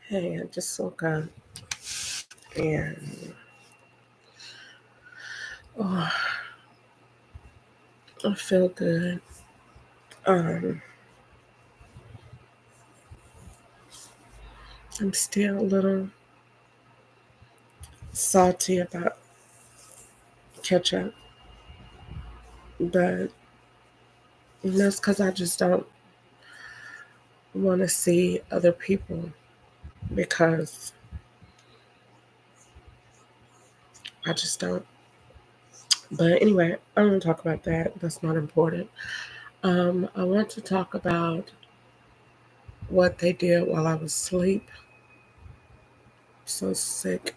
Hey, I just woke up and oh, I feel good. Um, I'm still a little salty about ketchup, but that's because I just don't want to see other people because I just don't. But anyway, I don't want to talk about that. That's not important. I want to talk about what they did while I was asleep. So sick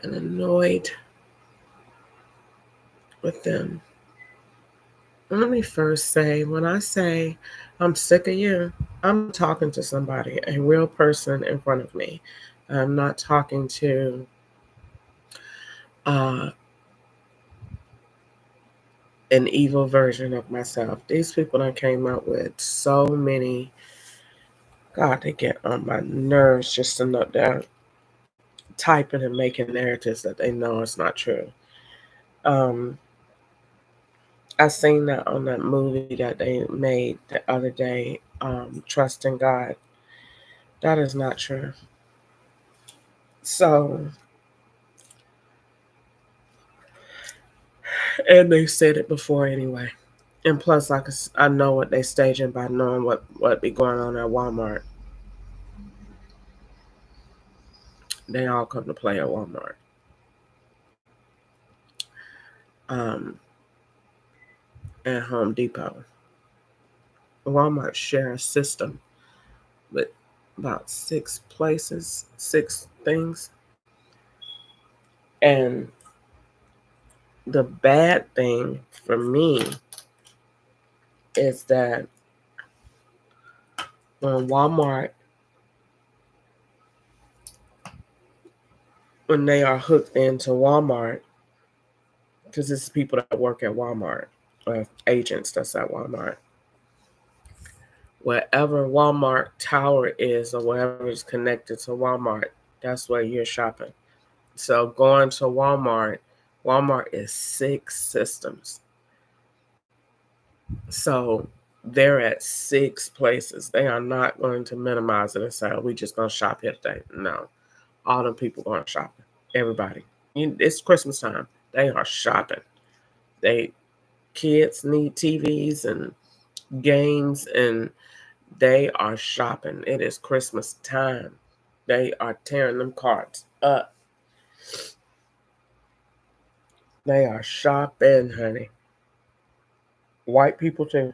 and annoyed with them. Let me first say, when I say I'm sick of you, I'm talking to somebody, a real person in front of me. I'm not talking to uh, an evil version of myself. These people I came up with so many. God, they get on my nerves just to know they're typing and making narratives that they know is not true. Um, I seen that on that movie that they made the other day, Trust in God. That is not true. So, and they said it before anyway. And plus, I know what they staging by knowing what be going on at Walmart. They all come to play at Walmart. Um, and Home Depot. Walmart share a system with about 6 places, 6 things. And the bad thing for me is that when Walmart, when they are hooked into Walmart, because it's people that work at Walmart, or agents that's at Walmart, wherever Walmart tower is or wherever is connected to Walmart, that's where you're shopping. So going to Walmart is 6 systems. So they're at 6 places. They are not going to minimize it and say, oh, we just going to shop here today. No. All the people going shopping. Everybody. It's Christmas time. They are shopping. Kids need TVs and games, and they are shopping. It is Christmas time. They are tearing them carts up. They are shopping, honey. White people too.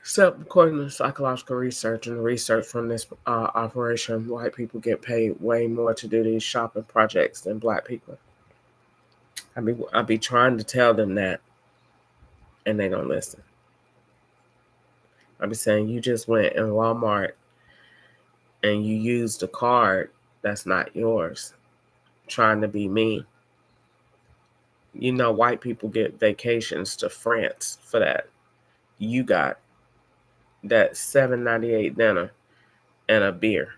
So, according to psychological research and the research from this operation, white people get paid way more to do these shopping projects than black people. I be trying to tell them that, and they don't listen. I be saying you just went in Walmart and you used a card that's not yours, trying to be me. You know, white people get vacations to France for that. You got that $7.98 dinner and a beer.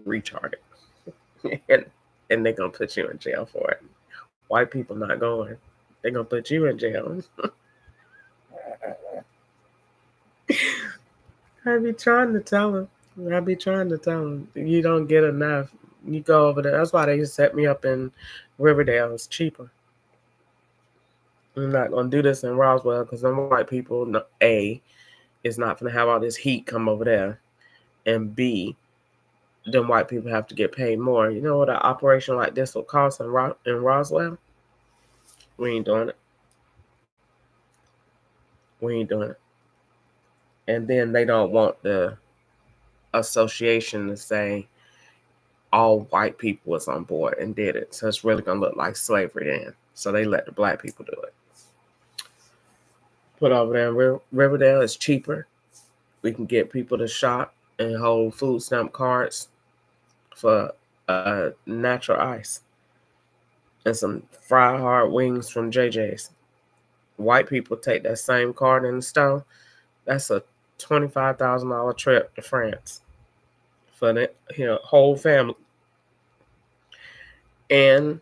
Retarded. and and they're gonna put you in jail for it. White people not going. They're gonna put you in jail. I be trying to tell them. I be trying to tell them you don't get enough. You go over there. That's why they set me up in Riverdale. It's cheaper. I'm not gonna do this in Roswell because them white people, A, is not gonna have all this heat come over there, and B, them white people have to get paid more. You know what an operation like this will cost in Roswell? We ain't doing it. We ain't doing it. And then they don't want the association to say all white people was on board and did it. So it's really gonna look like slavery then. So they let the black people do it. Put over there in Riverdale is cheaper. We can get people to shop and hold food stamp cards for natural ice and some fried hard wings from JJ's. White people take that same card in the store. That's a $25,000 trip to France for the whole family, and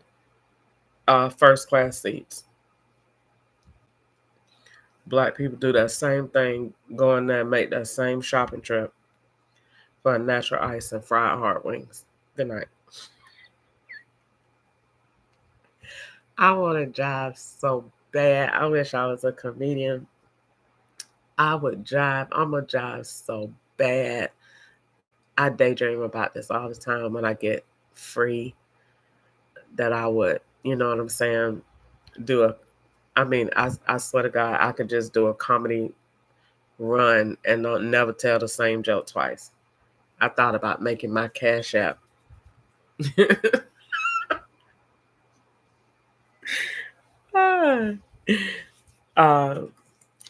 first class seats. Black people do that same thing, go in there and make that same shopping trip for a natural ice and fried hard wings. Good night. I want to jive so bad. I wish I was a comedian. I would jive. I'm going to jive so bad. I daydream about this all the time when I get free, that I would, you know what I'm saying, I swear to God, I could just do a comedy run and never tell the same joke twice. I thought about making my Cash App.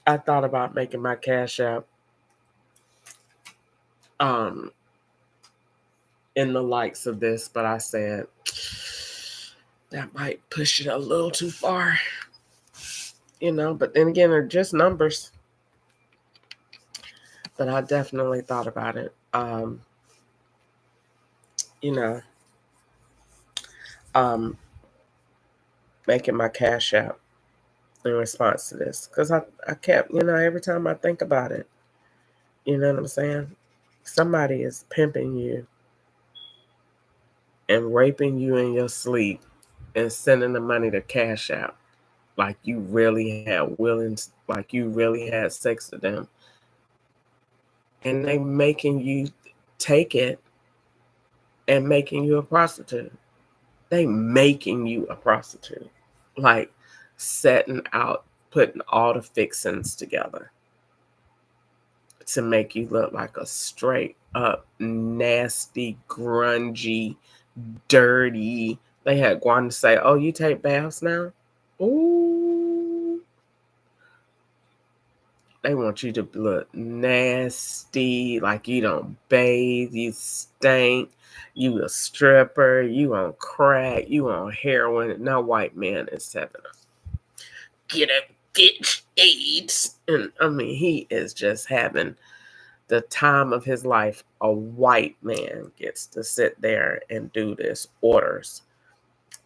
I thought about making my Cash App in the likes of this, but I said that might push it a little too far, but then again, they're just numbers. But I definitely thought about it. Making my Cash App in response to this, because I kept, every time I think about it, you know what I'm saying? Somebody is pimping you and raping you in your sleep and sending the money to Cash App like you really had sex with them. And they making you take it and making you a prostitute. They making you a prostitute. Like setting out, putting all the fixings together to make you look like a straight up nasty, grungy, dirty. They had Gwanda say, "Oh, you take baths now?" Ooh. They want you to look nasty, like you don't bathe, you stink, you a stripper, you on crack, you on heroin. No white man is having get up, get AIDS. And I mean, he is just having the time of his life. A white man gets to sit there and do this, orders,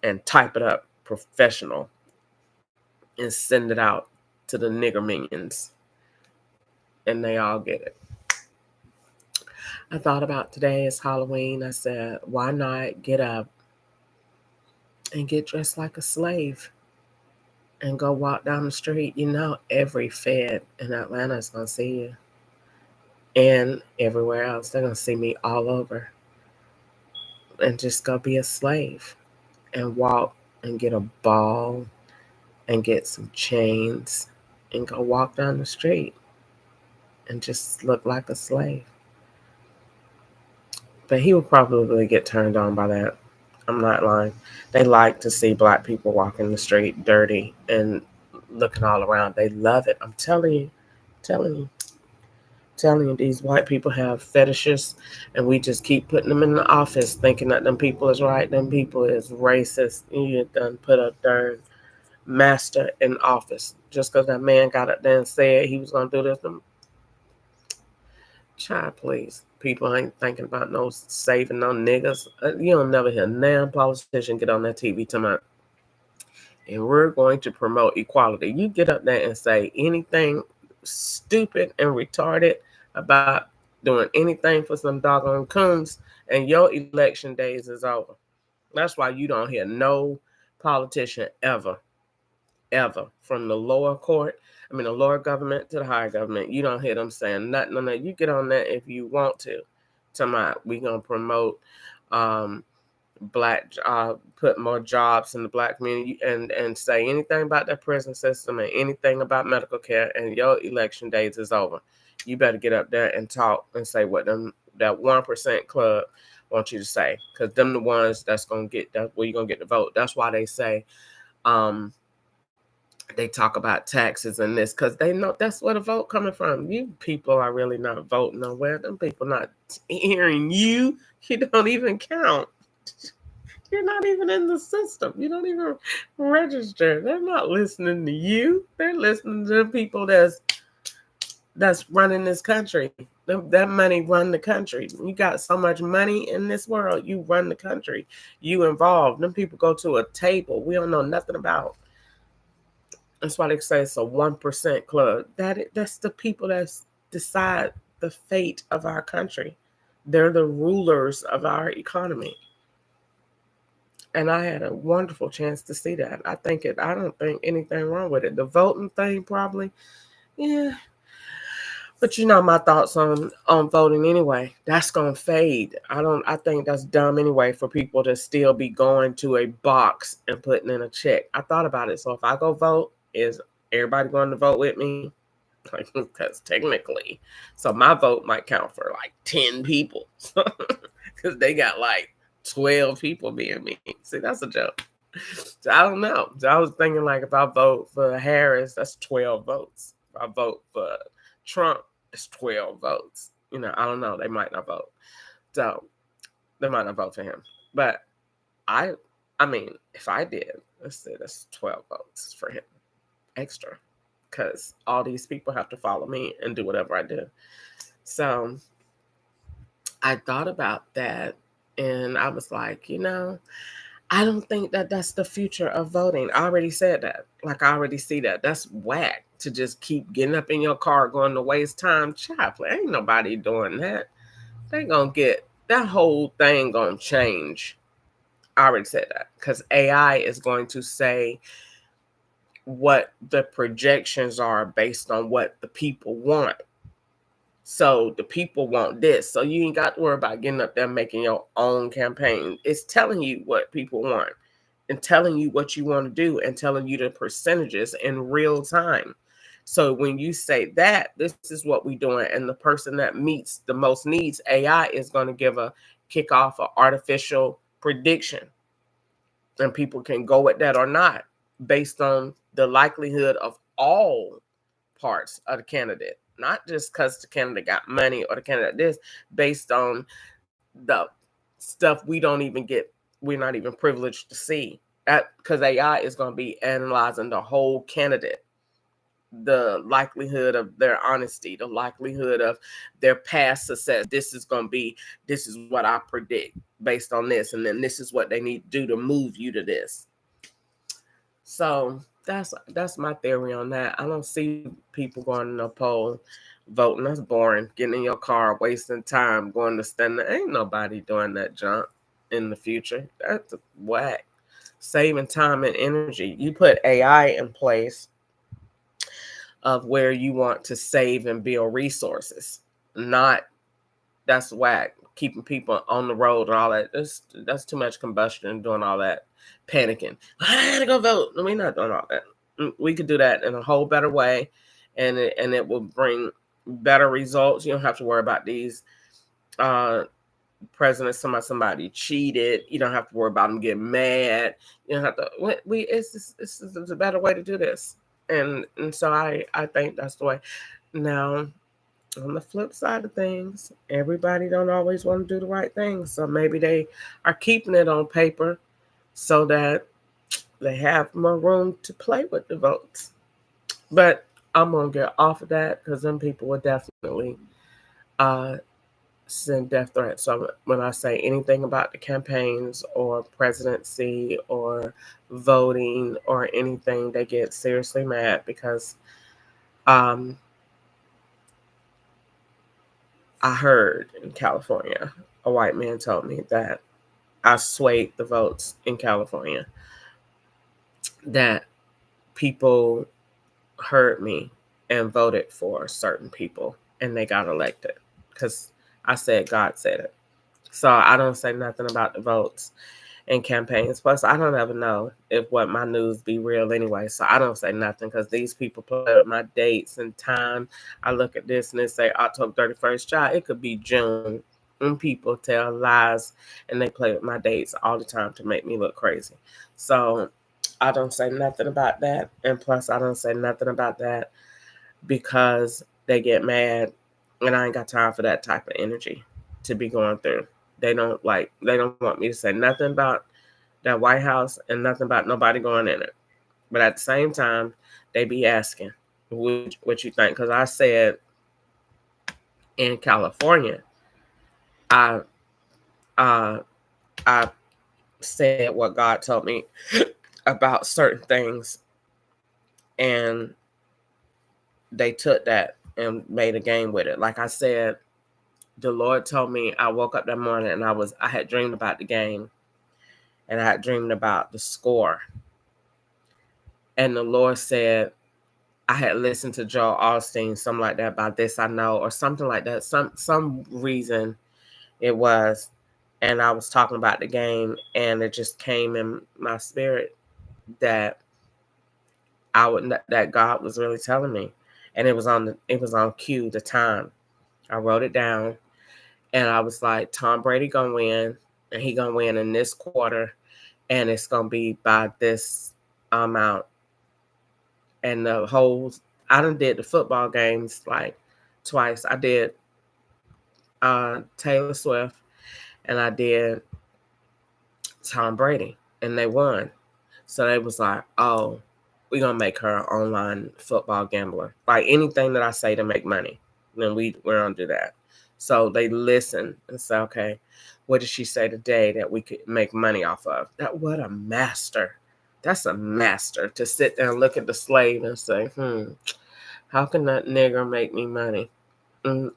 and type it up professional and send it out to the nigger minions. And they all get it. I thought about today is Halloween. I said, why not get up and get dressed like a slave and go walk down the street? Every Fed in Atlanta is going to see you. And everywhere else, they're going to see me all over. And just go be a slave and walk and get a ball and get some chains and go walk down the street and just look like a slave. But he would probably get turned on by that. I'm not lying. They like to see black people walking the street dirty and looking all around. They love it. I'm telling you, these white people have fetishes, and we just keep putting them in the office thinking that them people is right. Them people is racist. You done put a darn master in office just because that man got up there and said he was going to do this. Child, please. People ain't thinking about no saving no niggas. You don't never hear no politician get on that TV tonight. And we're going to promote equality. You get up there and say anything stupid and retarded about doing anything for some doggone coons, and your election days is over. That's why you don't hear no politician ever, from the lower government to the higher government, you don't hear them saying nothing on that. You get on that if you want to. We're going to promote put more jobs in the black community and say anything about the prison system and anything about medical care, and your election days is over. You better get up there and talk and say what that 1% club wants you to say, because them the ones that's where you're going to get the vote. That's why they say they talk about taxes and this, because they know that's where the vote coming from. You people are really not voting nowhere. Them people not hearing you. You don't even count. You're not even in the system. You don't even register. They're not listening to you. They're listening to the people that's that's running this country. That money run the country. You got so much money in this world, you run the country. You involved. Them people go to a table we don't know nothing about. That's why they say it's a 1% club. That's the people that decide the fate of our country. They're the rulers of our economy. And I had a wonderful chance to see that. I don't think anything wrong with it. The voting thing probably, yeah. But you know my thoughts on voting anyway. That's gonna fade. I think that's dumb anyway for people to still be going to a box and putting in a check. I thought about it. So if I go vote, is everybody going to vote with me? Like, because technically, so my vote might count for like 10 people. Because they got like 12 people being me. See, that's a joke. So I don't know. So I was thinking like if I vote for Harris, that's 12 votes. If I vote for Trump, it's 12 votes. You know, I don't know. They might not vote. So they might not vote for him. But I mean, if I did, let's say that's 12 votes for him extra. Because all these people have to follow me and do whatever I do. So I thought about that and I was like, you know, I don't think that that's the future of voting. I already said that. Like, I already see that. That's whack to just keep getting up in your car going to waste time. Chaplain, ain't nobody doing that. They gonna get that whole thing gonna change. I already said that because AI is going to say what the projections are based on what the people want. So the people want this. So you ain't got to worry about getting up there making your own campaign. It's telling you what people want and telling you what you want to do and telling you the percentages in real time. So when you say that, this is what we're doing, and the person that meets the most needs, AI is going to give a kick off an artificial prediction. And people can go with that or not based on the likelihood of all parts of the candidate, not just because the candidate got money or the candidate this, based on the stuff we don't even get, we're not even privileged to see. Because AI is going to be analyzing the whole candidate, the likelihood of their honesty, the likelihood of their past success. This is what I predict based on this, and then this is what they need to do to move you to this. So that's my theory on that. I don't see people going to the poll voting. That's boring. Getting in your car, wasting time, going to stand there. Ain't nobody doing that junk in the future. That's whack. Saving time and energy. You put AI in place of where you want to save and build resources. That's whack. Keeping people on the road and all that. That's too much combustion doing all that. Panicking. I gotta go vote. No, we're not doing all that. We could do that in a whole better way, and it will bring better results. You don't have to worry about these presidents. Somebody cheated. You don't have to worry about them getting mad. You don't have to. It's a better way to do this, and so I think that's the way. Now, on the flip side of things, everybody don't always want to do the right thing. So maybe they are keeping it on paper so that they have more room to play with the votes. But I'm going to get off of that because some people will definitely send death threats. So when I say anything about the campaigns or presidency or voting or anything, they get seriously mad because I heard in California, a white man told me that I swayed the votes in California, that people heard me and voted for certain people and they got elected because I said God said it. So I don't say nothing about the votes and campaigns. Plus, I don't ever know if what my news be real anyway. So I don't say nothing because these people play with my dates and time. I look at this and they say October 31st. Child, it could be June. And people tell lies and they play with my dates all the time to make me look crazy. So I don't say nothing about that. And plus, I don't say nothing about that because they get mad and I ain't got time for that type of energy to be going through. They don't want me to say nothing about that White House and nothing about nobody going in it. But at the same time, they be asking what you think. Because I said in California, I uh, I said what God told me about certain things, and they took that and made a game with it. Like I said, the Lord told me, I woke up that morning and I had dreamed about the game, and I had dreamed about the score. And the Lord said, I had listened to Joel Osteen, something like that, about This I Know, or something like that. Some reason it was. And I was talking about the game, and it just came in my spirit that that God was really telling me. And it was on cue, the time. I wrote it down, and I was like, Tom Brady gonna win, and he gonna win in this quarter, and it's gonna be by this amount. And I done did the football games like twice. I did Taylor Swift, and I did Tom Brady, and they won. So they was like, oh, we're gonna make her an online football gambler. Like anything that I say to make money, then we're gonna do that. So they listen and say, okay, what did she say today that we could make money off of? What a master. That's a master to sit there and look at the slave and say, how can that nigger make me money? And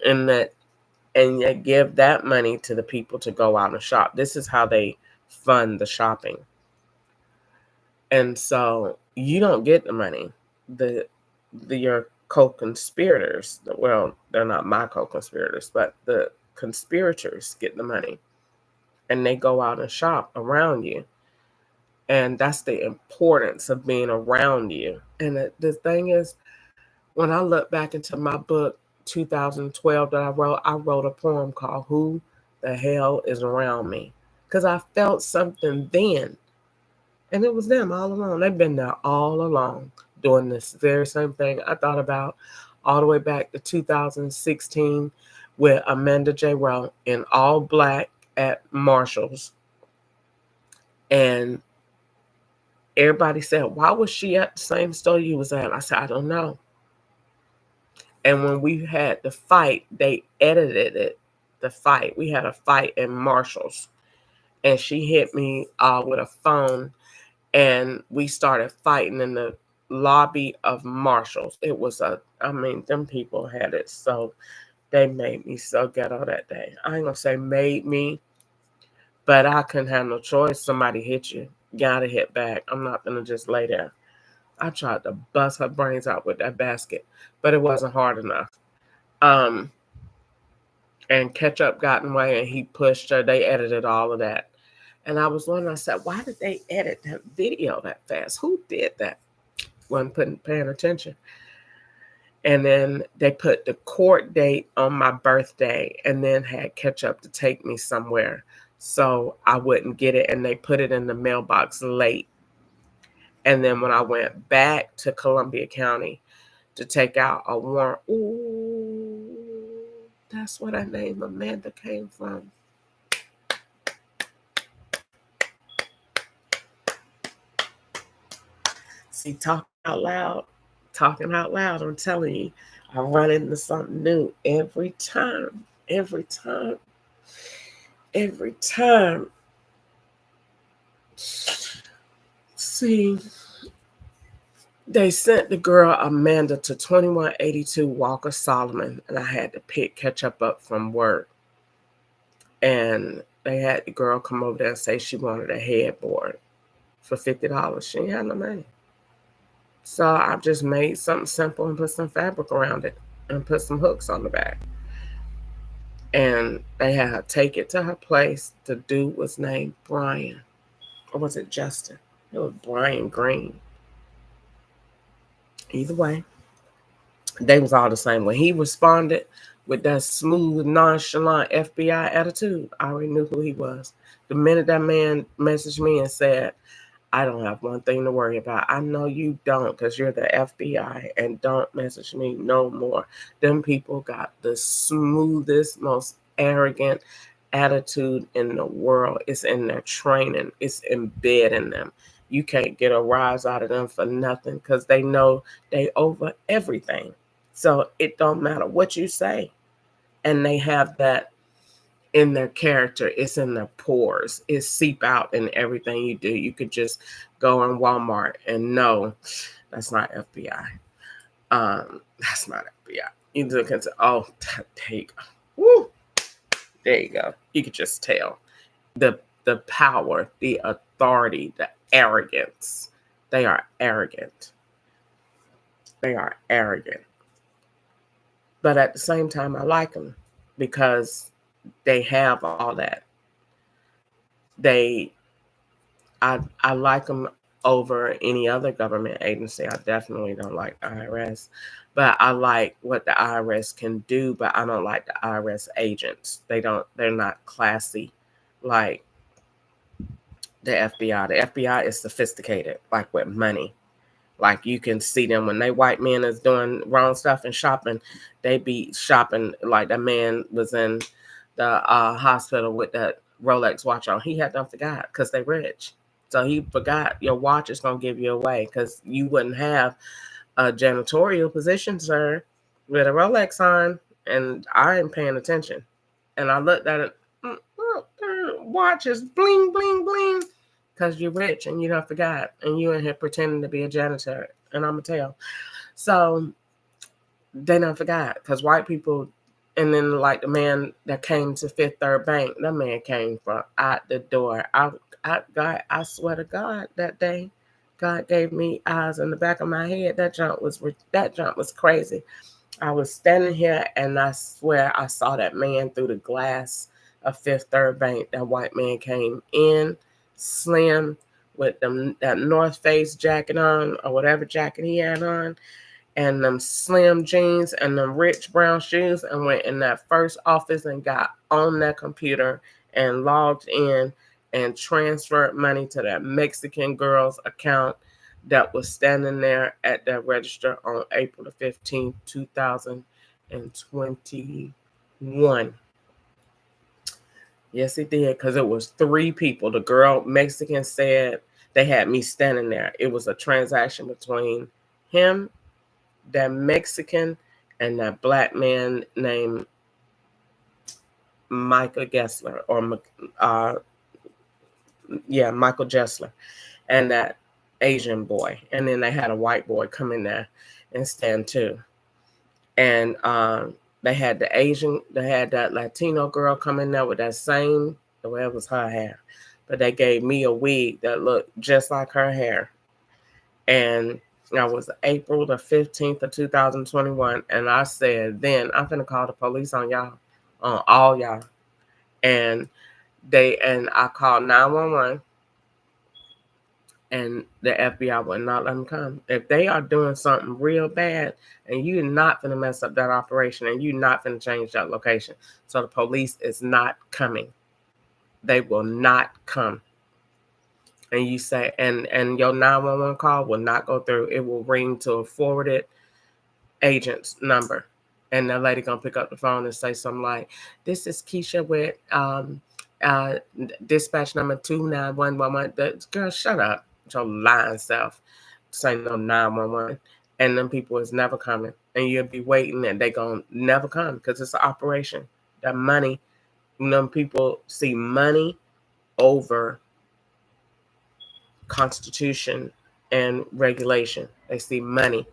yet give that money to the people to go out and shop. This is how they fund the shopping. And so you don't get the money. Your co-conspirators, well, they're not my co-conspirators, but the conspirators get the money, and they go out and shop around you. And that's the importance of being around you. And the thing is, when I look back into my book, 2012, that I wrote a poem called Who the Hell is Around Me? Because I felt something then. And it was them all along. They've been there all along doing this very same thing. I thought about all the way back to 2016 with Amanda J. Rowe in all black at Marshall's. And everybody said, why was she at the same store you was at? I said, I don't know. And when we had the fight, they edited it, the fight. We had a fight in Marshall's. And she hit me with a phone, and we started fighting in the lobby of Marshall's. It was them people had it. So they made me so ghetto that day. I ain't gonna say made me, but I couldn't have no choice. Somebody hit you. Gotta hit back. I'm not gonna just lay there. I tried to bust her brains out with that basket, but it wasn't hard enough. And Ketchup got in the way, and he pushed her. They edited all of that. And I was wondering, I said, why did they edit that video that fast? Who did that? Wasn't paying attention. And then they put the court date on my birthday, and then had Ketchup to take me somewhere so I wouldn't get it. And they put it in the mailbox late. And then when I went back to Columbia County to take out a warrant, ooh, that's where that name Amanda came from. See, talking out loud, I'm telling you, I run into something new every time. See, they sent the girl Amanda to 2182 Walker Solomon, and I had to pick Ketchup up from work. And they had the girl come over there and say she wanted a headboard for $50. She ain't had no money. So I just made something simple and put some fabric around it and put some hooks on the back. And they had her take it to her place. The dude was named Brian. Or was it Justin? It was Brian Green. Either way, they was all the same. When he responded with that smooth, nonchalant FBI attitude, I already knew who he was. The minute that man messaged me and said, I don't have one thing to worry about. I know you don't, because you're the FBI, and don't message me no more. Them people got the smoothest, most arrogant attitude in the world. It's in their training. It's embedded in them. You can't get a rise out of them for nothing, because they know they over everything. So it don't matter what you say. And they have that in their character. It's in their pores. It seep out in everything you do. You could just go in Walmart and know that's not FBI. That's not FBI. You look and say, oh, there you go. Woo! There you go. You could just tell the power, the authority, the arrogance. They are arrogant. They are arrogant. But at the same time, I like them because they have all that. I like them over any other government agency. I definitely don't like the IRS, but I like what the IRS can do, but I don't like the IRS agents. They're not classy like the FBI. The FBI is sophisticated, like with money. Like you can see them when they white men is doing wrong stuff and shopping, they be shopping like that man was in the hospital with that Rolex watch on. He had them forgot because they rich. So he forgot your watch is gonna give you away because you wouldn't have a janitorial position, sir, with a Rolex on, and I ain't paying attention. And I looked at it, watch is bling, bling, bling. Because you're rich and you don't forgot, and you in here pretending to be a janitor, and I'm gonna tell. So they don't forgot because white people, and then like the man that came to Fifth Third Bank, that man came from out the door. I swear to God, that day, God gave me eyes in the back of my head. That jump was crazy. I was standing here, and I swear I saw that man through the glass of Fifth Third Bank. That white man came in. Slim with that North Face jacket on or whatever jacket he had on, and them slim jeans and them rich brown shoes, and went in that first office and got on that computer and logged in and transferred money to that Mexican girl's account that was standing there at that register on April the 15th, 2021. Yes, it did, because it was 3 people. The girl, Mexican, said they had me standing there. It was a transaction between him, that Mexican, and that black man named Michael Gessler, or Michael Gessler, and that Asian boy. And then they had a white boy come in there and stand too. And they had that Latino girl come in there with that same, the way it was her hair, but they gave me a wig that looked just like her hair. And that was April the 15th of 2021. And I said, then I'm gonna call the police on y'all, on all y'all. And I called 911, and the FBI would not let them come. If they are doing something real bad, and you're not going to mess up that operation, and you're not going to change that location, so the police is not coming. They will not come. And you say, and your 911 call will not go through. It will ring to a forwarded agent's number, and the lady gonna pick up the phone and say something like, "This is Keisha with dispatch number 29111." Girl, shut up. Your lying self. Say no 911. And them people is never coming. And you'll be waiting, and they gonna never come because it's an operation. That money, them people see money over constitution and regulation. They see money.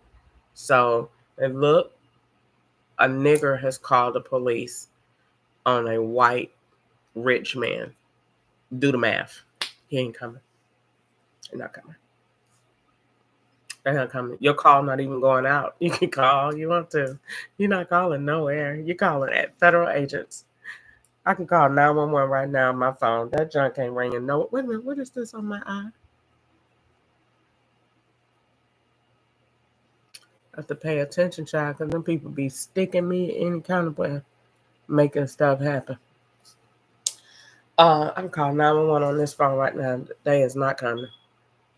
So they look, a nigger has called the police on a white rich man. Do the math. He ain't coming. He's not coming. They're not coming. Your call not even going out. You can call you want to. You're not calling nowhere. You're calling at federal agents. I can call 911 right now on my phone. That junk ain't ringing. No, wait a minute. What is this on my eye? I have to pay attention, child, because them people be sticking me any kind of way, making stuff happen. I'm calling 911 on this phone right now. They is not coming.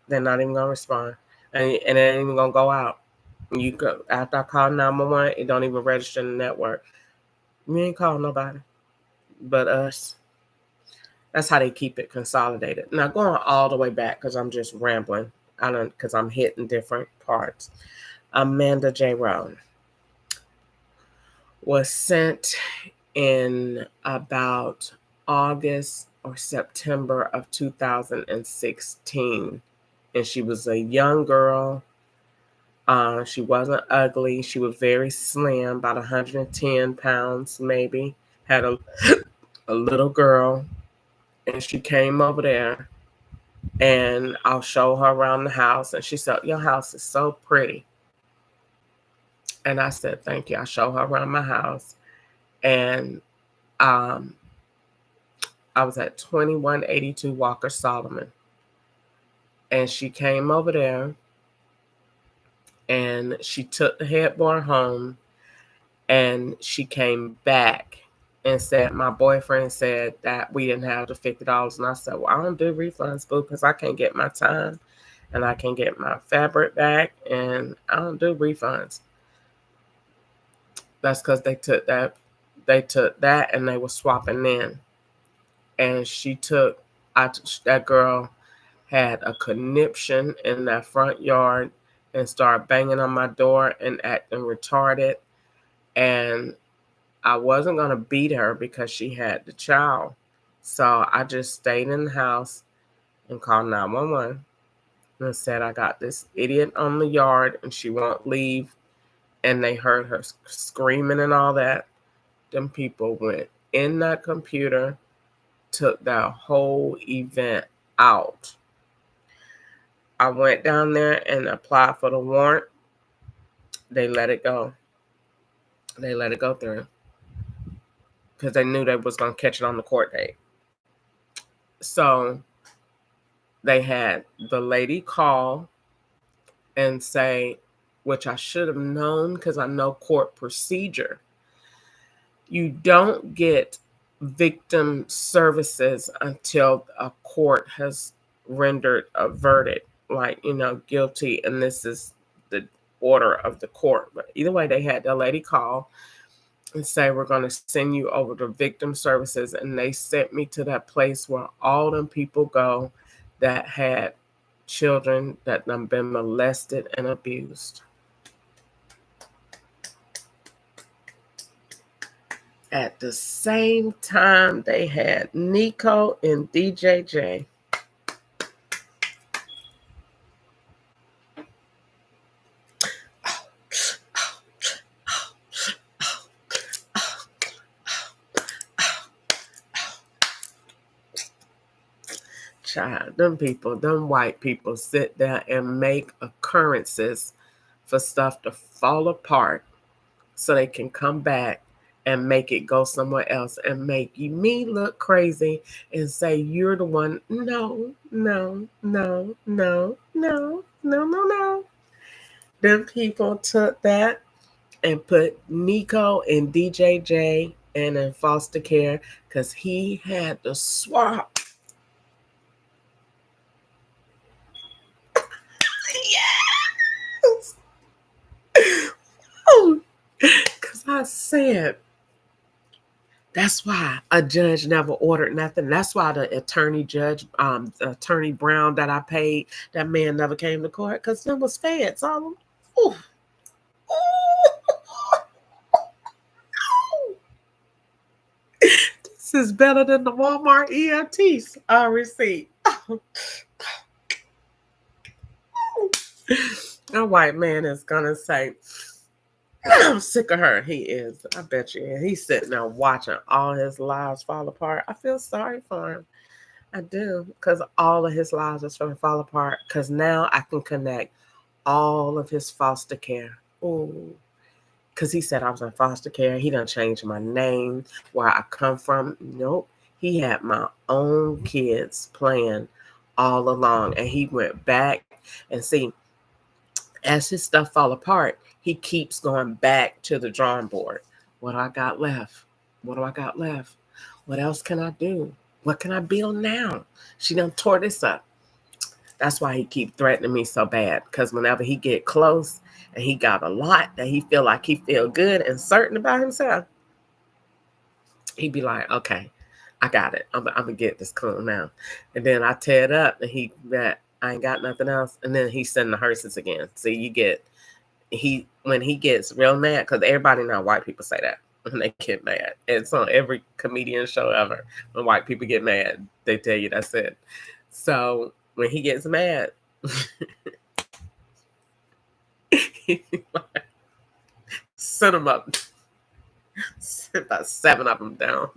They're not even gonna respond, and it ain't even gonna go out. You go after I call 911, it don't even register in the network. You ain't call nobody but us. That's how they keep it consolidated. Now going all the way back, because I'm just rambling. Because I'm hitting different parts. Amanda J. Rowe was sent in about August or September of 2016. And she was a young girl. She wasn't ugly. She was very slim, about 110 pounds maybe. Had a little girl. And she came over there, and I'll show her around the house. And she said, "Your house is so pretty." And I said, "Thank you." I show her around my house. And I was at 2182 Walker Solomon. And she came over there, and she took the headboard home, and she came back and said, "My boyfriend said that we didn't have the $50." And I said, "Well, I don't do refunds, boo, because I can't get my time and I can get my fabric back, and I don't do refunds." That's because they took that and they were swapping in. And that girl had a conniption in that front yard and started banging on my door and acting retarded. And I wasn't going to beat her because she had the child. So I just stayed in the house and called 911 and said, "I got this idiot on the yard and she won't leave." And they heard her screaming and all that. Them people went in that computer, took that whole event out. I went down there and applied for the warrant. They let it go. They let it go through because they knew they was going to catch it on the court date. So they had the lady call and say, which I should have known because I know court procedure. You don't get victim services until a court has rendered a verdict, like, guilty, and this is the order of the court. But either way, they had the lady call and say, "We're going to send you over to victim services." And they sent me to that place where all them people go that had children that have been molested and abused. At the same time, they had Nico and DJJ. Child, them white people sit there and make occurrences for stuff to fall apart so they can come back and make it go somewhere else and make me look crazy and say you're the one. No. Them people took that and put Nico and DJJ and in foster care because he had the swap. Yes. Because I said, that's why a judge never ordered nothing. That's why the attorney Brown that I paid, that man never came to court because there was feds. So, this is better than the Walmart EFTs I received. A white man is gonna say, "I'm sick of her." He is. I bet you. He's sitting there watching all his lives fall apart. I feel sorry for him. I do, because all of his lives is going to fall apart. Because now I can connect all of his foster care. Ooh. Because he said I was in foster care. He done changed my name, where I come from. Nope. He had my own kids playing all along. And he went back and see, as his stuff fall apart, he keeps going back to the drawing board. What do I got left? What do I got left? What else can I do? What can I build now? She done tore this up. That's why he keep threatening me so bad. Because whenever he get close and he got a lot that he feel good and certain about himself, he be like, "Okay, I got it. I'm gonna get this cool now." And then I tear it up and I ain't got nothing else. And then he's sending the hearses again. So when he gets real mad, because everybody know white people say that. when they get mad. It's on every comedian show ever. When white people get mad, they tell you that's it. So when he gets mad, send them up. Sent about 7 of them down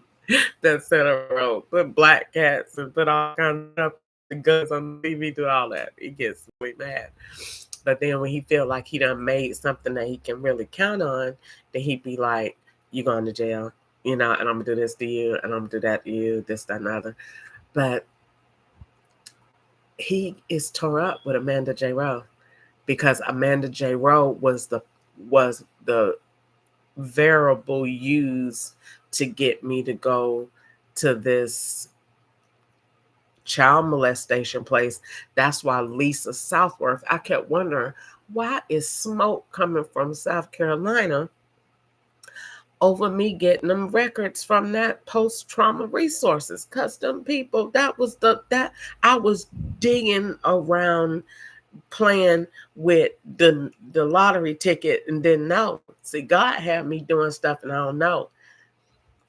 that center road. Put black cats and put all kinds of stuff, the guns on TV, do all that. He gets really mad. But then when he feel like he done made something that he can really count on, then he'd be like, you going to jail, and I'm gonna do this to you, and I'm gonna do that to you, this, that, and other. But he is tore up with Amanda J. Rowe because Amanda J. Rowe was the variable used to get me to go to this child molestation place. That's why Lisa Southworth, I kept wondering, why is smoke coming from South Carolina over me getting them records from that post-trauma resources? Because them people, that I was digging around, playing with the lottery ticket and didn't know. See, God had me doing stuff and I don't know.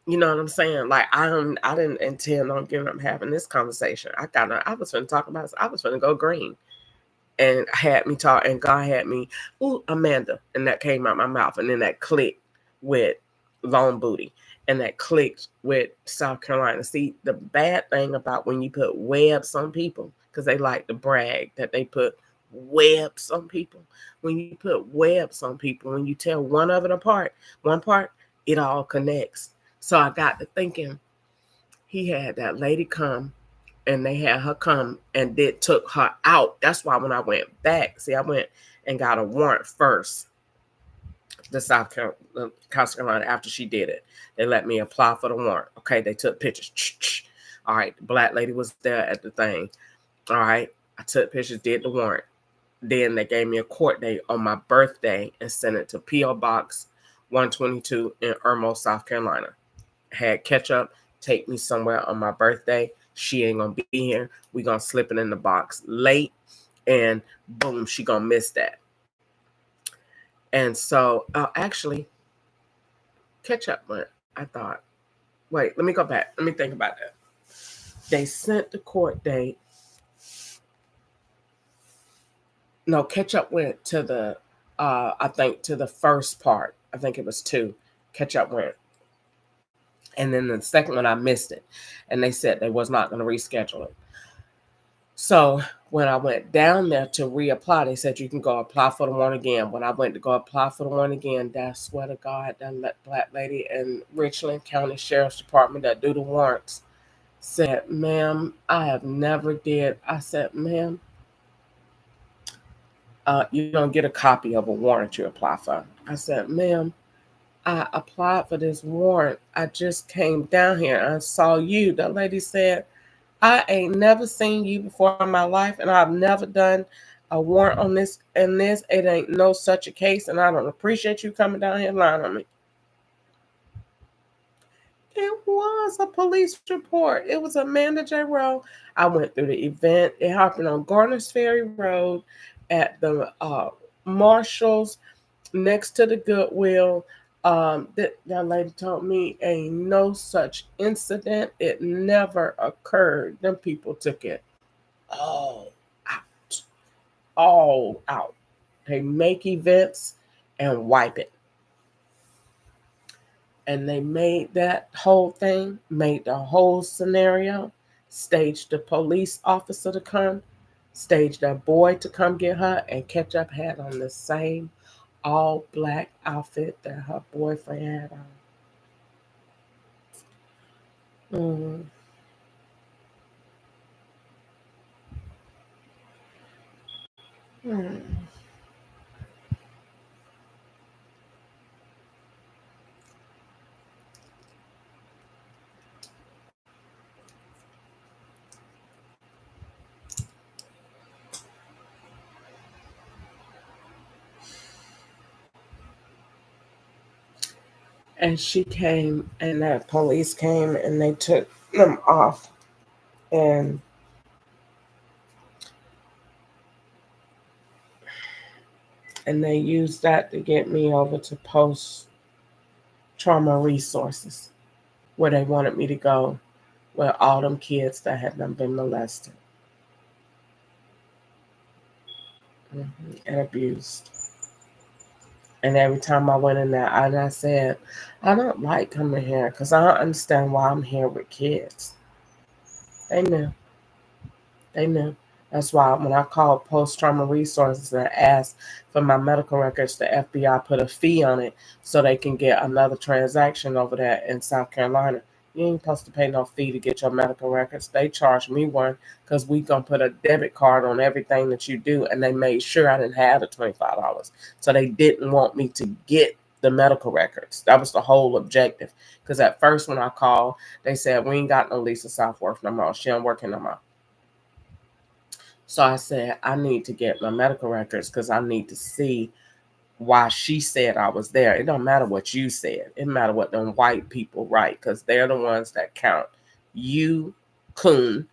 You know what I'm saying? Like I didn't intend on having this conversation. I was going to talk about. I was going to go green, and had me talk, and God had me, ooh, Amanda, and that came out my mouth, and then that clicked with Long Booty, and that clicked with South Carolina. See, the bad thing about when you put webs on people, because they like to brag that they put webs on people. When you put webs on people, when you tell one of it apart, one part, it all connects. So I got to thinking, he had that lady come, and they had her come, and they took her out. That's why when I went back, see, I went and got a warrant first to South Carolina after she did it. They let me apply for the warrant. Okay, they took pictures. All right, the black lady was there at the thing. All right, I took pictures, did the warrant. Then they gave me a court date on my birthday and sent it to P.O. Box 122 in Irmo, South Carolina. Had Ketchup take me somewhere on my birthday. She ain't gonna be here. We gonna slip it in the box late, and boom, she gonna miss that. And so, actually, Ketchup went. I thought, wait, let me go back. Let me think about that. They sent the court date. No, Ketchup went to the, I think to the first part. I think it was 2. Ketchup went. And then the second one, I missed it. And they said they was not going to reschedule it. So when I went down there to reapply, they said you can go apply for the one again. When I went to go apply for the one again, I swear to God, that black lady in Richland County Sheriff's Department that do the warrants said, ma'am, I have never did. I said, ma'am, you don't get a copy of a warrant you apply for. I said, ma'am, I applied for this warrant. I just came down here and I saw you. The lady said, I ain't never seen you before in my life, and I've never done a warrant on this and this. It ain't no such a case, and I don't appreciate you coming down here lying on me. It was a police report. It was Amanda J. Rowe. I went through the event. It happened on Garners Ferry Road at the Marshalls next to the Goodwill. That lady told me ain't no such incident. It never occurred. Them people took it all out. All out. They make events and wipe it. And they made that whole thing, made the whole scenario, staged the police officer to come, staged a boy to come get her, and Ketchup had on the same all black outfit that her boyfriend had on. Mm. And she came, and that police came, and they took them off, and they used that to get me over to post trauma resources where they wanted me to go with all them kids that had not been molested and abused. And every time I went in there, I said, I don't like coming here because I don't understand why I'm here with kids. They knew. They knew. That's why when I called Post Trauma Resources and asked for my medical records, the FBI put a fee on it so they can get another transaction over there in South Carolina. You ain't supposed to pay no fee to get your medical records. They charged me one because we gonna put a debit card on everything that you do, and they made sure I didn't have the $25. So they didn't want me to get the medical records. That was the whole objective. Because at first when I called, they said we ain't got no Lisa Southworth no more. She ain't working no more. So I said, I need to get my medical records because I need to see why she said I was there. It don't matter what you said. It matter what them white people write because they're the ones that count. You, coon,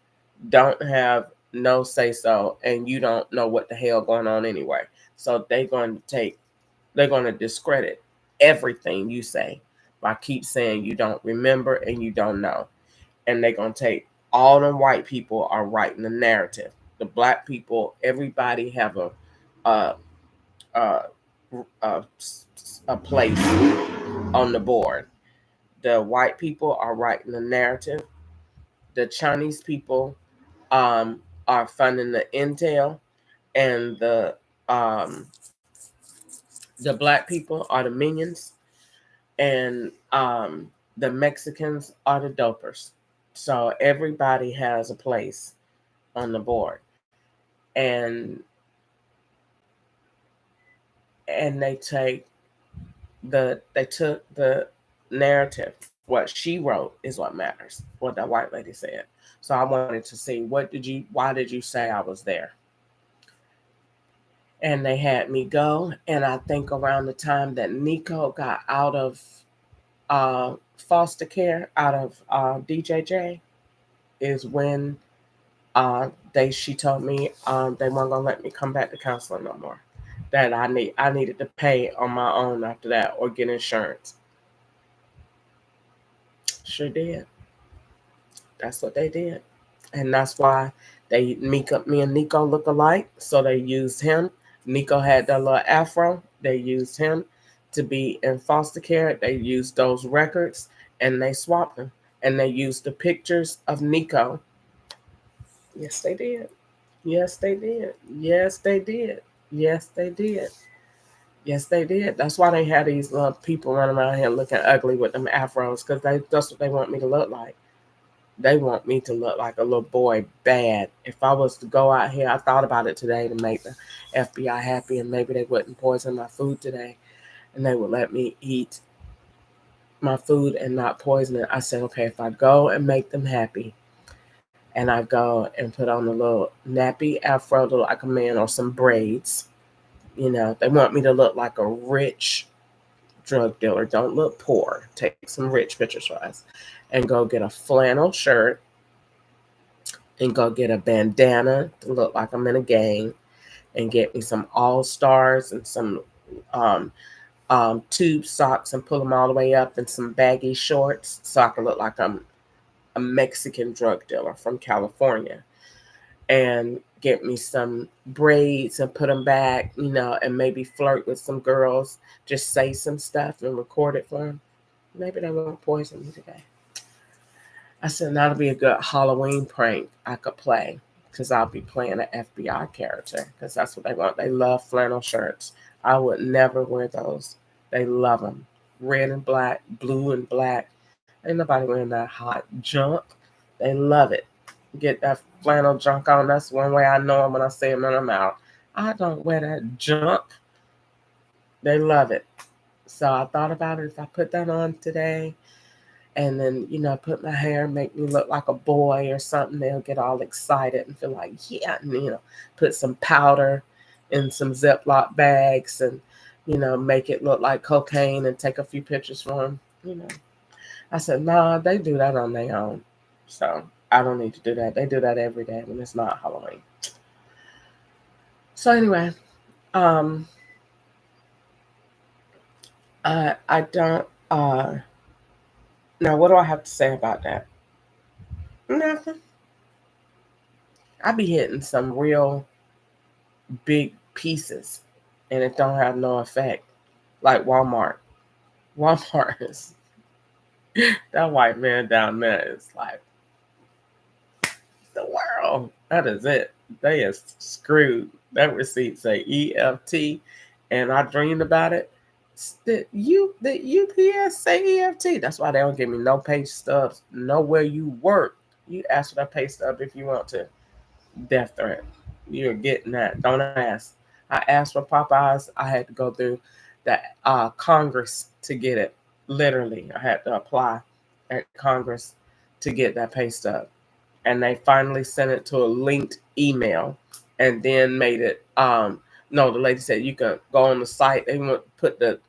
don't have no say so, and you don't know what the hell going on anyway. So they're going to discredit everything you say by keep saying you don't remember and you don't know. And they're going to take all the white people are writing the narrative. The black people, everybody have a place on the board. The white people are writing the narrative. The Chinese people are funding the intel, and the black people are the minions, and the Mexicans are the dopers. So everybody has a place on the board, and they took the narrative. What she wrote is what matters. What that white lady said. So I wanted to see why did you say I was there? And they had me go, and I think around the time that Nico got out of foster care, out of DJJ, is when she told me they weren't gonna let me come back to counseling no more. That I needed to pay on my own after that or get insurance. Sure did. That's what they did, and that's why me and Nico look alike. So they used him. Nico had that little afro. They used him to be in foster care. They used those records and they swapped them, and they used the pictures of Nico. Yes, they did. Yes, they did. Yes, they did. Yes, they did. Yes, they did. That's why they had these people running around here looking ugly with them afros, because that's what they want me to look like. They want me to look like a little boy bad. If I was to go out here, I thought about it today to make the FBI happy, and maybe they wouldn't poison my food today, and they would let me eat my food and not poison it. I said, okay, if I go and make them happy, and I go and put on a little nappy afro to look like a man or some braids, they want me to look like a rich drug dealer. Don't look poor. Take some rich pictures for us. And go get a flannel shirt and go get a bandana to look like I'm in a gang, and get me some All-Stars and some tube socks and pull them all the way up, and some baggy shorts so I can look like I'm a Mexican drug dealer from California, and get me some braids and put them back, and maybe flirt with some girls, just say some stuff and record it for them. Maybe they won't poison me today. I said that'll be a good Halloween prank I could play, because I'll be playing an FBI character, because that's what they want. They love flannel shirts. I would never wear those. They love them. Red and black, blue and black. Ain't nobody wearing that hot junk. They love it. Get that flannel junk on. That's one way I know them when I see them in their mouth. I don't wear that junk. They love it. So I thought about it. If I put that on today, and then, put my hair, make me look like a boy or something, they'll get all excited and feel like, yeah, and, put some powder in some Ziploc bags and, make it look like cocaine and take a few pictures for them, I said, nah, they do that on their own. So I don't need to do that. They do that every day when it's not Halloween. So anyway, I don't Uh, Now, what do I have to say about that? Nothing. I be hitting some real big pieces, and it don't have no effect. Like Walmart. Walmart is that white man down there is like the world. That is it. They is screwed. That receipt say EFT, and I dreamed about it. The UPS say EFT. That's why they don't give me no pay stubs. Know where you work. You ask for that pay stub if you want to. Death threat. You're getting that. Don't ask. I asked for Popeyes. I had to go through the Congress to get it. Literally, I had to apply at Congress to get that pay stub, and they finally sent it to a linked email, and then made it. No, the lady said you can go on the site. They want to put the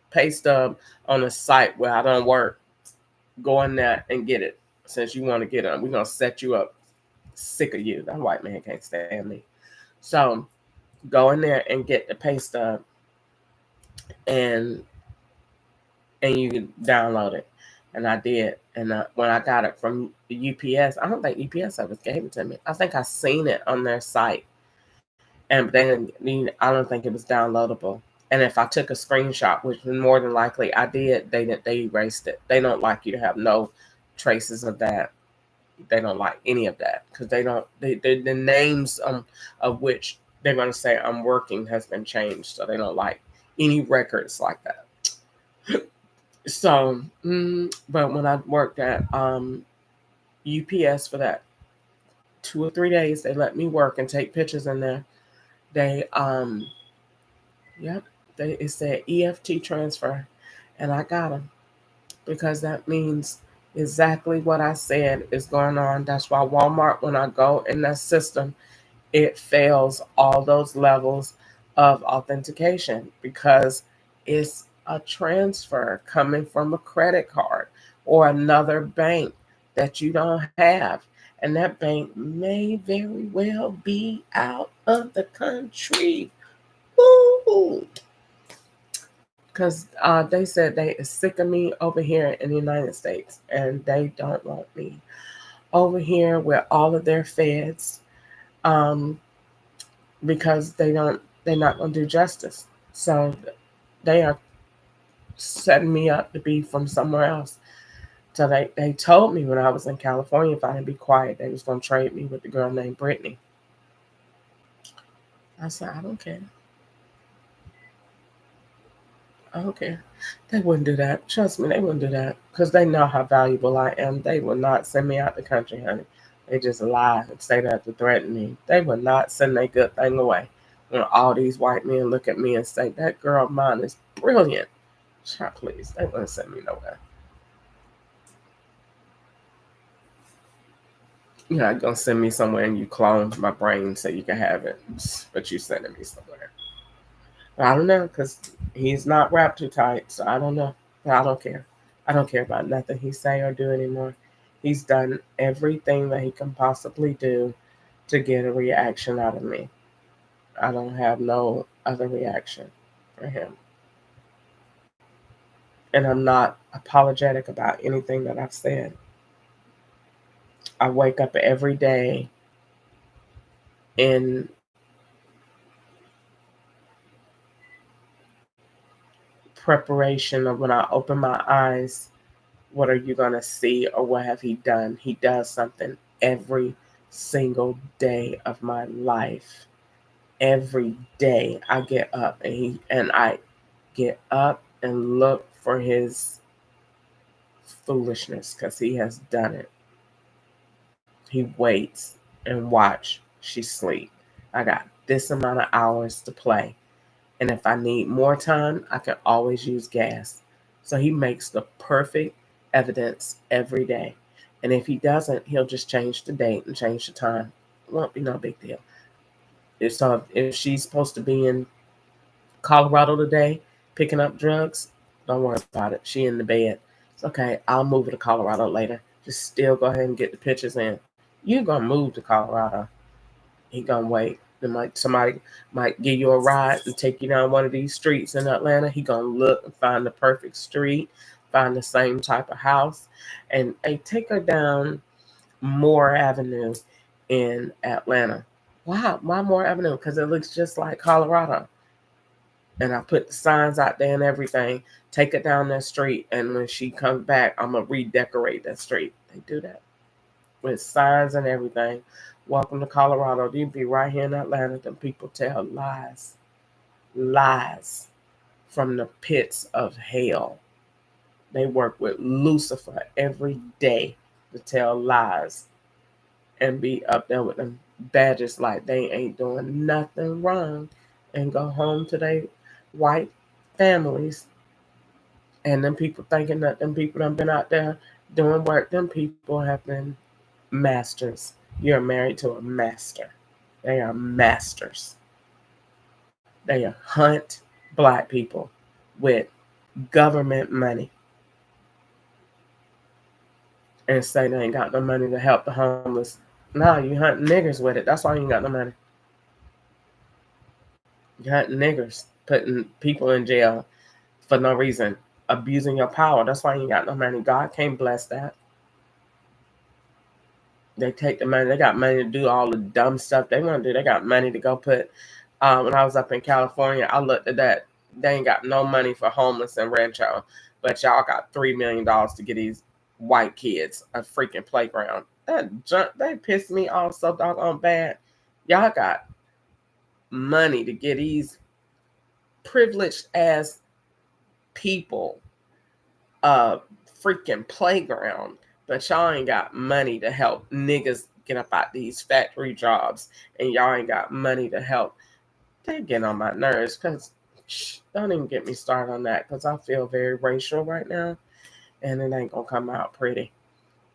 pay stub on the site where I don't work. Go in there and get it since you want to get it. We're gonna set you up. Sick of you. That white man can't stand me. So go in there and get the pay stub, and you can download it. And I did. And when I got it from the UPS, I don't think UPS ever gave it to me. I think I seen it on their site, and then I don't think it was downloadable. And if I took a screenshot, which more than likely I did, they erased it. They don't like you to have no traces of that. They don't like any of that because they don't. The names of which they're going to say I'm working has been changed, so they don't like any records like that. So, but when I worked at UPS for that 2 or 3 days, they let me work and take pictures in there. They yep, it said EFT transfer, and I got them because that means exactly what I said is going on. That's why Walmart, when I go in that system, it fails all those levels of authentication because it's a transfer coming from a credit card or another bank that you don't have. And that bank may very well be out of the country. Because they said they is sick of me over here in the United States, and they don't want me over here with all of their feds. Um, because they're not going to do justice. So they are setting me up to be from somewhere else. So they told me when I was in California, if I didn't be quiet, they was going to trade me with the girl named Brittany. I said, I don't care. I don't care. They wouldn't do that. Trust me, they wouldn't do that because they know how valuable I am. They will not send me out the country, honey. They just lie and say that to threaten me. They will not send their good thing away. When all these white men look at me and say, that girl of mine is brilliant. Child, please, they wouldn't send me nowhere. You're not gonna send me somewhere and you clone my brain so you can have it, but you sending me somewhere. I don't know because he's not wrapped too tight, so I don't know. But I don't care. I don't care about nothing he say or do anymore. He's done everything that he can possibly do to get a reaction out of me. I don't have no other reaction for him. And I'm not apologetic about anything that I've said. I wake up every day in preparation of when I open my eyes, what are you going to see or what have he done? He does something every single day of my life. Every day I get up and I get up and look for his foolishness because he has done it. He waits and watch she sleep. I got this amount of hours to play. And if I need more time, I can always use gas. So he makes the perfect evidence every day. And if he doesn't, he'll just change the date and change the time. It won't be no big deal. If she's supposed to be in Colorado today picking up drugs, don't worry about it. She in the bed. It's okay. I'll move her to Colorado later. Just still go ahead and get the pictures in. You're gonna move to Colorado. He gonna wait. Somebody might give you a ride and take you down one of these streets in Atlanta. He gonna look and find the perfect street, find the same type of house. And hey, take her down Moore Avenue in Atlanta. Why Moore Avenue? Because it looks just like Colorado. And I put the signs out there and everything. Take it down that street, and when she comes back, I'm gonna redecorate that street. They do that with signs and everything. Welcome to Colorado. You be right here in Atlanta. Them people tell lies from the pits of hell. They work with Lucifer every day to tell lies and be up there with them badges like they ain't doing nothing wrong, and go home to their white families. And them people thinking that them people that been out there doing work, them people have been masters. You're married to a master. They are masters. They hunt black people with government money and say they ain't got no money to help the homeless. No, you hunt niggers with it. That's why you ain't got no money. You hunt niggers, putting people in jail for no reason, abusing your power. That's why you ain't got no money. God can't bless that. They take the money. They got money to do all the dumb stuff they want to do. They got money to go put. When I was up in California, I looked at that. They ain't got no money for homeless and Rancho, but y'all got $3 million to get these white kids a freaking playground. They pissed me off so doggone bad. Y'all got money to get these privileged ass people a freaking playground, but y'all ain't got money to help niggas get up out these factory jobs, and y'all ain't got money to help. They get on my nerves, because don't even get me started on that, because I feel very racial right now, and it ain't gonna come out pretty.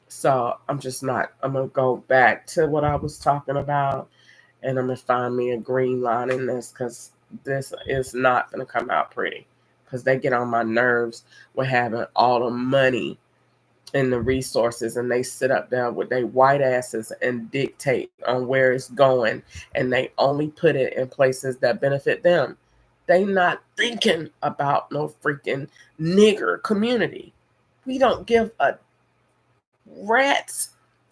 So I'm just not. I'm gonna go back to what I was talking about, and I'm gonna find me a green line in this, because this is not gonna come out pretty. Because they get on my nerves with having all the money and the resources, and they sit up there with their white asses and dictate on where it's going, and they only put it in places that benefit them. They not thinking about no freaking nigger community. We don't give a rat's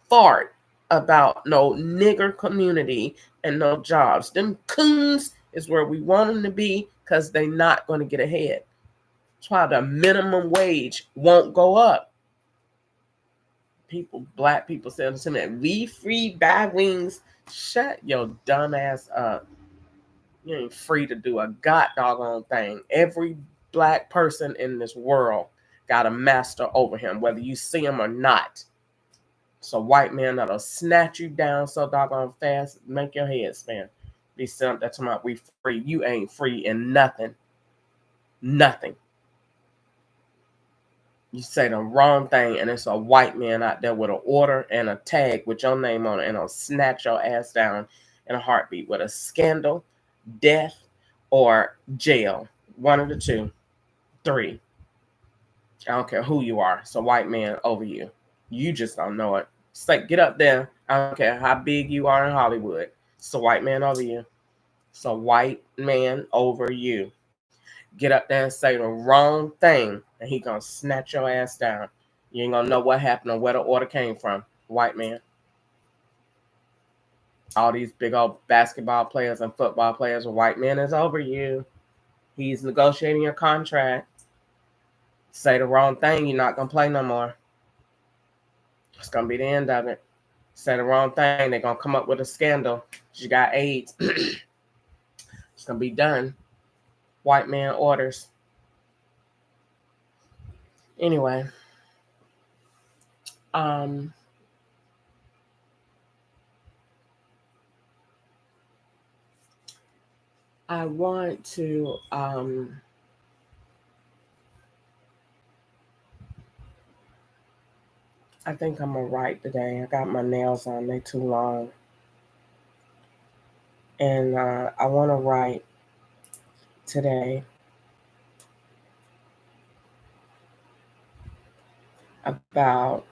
fart about no nigger community and no jobs. Them coons is where we want them to be, because they not going to get ahead. That's why the minimum wage won't go up. Black people say to me, "We free bad wings." Shut your dumb ass up. You ain't free to do a god doggone thing. Every black person in this world got a master over him, whether you see him or not. It's a white man that'll snatch you down so doggone fast, make your head spin. Be something that's about we free. You ain't free in nothing. Nothing. You say the wrong thing, and it's a white man out there with an order and a tag with your name on it, and he'll snatch your ass down in a heartbeat with a scandal, death, or jail. One of the two. 3. I don't care who you are. It's a white man over you. You just don't know it. Say, get up there. I don't care how big you are in Hollywood. It's a white man over you. It's a white man over you. Get up there and say the wrong thing, and he gonna snatch your ass down. You ain't gonna know what happened or where the order came from. White man. All these big old basketball players and football players, a white man is over you. He's negotiating your contract. Say the wrong thing, you're not gonna play no more. It's gonna be the end of it. Say the wrong thing, they're gonna come up with a scandal. You got AIDS. It's gonna be done. White man orders. Anyway, I want to I think I'm gonna write today. I got my nails on, they too long. And I wanna write today about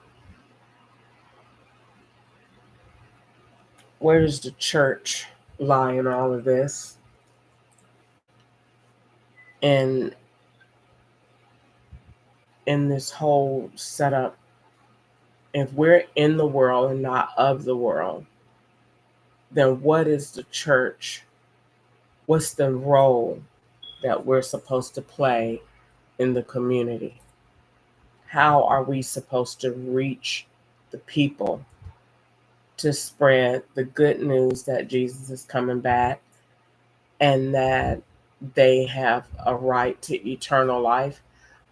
where does the church lie in all of this, and in this whole setup, if we're in the world and not of the world, then what is the church? What's the role that we're supposed to play in the community? How are we supposed to reach the people to spread the good news that Jesus is coming back and that they have a right to eternal life,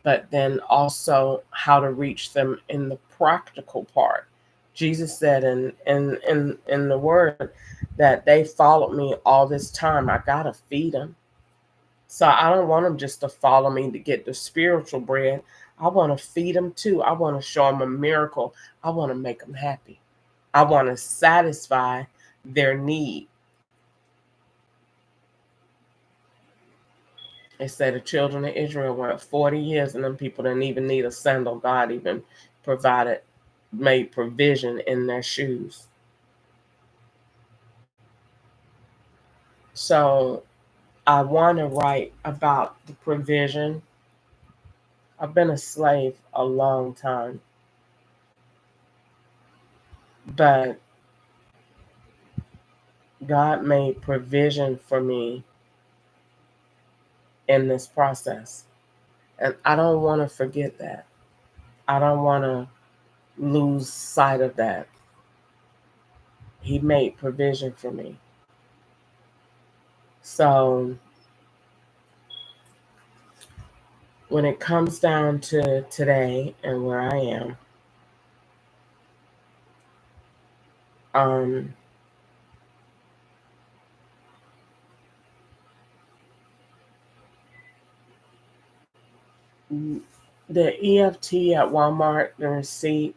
but then also how to reach them in the practical part? Jesus said in the word that they followed me all this time. I gotta feed them. So I don't want them just to follow me to get the spiritual bread. I want to feed them too. I want to show them a miracle. I want to make them happy. I want to satisfy their need. They say the children of Israel went 40 years and them people didn't even need a sandal. God even made provision in their shoes. So I want to write about the provision. I've been a slave a long time, but God made provision for me in this process. And I don't want to forget that. I don't want to lose sight of that. He made provision for me. So when it comes down to today and where I am, the EFT at Walmart, the receipt,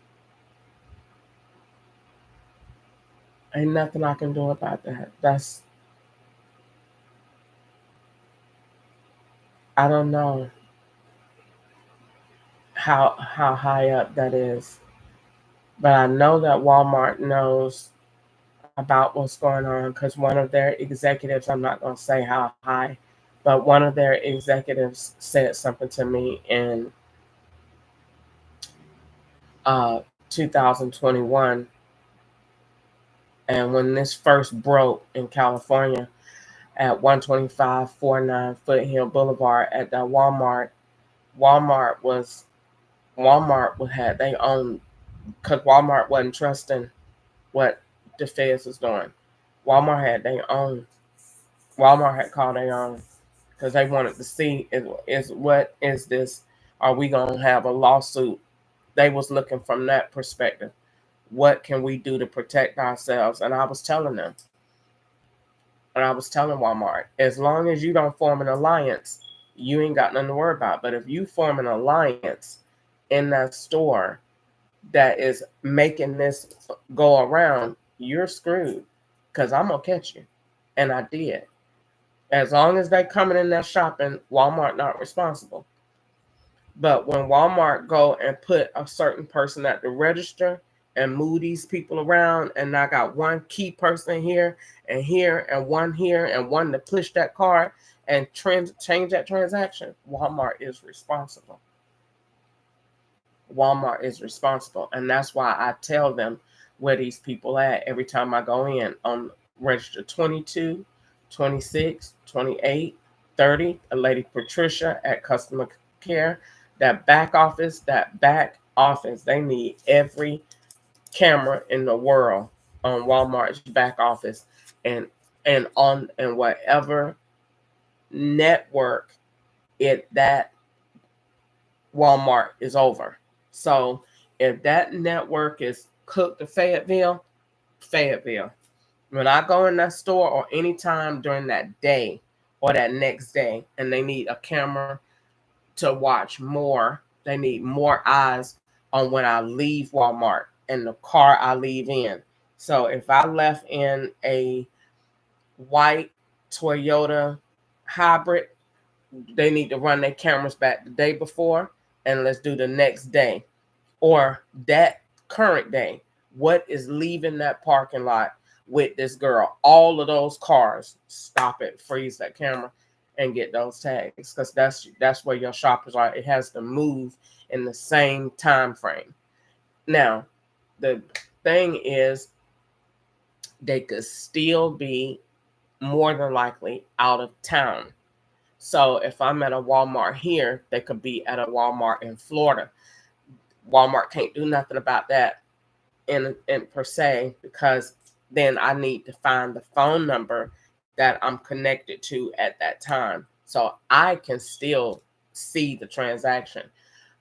ain't nothing I can do about that. I don't know how high up that is, but I know that Walmart knows about what's going on because one of their executives, I'm not going to say how high, but one of their executives said something to me in 2021. And when this first broke in California at 12549 Foothill Boulevard at that Walmart had their own, because Walmart wasn't trusting what the feds was doing. Walmart had their own. Walmart had called their own because they wanted to see is what is this? Are we gonna have a lawsuit? They was looking from that perspective. What can we do to protect ourselves? And I was telling them, and I was telling Walmart, as long as you don't form an alliance, you ain't got nothing to worry about. But if you form an alliance in that store that is making this go around, you're screwed because I'm gonna catch you. And I did. As long as they coming in there shopping, Walmart not responsible. But when Walmart go and put a certain person at the register and move these people around, and I got one key person here and one here and one to push that card and change that transaction, Walmart is responsible. Walmart is responsible. And that's why I tell them where these people at every time I go in on register 22, 26, 28, 30. A lady Patricia at customer care, that back office, they need every camera in the world on Walmart's back office and whatever network that Walmart is over. So if that network is Cook to Fayetteville. When I go in that store or anytime during that day or that next day and they need a camera to watch more, they need more eyes on when I leave Walmart and the car I leave in. So if I left in a white Toyota hybrid, they need to run their cameras back the day before and let's do the next day or that current day. What is leaving that parking lot with this girl? All of those cars, stop it, freeze that camera, and get those tags, because that's where your shoppers are. It has to move in the same time frame. Now, the thing is, they could still be more than likely out of town. So if I'm at a Walmart here, they could be at a Walmart in Florida. Walmart can't do nothing about that in per se, because then I need to find the phone number that I'm connected to at that time. So I can still see the transaction.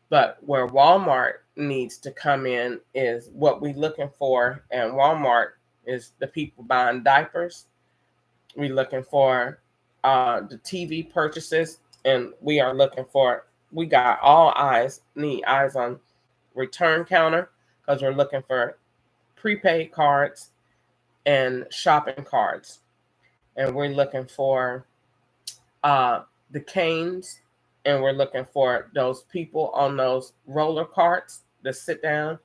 But where Walmart needs to come in is what we're looking for. And Walmart is the people buying diapers. We're looking for the TV purchases. And we are looking for, we got all eyes, need eyes on return counter, because we're looking for prepaid cards and shopping cards. And we're looking for the canes, and we're looking for those people on those roller carts that sit down,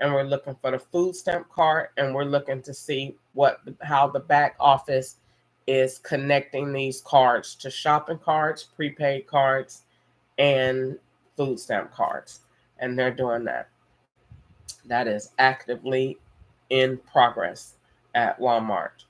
and we're looking for the food stamp card, and we're looking to see how the back office is connecting these cards to shopping cards, prepaid cards, and food stamp cards. And they're doing that. That is actively in progress at Walmart.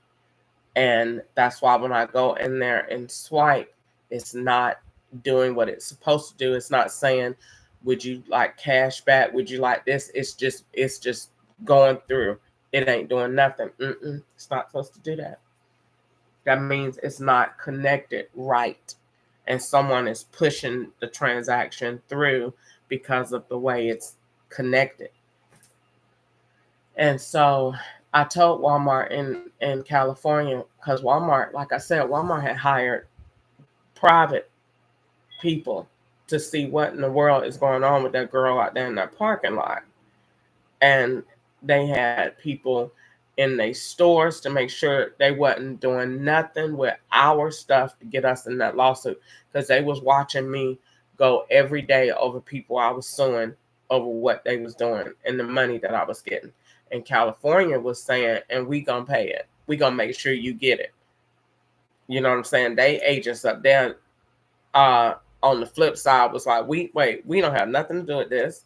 And that's why when I go in there and swipe, it's not doing what it's supposed to do. It's not saying, would you like cash back? Would you like this? It's just going through. It ain't doing nothing. It's not supposed to do that. That means it's not connected right. And someone is pushing the transaction through because of the way it's connected. And so I told Walmart in California, because Walmart, like I said, Walmart had hired private people to see what in the world is going on with that girl out there in that parking lot. And they had people in their stores to make sure they wasn't doing nothing with our stuff to get us in that lawsuit, because they was watching me go every day over people I was suing over what they was doing and the money that I was getting. And California was saying, and we gonna pay it. We gonna make sure you get it. You know what I'm saying? They agents up there on the flip side was like, we don't have nothing to do with this.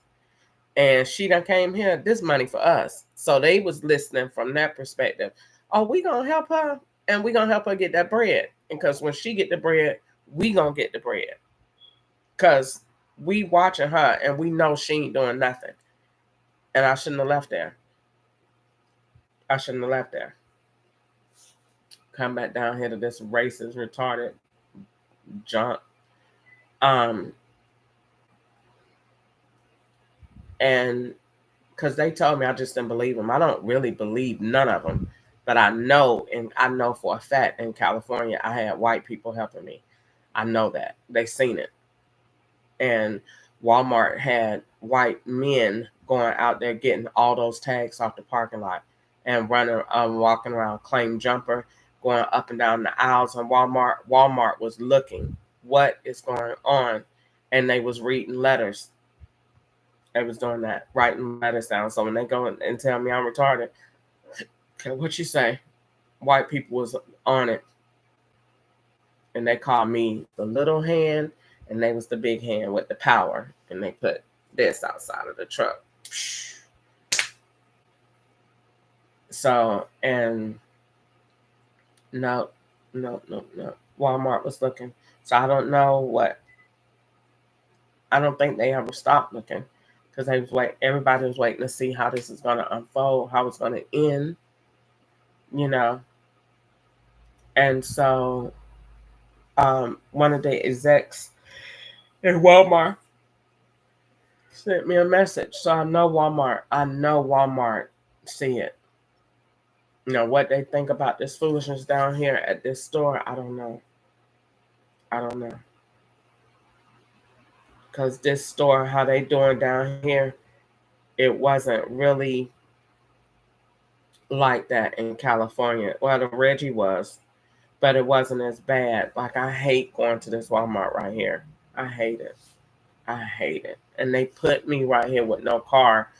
And she done came here, this money for us. So they was listening from that perspective. Oh, we gonna help her, and we gonna help her get that bread. And because when she get the bread, we gonna get the bread. Because we watching her and we know she ain't doing nothing. And I shouldn't have left there. I shouldn't have left there. Come back down here to this racist, retarded junk. And because they told me, I just didn't believe them. I don't really believe none of them, but I know, and I know for a fact in California, I had white people helping me. I know that. They seen it. And Walmart had white men going out there getting all those tags off the parking lot and running, walking around, claim jumper, going up and down the aisles. And Walmart was looking what is going on, and they was reading letters. They was doing that, writing letters down. So when they go and tell me I'm retarded, okay, what you say? White people was on it, and they called me the little hand, and they was the big hand with the power, and they put this outside of the truck. So, and no. Walmart was looking. So I don't know what. I don't think they ever stopped looking, because they was everybody was waiting to see how this is going to unfold, how it's going to end, you know. And so one of the execs in Walmart sent me a message. So I know Walmart see it. You know, what they think about this foolishness down here at this store, I don't know. Because this store, how they doing down here, it wasn't really like that in California. Well, the Reggie was, but it wasn't as bad. Like, I hate going to this Walmart right here. I hate it. And they put me right here with no car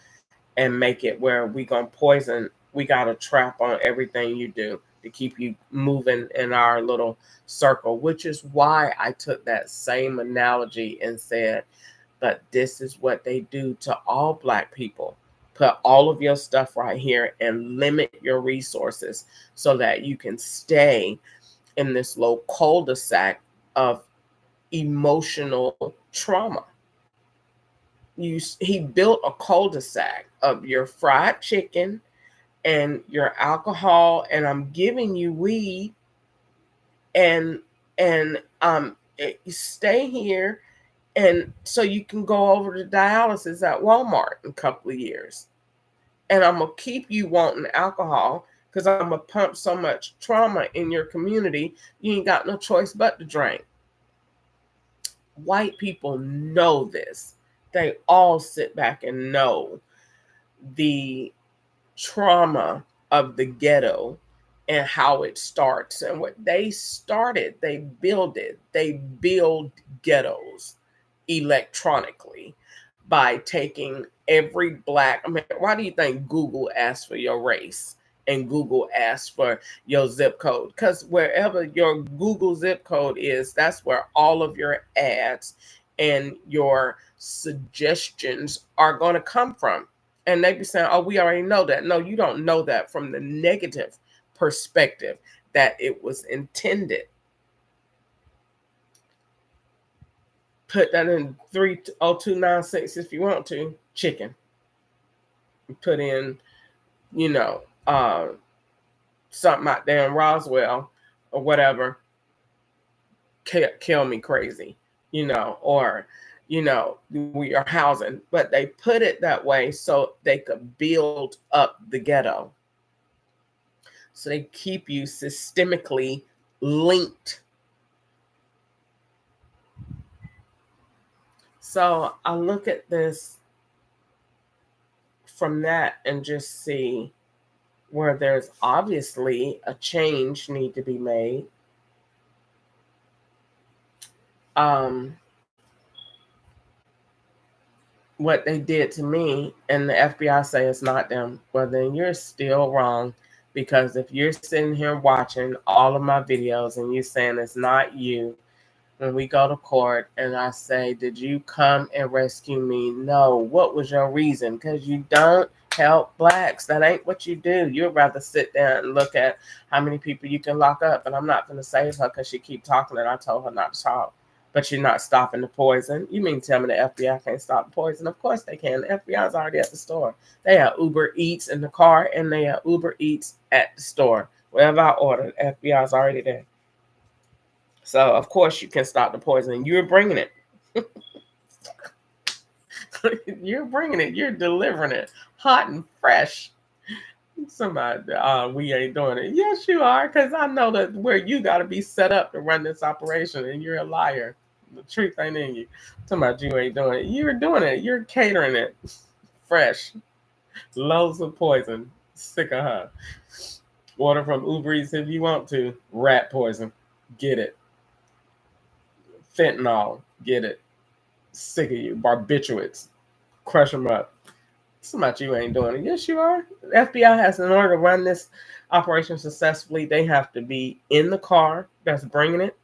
and make it where we gonna poison. We got a trap on everything you do. to keep you moving in our little circle, which is why I took that same analogy and said, but this is what they do to all Black people. Put all of your stuff right here and limit your resources so that you can stay in this low cul-de-sac of emotional trauma. He built a cul-de-sac of your fried chicken and your alcohol, and I'm giving you weed, and stay here, and so you can go over to dialysis at Walmart in a couple of years, and I'm gonna keep you wanting alcohol because I'm gonna pump so much trauma in your community, you ain't got no choice but to drink. White people know this. They all sit back and know the trauma of the ghetto and how it starts. And what they started, they build it. They build ghettos electronically by taking every Black. I mean, why do you think Google asks for your race and Google asks for your zip code? Because wherever your Google zip code is, that's where all of your ads and your suggestions are going to come from. And they be saying, oh, we already know that. No, you don't know that from the negative perspective that it was intended. Put that in 30296 if you want to. Chicken. Put in, something out there in Roswell or whatever. Kill me crazy, or we are housing, but they put it that way so they could build up the ghetto. So they keep you systemically linked. So I look at this from that and just see where there's obviously a change need to be made. What they did to me, and the FBI say it's not them, well, then you're still wrong, because if you're sitting here watching all of my videos and you're saying it's not you, when we go to court and I say, did you come and rescue me? No. What was your reason? Because you don't help Blacks. That ain't what you do. You'd rather sit there and look at how many people you can lock up. And I'm not going to save her because she keep talking and I told her not to talk. But you're not stopping the poison. You mean tell me the FBI can't stop the poison? Of course they can. The FBI's already at the store. They have Uber Eats in the car and they have Uber Eats at the store. Wherever I order, the FBI's already there. So, of course, you can stop the poison. You're bringing it. You're bringing it. You're delivering it hot and fresh. Somebody, we ain't doing it. Yes, you are, because I know that where you got to be set up to run this operation, and you're a liar. The truth ain't in you. Somebody, you ain't doing it. You're doing it. You're catering it. Fresh. Loads of poison. Sick of her. Order from Uber Eats if you want to. Rat poison. Get it. Fentanyl. Get it. Sick of you. Barbiturates. Crush them up. Somebody, you ain't doing it. Yes, you are. The FBI has, in order to run this operation successfully, they have to be in the car that's bringing it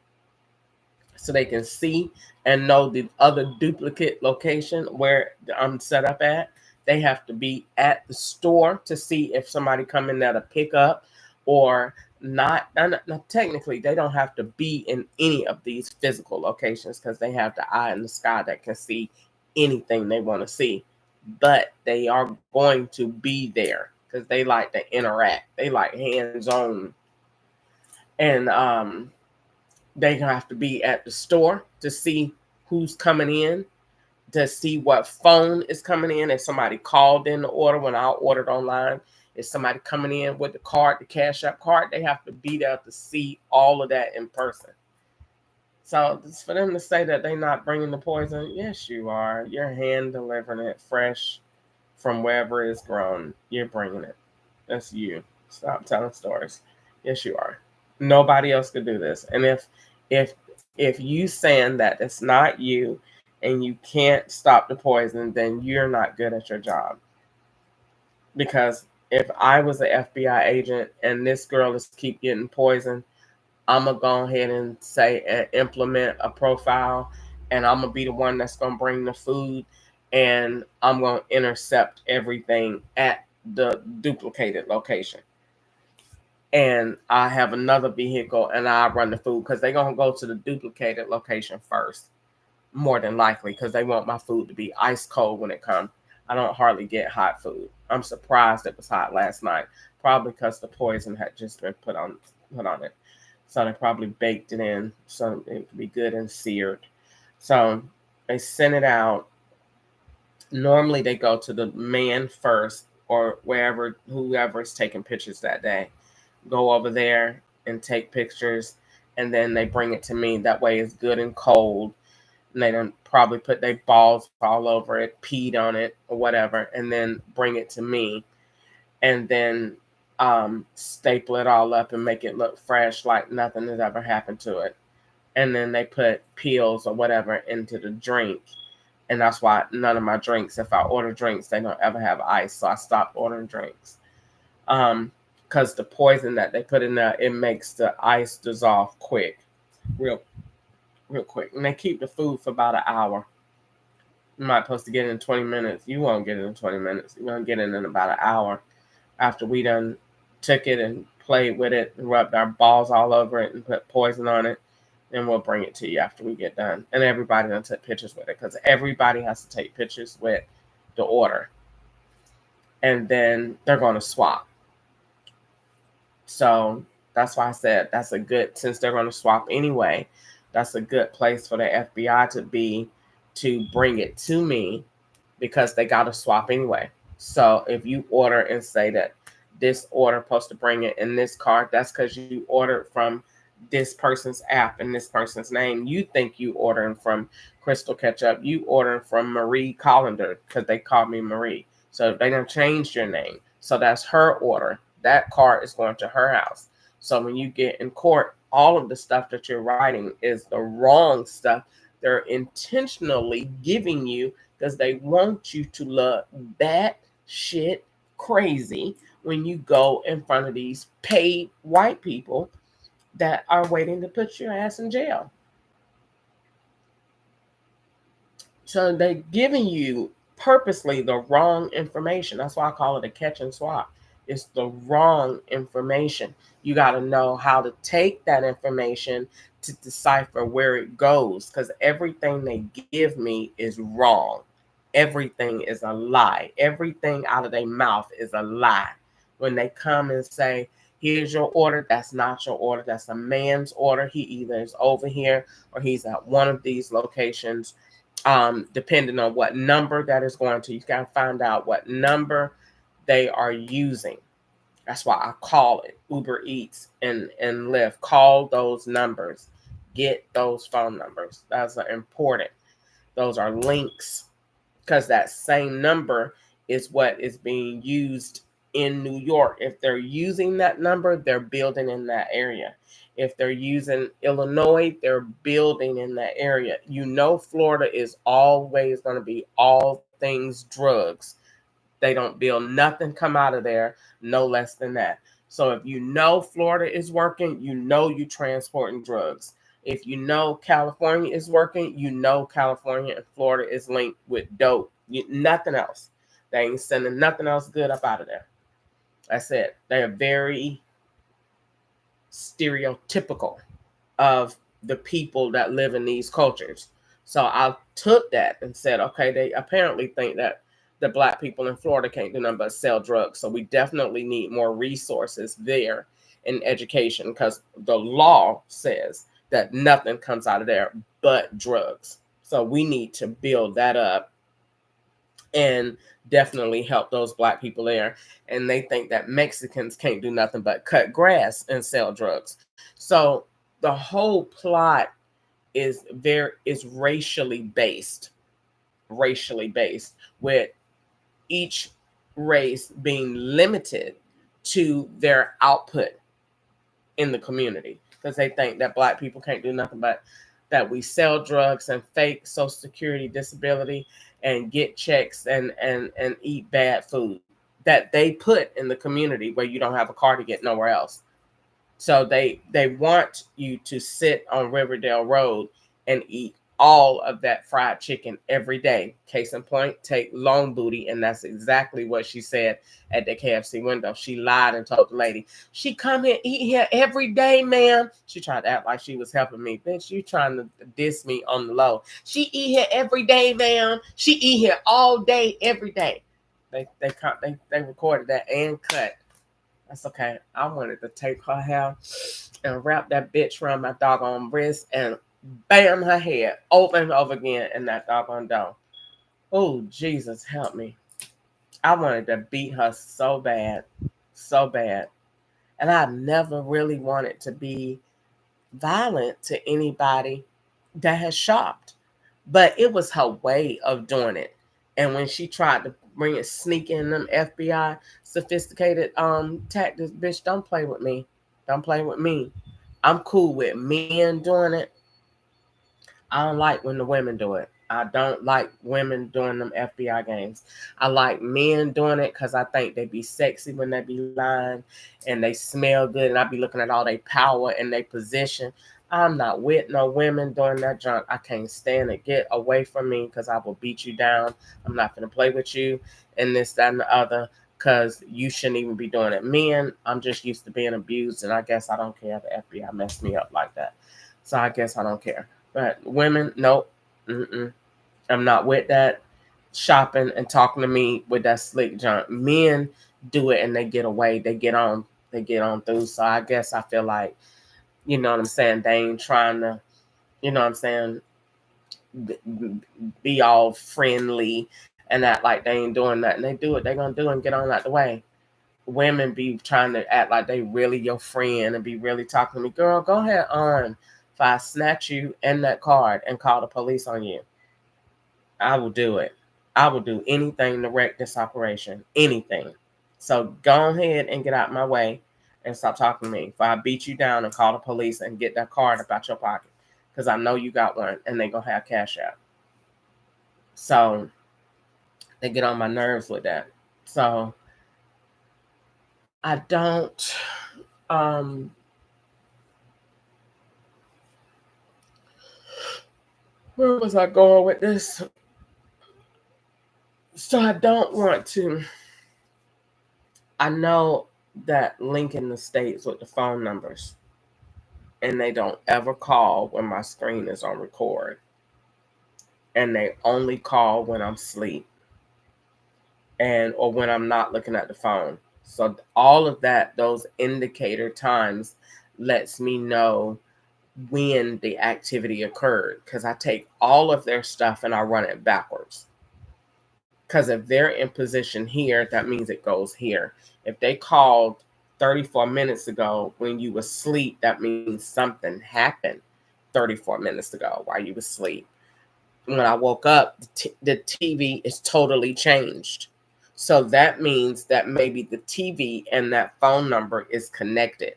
so they can see and know the other duplicate location where I'm set up at. They have to be at the store to see if somebody come in there to pick up or not. Technically, they don't have to be in any of these physical locations because they have the eye in the sky that can see anything they want to see. But they are going to be there because they like to interact. They like hands-on. And they have to be at the store to see who's coming in, to see what phone is coming in. If somebody called in the order when I ordered online, if somebody coming in with the card, the Cash App card, they have to be there to see all of that in person. So it's for them to say that they're not bringing the poison. Yes, you are. You're hand delivering it fresh from wherever it's grown. You're bringing it. That's you. Stop telling stories. Yes, you are. Nobody else could do this. And if you saying that it's not you and you can't stop the poison, then you're not good at your job. Because if I was an FBI agent and this girl is keep getting poisoned, I'm gonna go ahead and say and implement a profile, and I'm gonna be the one that's gonna bring the food, and I'm gonna intercept everything at the duplicated location. And I have another vehicle, and I run the food because they're gonna go to the duplicated location first, more than likely, because they want my food to be ice cold when it comes. I don't hardly get hot food. I'm surprised it was hot last night, probably because the poison had just been put on it. So they probably baked it in so it would be good and seared. So they sent it out. Normally they go to the man first or whoever is taking pictures that day. Go over there and take pictures, and then they bring it to me. That way it's good and cold. And they don't probably put their balls all over it, peed on it or whatever, and then bring it to me. And then staple it all up and make it look fresh, like nothing has ever happened to it. And then they put pills or whatever into the drink. And that's why none of my drinks, if I order drinks, they don't ever have ice. So I stopped ordering drinks. Because the poison that they put in there, it makes the ice dissolve quick, real quick. And they keep the food for about an hour. You might supposed to get it in 20 minutes. You won't get it in 20 minutes. You're going to get it in about an hour after we done took it and played with it and rubbed our balls all over it and put poison on it. And we'll bring it to you after we get done. And everybody done took pictures with it because everybody has to take pictures with the order. And then they're going to swap. So that's why I said that's a good, since they're going to swap anyway, that's a good place for the FBI to be, to bring it to me, because they got to swap anyway. So if you order and say that this order supposed to bring it in this card, that's because you ordered from this person's app and this person's name. You think you ordering from Crystal Ketchup. You ordering from Marie Collender because they called me Marie. So they done changed your name. So that's her order. That card is going to her house. So when you get in court, all of the stuff that you're writing is the wrong stuff. They're intentionally giving you because they want you to look that shit crazy when you go in front of these paid white people that are waiting to put your ass in jail. So they're giving you purposely the wrong information. That's why I call it a catch and swap. It's the wrong information. You got to know how to take that information to decipher where it goes, because everything they give me is wrong. Everything is a lie. Everything out of their mouth is a lie. When they come and say, here's your order, that's not your order. That's a man's order. He either is over here or he's at one of these locations. Depending on what number that is going to, you got to find out what number they are using. That's why I call it Uber Eats and Lyft. Call those numbers. Get those phone numbers. That's important. Those are links, because that same number is what is being used in New York. If they're using that number, they're building in that area. If they're using Illinois, they're building in that area. You know, Florida is always going to be all things drugs. They don't build nothing come out of there no less than that. So if you know Florida is working, you know you transporting drugs. If you know California is working, you know California and Florida is linked with dope. Nothing else. They ain't sending nothing else good up out of there. That's it. They are very stereotypical of the people that live in these cultures. So I took that and said, okay, they apparently think that the black people in Florida can't do nothing but sell drugs. So we definitely need more resources there in education, because the law says that nothing comes out of there but drugs. So we need to build that up and definitely help those black people there. And they think that Mexicans can't do nothing but cut grass and sell drugs. So the whole plot is racially based, with each race being limited to their output in the community, because they think that black people can't do nothing but that we sell drugs and fake Social Security disability and get checks and eat bad food. that they put in the community where you don't have a car to get nowhere else. So they want you to sit on Riverdale Road and eat all of that fried chicken every day. Case in point, take Long Booty, and that's exactly what she said at the KFC window. She lied and told the lady, she come here, eat here every day, ma'am. She tried to act like she was helping me. Bitch, you trying to diss me on the low. She eat here every day, ma'am. She eat here all day, every day. They recorded that and cut. That's okay. I wanted to take her hair and wrap that bitch around my doggone wrist and bam her head over and over again in that doggone door. Oh, Jesus, help me. I wanted to beat her so bad, so bad. And I never really wanted to be violent to anybody that has shopped. But it was her way of doing it. And when she tried to bring it, sneak in them FBI sophisticated tactics, bitch, don't play with me. Don't play with me. I'm cool with men doing it. I don't like when the women do it. I don't like women doing them FBI games. I like men doing it because I think they be sexy when they be lying and they smell good. And I be looking at all their power and their position. I'm not with no women doing that junk. I can't stand it. Get away from me because I will beat you down. I'm not going to play with you and this, that, and the other because you shouldn't even be doing it. Men, I'm just used to being abused, and I guess I don't care if the FBI messed me up like that. So I guess I don't care. But women, nope. I'm not with that shopping and talking to me with that slick junk. Men do it and they get away. They get on through. So I guess I feel like, you know what I'm saying, they ain't trying to, you know what I'm saying, be all friendly and act like they ain't doing nothing. They do what they're going to do and get on out the way. Women be trying to act like they really your friend and be really talking to me. Girl, go ahead on. If I snatch you and that card and call the police on you, I will do it. I will do anything to wreck this operation. Anything. So go ahead and get out my way and stop talking to me. If I beat you down and call the police and get that card about your pocket, because I know you got one and they going to have cash out. So they get on my nerves with that. So I don't where was I going with this? So I don't want to. I know that link in the States with the phone numbers, and they don't ever call when my screen is on record, and they only call when I'm asleep and or when I'm not looking at the phone. So all of that, those indicator times, lets me know when the activity occurred, because I take all of their stuff and I run it backwards. Because if they're in position here, that means it goes here. If they called 34 minutes ago when you were asleep, that means something happened 34 minutes ago while you were asleep. When I woke up, the TV is totally changed. So that means that maybe the TV and that phone number is connected.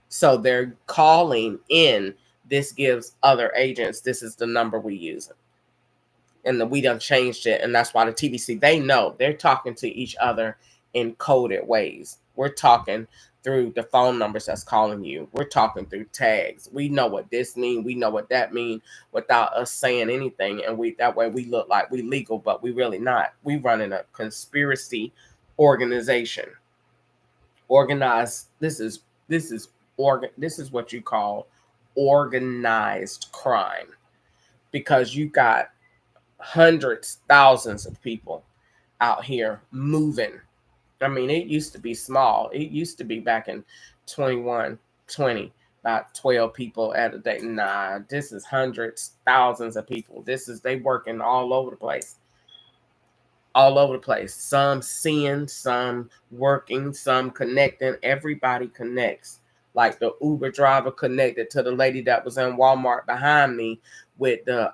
So they're calling in. This gives other agents, this is the number we use. And we done changed it. And that's why the TVC, they know they're talking to each other in coded ways. We're talking through the phone numbers that's calling you. We're talking through tags. We know what this means. We know what that means without us saying anything. And that way we look like we legal, but we really not. We running a conspiracy organization. Organized. This is what you call organized crime, because you got hundreds, thousands of people out here moving. I mean, it used to be small. It used to be back in 2120, about 12 people at a day. Nah, this is hundreds, thousands of people. They working all over the place. All over the place. Some seeing, some working, some connecting. Everybody connects. Like the Uber driver connected to the lady that was in Walmart behind me with the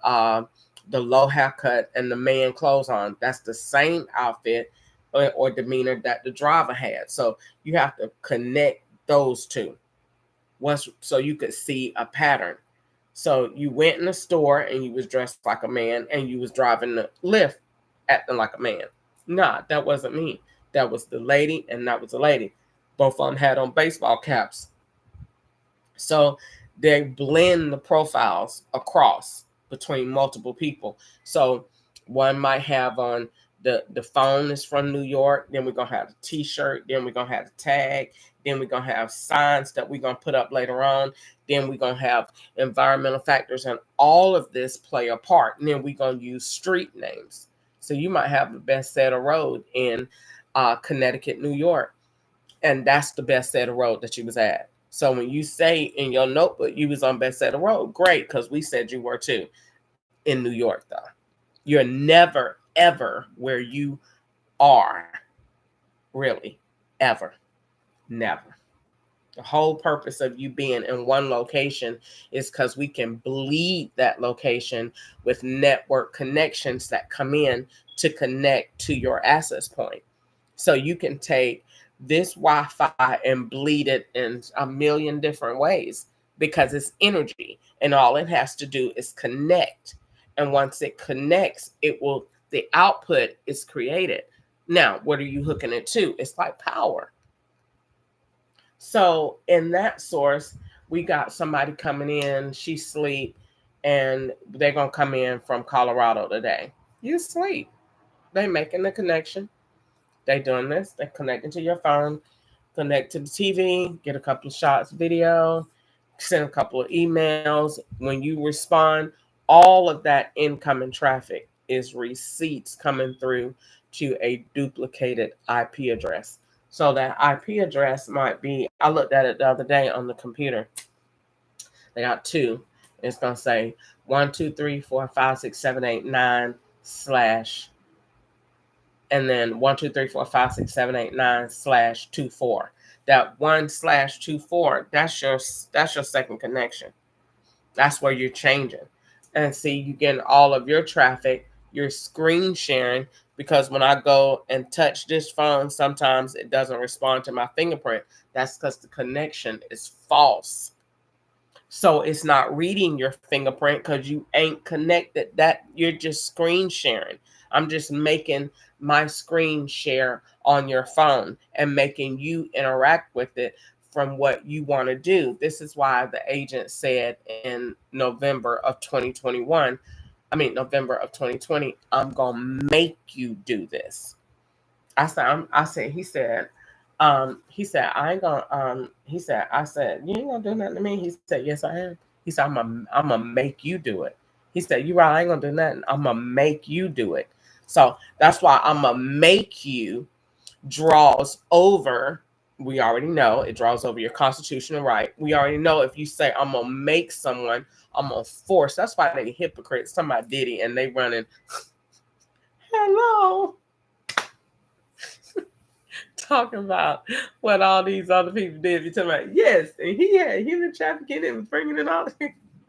low haircut and the man clothes on. That's the same outfit or demeanor that the driver had. So you have to connect those two so you could see a pattern. So you went in the store and you was dressed like a man and you was driving the Lyft acting like a man. Nah, that wasn't me. That was the lady, and that was the lady. Both of them had on baseball caps. So they blend the profiles across between multiple people. So one might have on the phone is from New York, then we're gonna have a t-shirt, then we're gonna have a tag, then we're gonna have signs that we're gonna put up later on, then we're gonna have environmental factors, and all of this play a part. And then we're gonna use street names. So you might have the Bethesda Road in Connecticut, New York, and that's the Bethesda Road that you was at. So when you say in your notebook you was on Bethesda Road, great, because we said you were too. In New York, though, you're never ever where you are, really, ever, never. The whole purpose of you being in one location is because we can bleed that location with network connections that come in to connect to your access point. So you can take this Wi-Fi and bleed it in a million different ways because it's energy, and all it has to do is connect. And once it connects, the output is created. Now, what are you hooking it to? It's like power. So in that source, we got somebody coming in, she sleep, and they're going to come in from Colorado today. You sleep. They making the connection. They doing this. They connecting to your phone, connect to the TV, get a couple of shots video, send a couple of emails. When you respond, all of that incoming traffic is receipts coming through to a duplicated IP address. So that IP address might be, I looked at it the other day on the computer. They got two. It's going to say 123456789 slash, and then 123456789/24. That 1/24, that's your second connection. That's where you're changing. And see, you getting all of your traffic, you're screen sharing, because when I go and touch this phone, sometimes it doesn't respond to my fingerprint. That's because the connection is false. So it's not reading your fingerprint because you ain't connected. That you're just screen sharing. I'm just making my screen share on your phone and making you interact with it from what you want to do. This is why the agent said in November of 2020, I'm gonna make you do this. I said, you ain't gonna do nothing to me. He said, yes, I am. He said, I'm gonna make you do it. He said, you're right, I ain't gonna do nothing. I'm gonna make you do it. So that's why I'm gonna make you draws over. We already know it draws over your constitutional right. We already know if you say I'm gonna make someone, I'm gonna force. That's why they hypocrites. Somebody did it and they running. Hello. Talking about what all these other people did. You're talking about, yes, and he had human trafficking and bringing it all.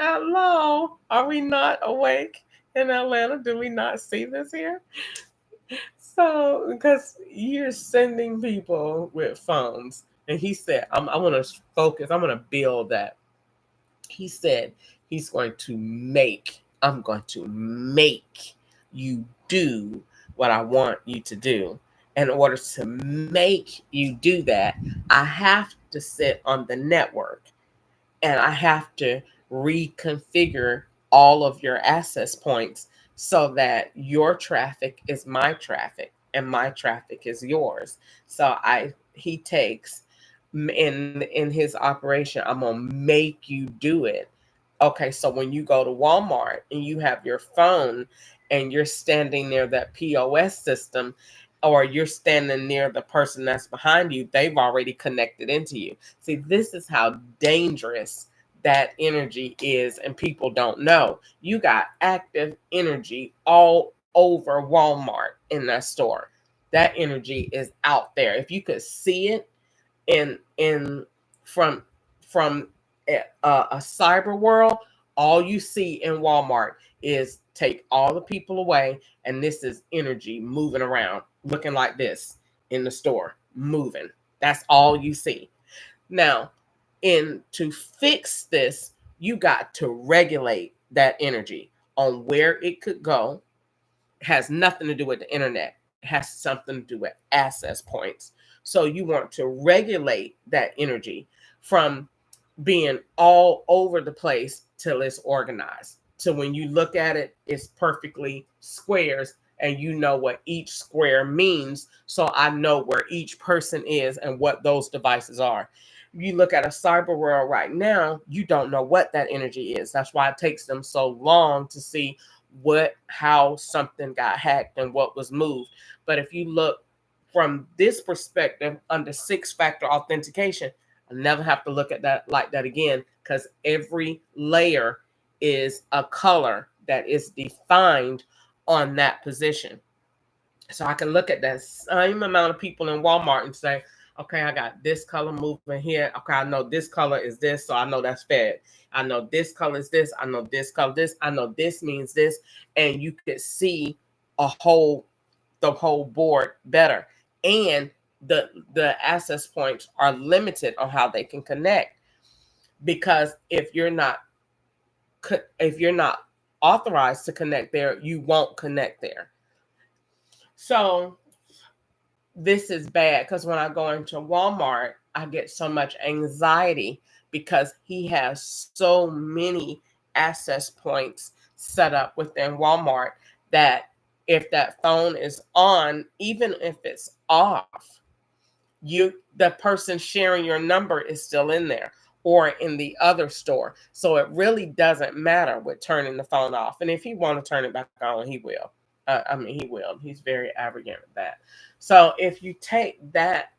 Hello, are we not awake in Atlanta? Do we not see this here? So, because you're sending people with phones, and he said, I want to focus, I'm going to build that. He said he's going to I'm going to make you do what I want you to do. In order to make you do that, I have to sit on the network and I have to reconfigure all of your access points so that your traffic is my traffic and my traffic is yours. So he takes in his operation, I'm gonna make you do it. Okay, so when you go to Walmart and you have your phone and you're standing near that POS system, or you're standing near the person that's behind you, they've already connected into you. See, this is how dangerous that energy is, and people don't know. You got active energy all over Walmart in that store. That energy is out there. If you could see it in from a cyber world, all you see in Walmart is take all the people away, and this is energy moving around, looking like this in the store, moving. That's all you see. Now, to fix this, you got to regulate that energy on where it could go. It has nothing to do with the internet. has something to do with access points. So you want to regulate that energy from being all over the place till it's organized. So when you look at it, it's perfectly squares and you know what each square means. So I know where each person is and what those devices are. You look at a cyber world right now, you don't know what that energy is. That's why it takes them so long to see how something got hacked and what was moved. But if you look from this perspective under 6-factor authentication, I never have to look at that like that again, because every layer is a color that is defined on that position. So I can look at that same amount of people in Walmart and say, okay, I got this color moving here. Okay, I know this color is this, so I know that's Fed. I know this color is this. I know this color this. I know this means this, and you could see the whole board better. And the access points are limited on how they can connect, because if you're not authorized to connect there, you won't connect there. So this is bad, because when I go into Walmart, I get so much anxiety because he has so many access points set up within Walmart that if that phone is on, even if it's off, the person sharing your number is still in there or in the other store. So it really doesn't matter with turning the phone off. And if he want to turn it back on, he will. He will. He's very arrogant with that. So if you take that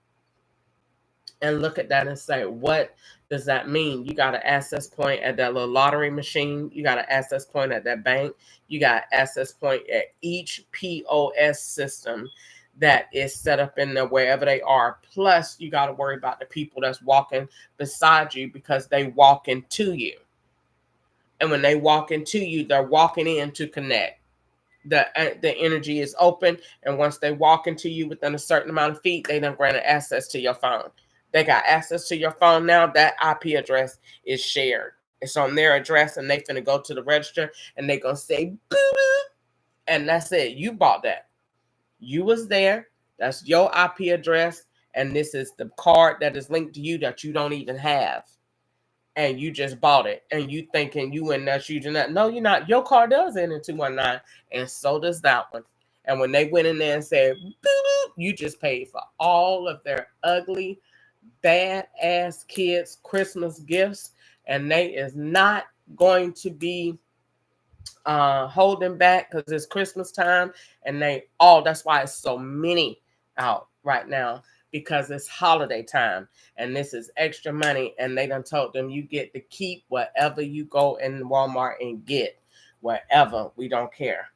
and look at that and say, what does that mean? You got an access point at that little lottery machine. You got an access point at that bank. You got access point at each POS system that is set up in there wherever they are. Plus, you got to worry about the people that's walking beside you, because they walk into you. And when they walk into you, they're walking in to connect. The energy is open, and once they walk into you within a certain amount of feet, they done granted access to your phone. They got access to your phone now. That IP address is shared. It's on their address, and they finna go to the register, and they gonna say boo boo, and that's it. You bought that. You was there. That's your IP address, and this is the card that is linked to you that you don't even have. And you just bought it, and you thinking you in that using that. No, you're not. Your car does end in 219, and so does that one. And when they went in there and said, boo, you just paid for all of their ugly, bad-ass kids' Christmas gifts, and they is not going to be holding back, because it's Christmas time, and that's why it's so many out right now, because it's holiday time and this is extra money, and they done told them you get to keep whatever you go in Walmart and get whatever, we don't care.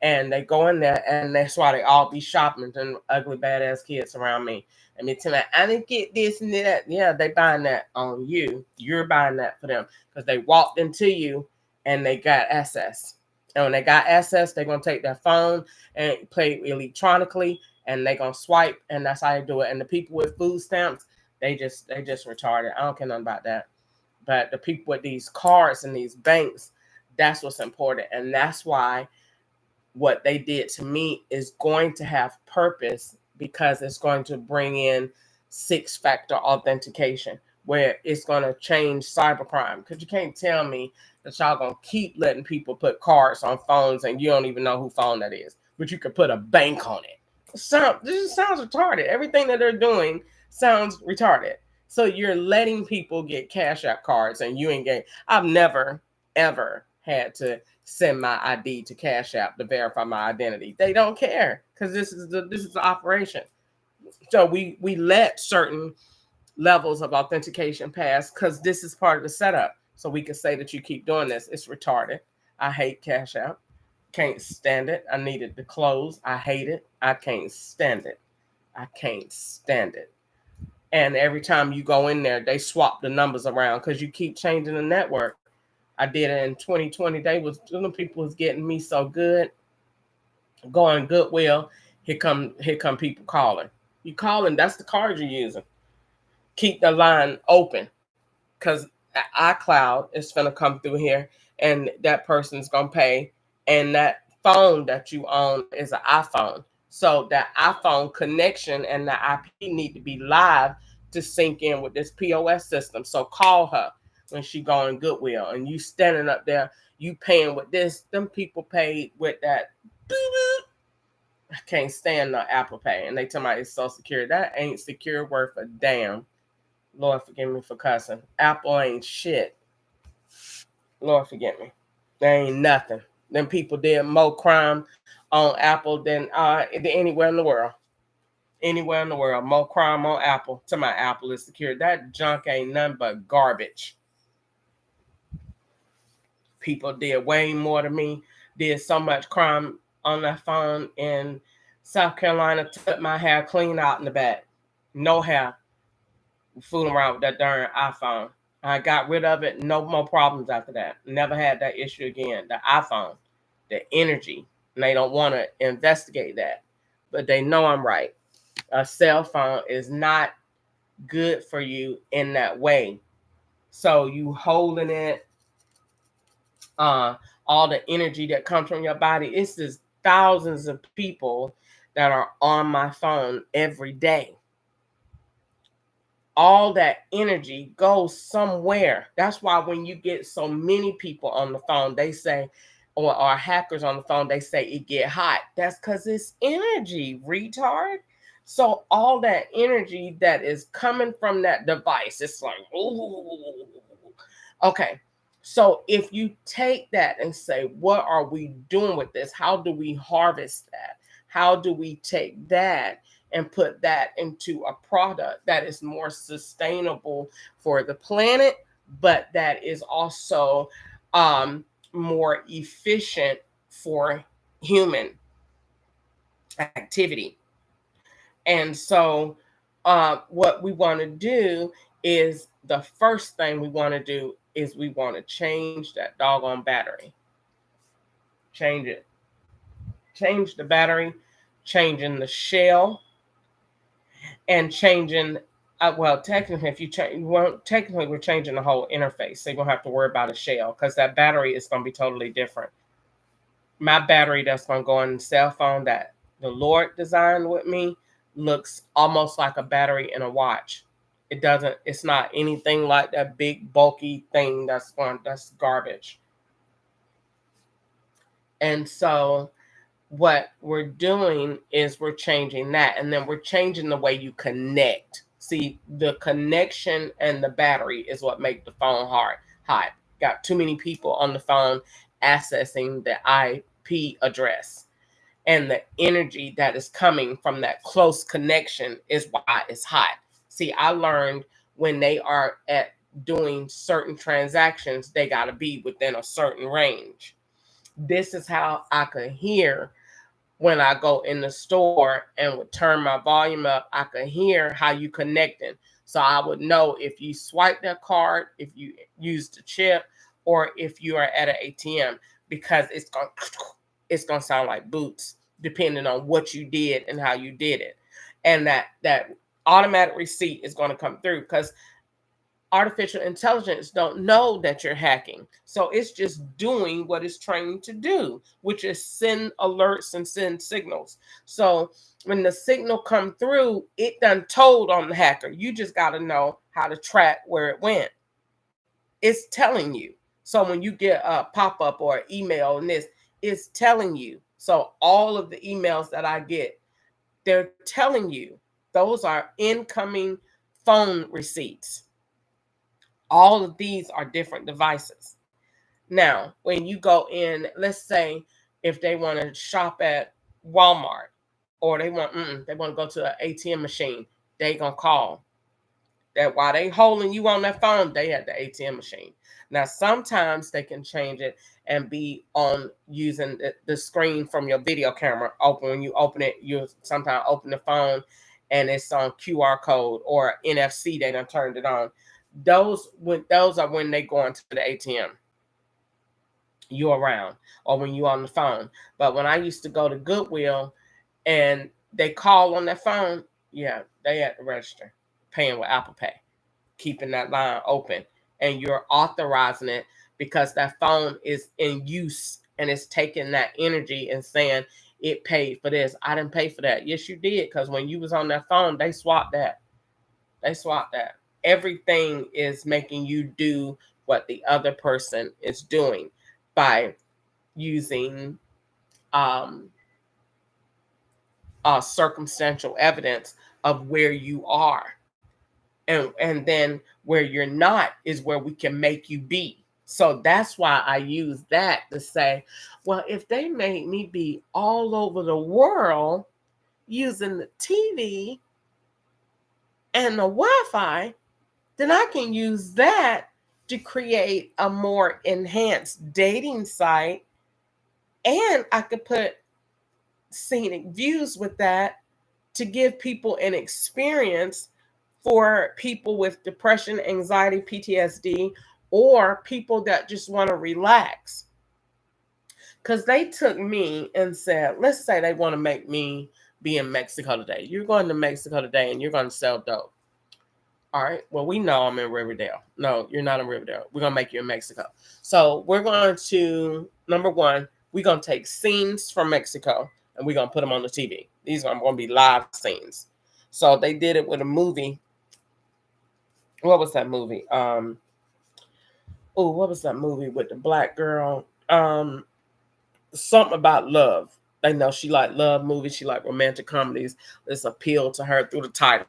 And they go in there, and that's why they all be shopping, and ugly badass kids around me. And they tell me, I didn't get this and that. Yeah, they buying that on you. You're buying that for them, because they walked into you and they got access. And when they got access, they're gonna take their phone and play electronically, and they're gonna swipe, and that's how they do it. And the people with food stamps, they just retarded. I don't care nothing about that. But the people with these cards and these banks, that's what's important. And that's why what they did to me is going to have purpose, because it's going to bring in 6-factor authentication, where it's going to change cybercrime. Because you can't tell me that y'all going to keep letting people put cards on phones and you don't even know who phone that is, but you could put a bank on it. This just sounds retarded. Everything that they're doing sounds retarded. So you're letting people get Cash App cards, and you ain't getting. I've never ever had to send my ID to Cash App to verify my identity. They don't care, because this is the operation. So we let certain levels of authentication pass, because this is part of the setup. So we can say that you keep doing this. It's retarded. I hate Cash App. Can't stand it. I need it to close. I hate it. I can't stand it. I can't stand it. And every time you go in there, they swap the numbers around, because you keep changing the network. I did it in 2020. The people was getting me so good. Going Goodwill, here come people calling. You calling, that's the card you're using. Keep the line open, because iCloud is gonna come through here, and that person's gonna pay. And that phone that you own is an iPhone. So the iPhone connection and the IP need to be live to sync in with this POS system. So call her when she going Goodwill and you standing up there, you paying with this. Them people paid with that. I can't stand the Apple Pay. And they tell me it's so secure. That ain't secure worth a damn. Lord forgive me for cussing. Apple ain't shit. Lord forgive me. There ain't nothing. Them people did more crime on Apple than anywhere in the world. Anywhere in the world. More crime on Apple. To my Apple is secure. That junk ain't nothing but garbage. People did way more than me. Did so much crime on that phone in South Carolina. Took my hair clean out in the back. No hair. Fooling around with that darn iPhone. I got rid of it. No more problems after that. Never had that issue again. The iPhone, the energy. And they don't want to investigate that. But they know I'm right. A cell phone is not good for you in that way. So you holding it, all the energy that comes from your body. It's just thousands of people that are on my phone every day. All that energy goes somewhere. That's why when you get so many people on the phone, they say, or hackers on the phone, they say it get hot. That's because it's energy, retard. So all that energy that is coming from that device, it's like, ooh. Okay. So if you take that and say, what are we doing with this? How do we harvest that? How do we take that and put that into a product that is more sustainable for the planet, but that is also more efficient for human activity? And so what we want to do is, the first thing we want to do is we want to change that doggone battery. Change it. Change the battery, changing the shell, and changing, well, technically, if you change, well, technically we're changing the whole interface. So you don't have to worry about a shell because that battery is going to be totally different. My battery that's going to go on the cell phone that the Lord designed with me looks almost like a battery in a watch. It doesn't, it's not anything like that big bulky thing that's garbage. And so what we're doing is we're changing that, and then we're changing the way you connect. See, the connection and the battery is what make the phone hot. Got too many people on the phone accessing the IP address, and the energy that is coming from that close connection is why it's hot. See, I learned when they are at doing certain transactions, they got to be within a certain range. This is how I could hear when I go in the store and would turn my volume up. I could hear how you connecting. So I would know if you swipe that card, if you use the chip, or if you are at an ATM, because it's gonna sound like boots, depending on what you did and how you did it. And that automatic receipt is going to come through, because artificial intelligence don't know that you're hacking. So it's just doing what it's trained to do, which is send alerts and send signals. So when the signal come through, it done told on the hacker. You just got to know how to track where it went. It's telling you. So when you get a pop-up or email, and this is telling you. So all of the emails that I get, they're telling you those are incoming phone receipts. All of these are different devices. Now, when you go in, let's say if they want to shop at Walmart, or they want to go to an ATM machine, they gonna call. That while they holding you on that phone, they at the ATM machine. Now, sometimes they can change it and be on using the screen from your video camera open. When you open it, you sometimes open the phone and it's on QR code or NFC. They done turned it on. Those are when they go into the ATM. You around, or when you on the phone. But when I used to go to Goodwill and they call on their phone, yeah, they at the register paying with Apple Pay, keeping that line open, and you're authorizing it because that phone is in use and it's taking that energy and saying it paid for this. I didn't pay for that. Yes, you did, because when you was on that phone, they swapped that. They swapped that. Everything is making you do what the other person is doing by using circumstantial evidence of where you are. And then where you're not is where we can make you be. So that's why I use that to say, well, if they made me be all over the world using the TV and the Wi-Fi, then I can use that to create a more enhanced dating site. And I could put scenic views with that to give people an experience for people with depression, anxiety, PTSD, or people that just want to relax. Because they took me and said, let's say they want to make me be in Mexico today. You're going to Mexico today and you're going to sell dope. All right. Well, we know I'm in Riverdale. No, you're not in Riverdale. We're going to make you in Mexico. So we're going to, number one, we're going to take scenes from Mexico and we're going to put them on the TV. These are going to be live scenes. So they did it with a movie. What was that movie? What was that movie with the black girl? Something about love. They know she liked love movies. She liked romantic comedies. This appealed to her through the title.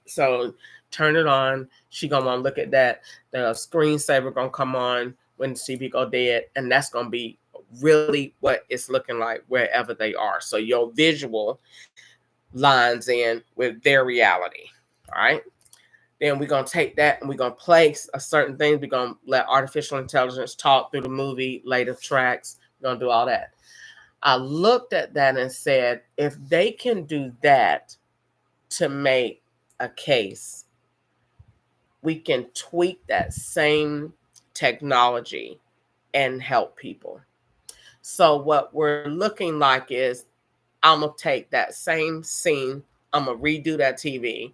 So turn it on. She gonna want to look at that. The screensaver gonna come on when the TV go dead, and that's gonna be really what it's looking like wherever they are. So your visual lines in with their reality. All right. Then we're going to take that and we're going to place a certain thing. We're going to let artificial intelligence talk through the movie, later tracks. We're going to do all that. I looked at that and said, if they can do that to make a case, we can tweak that same technology and help people. So what we're looking like is, I'm going to take that same scene. I'm going to redo that TV.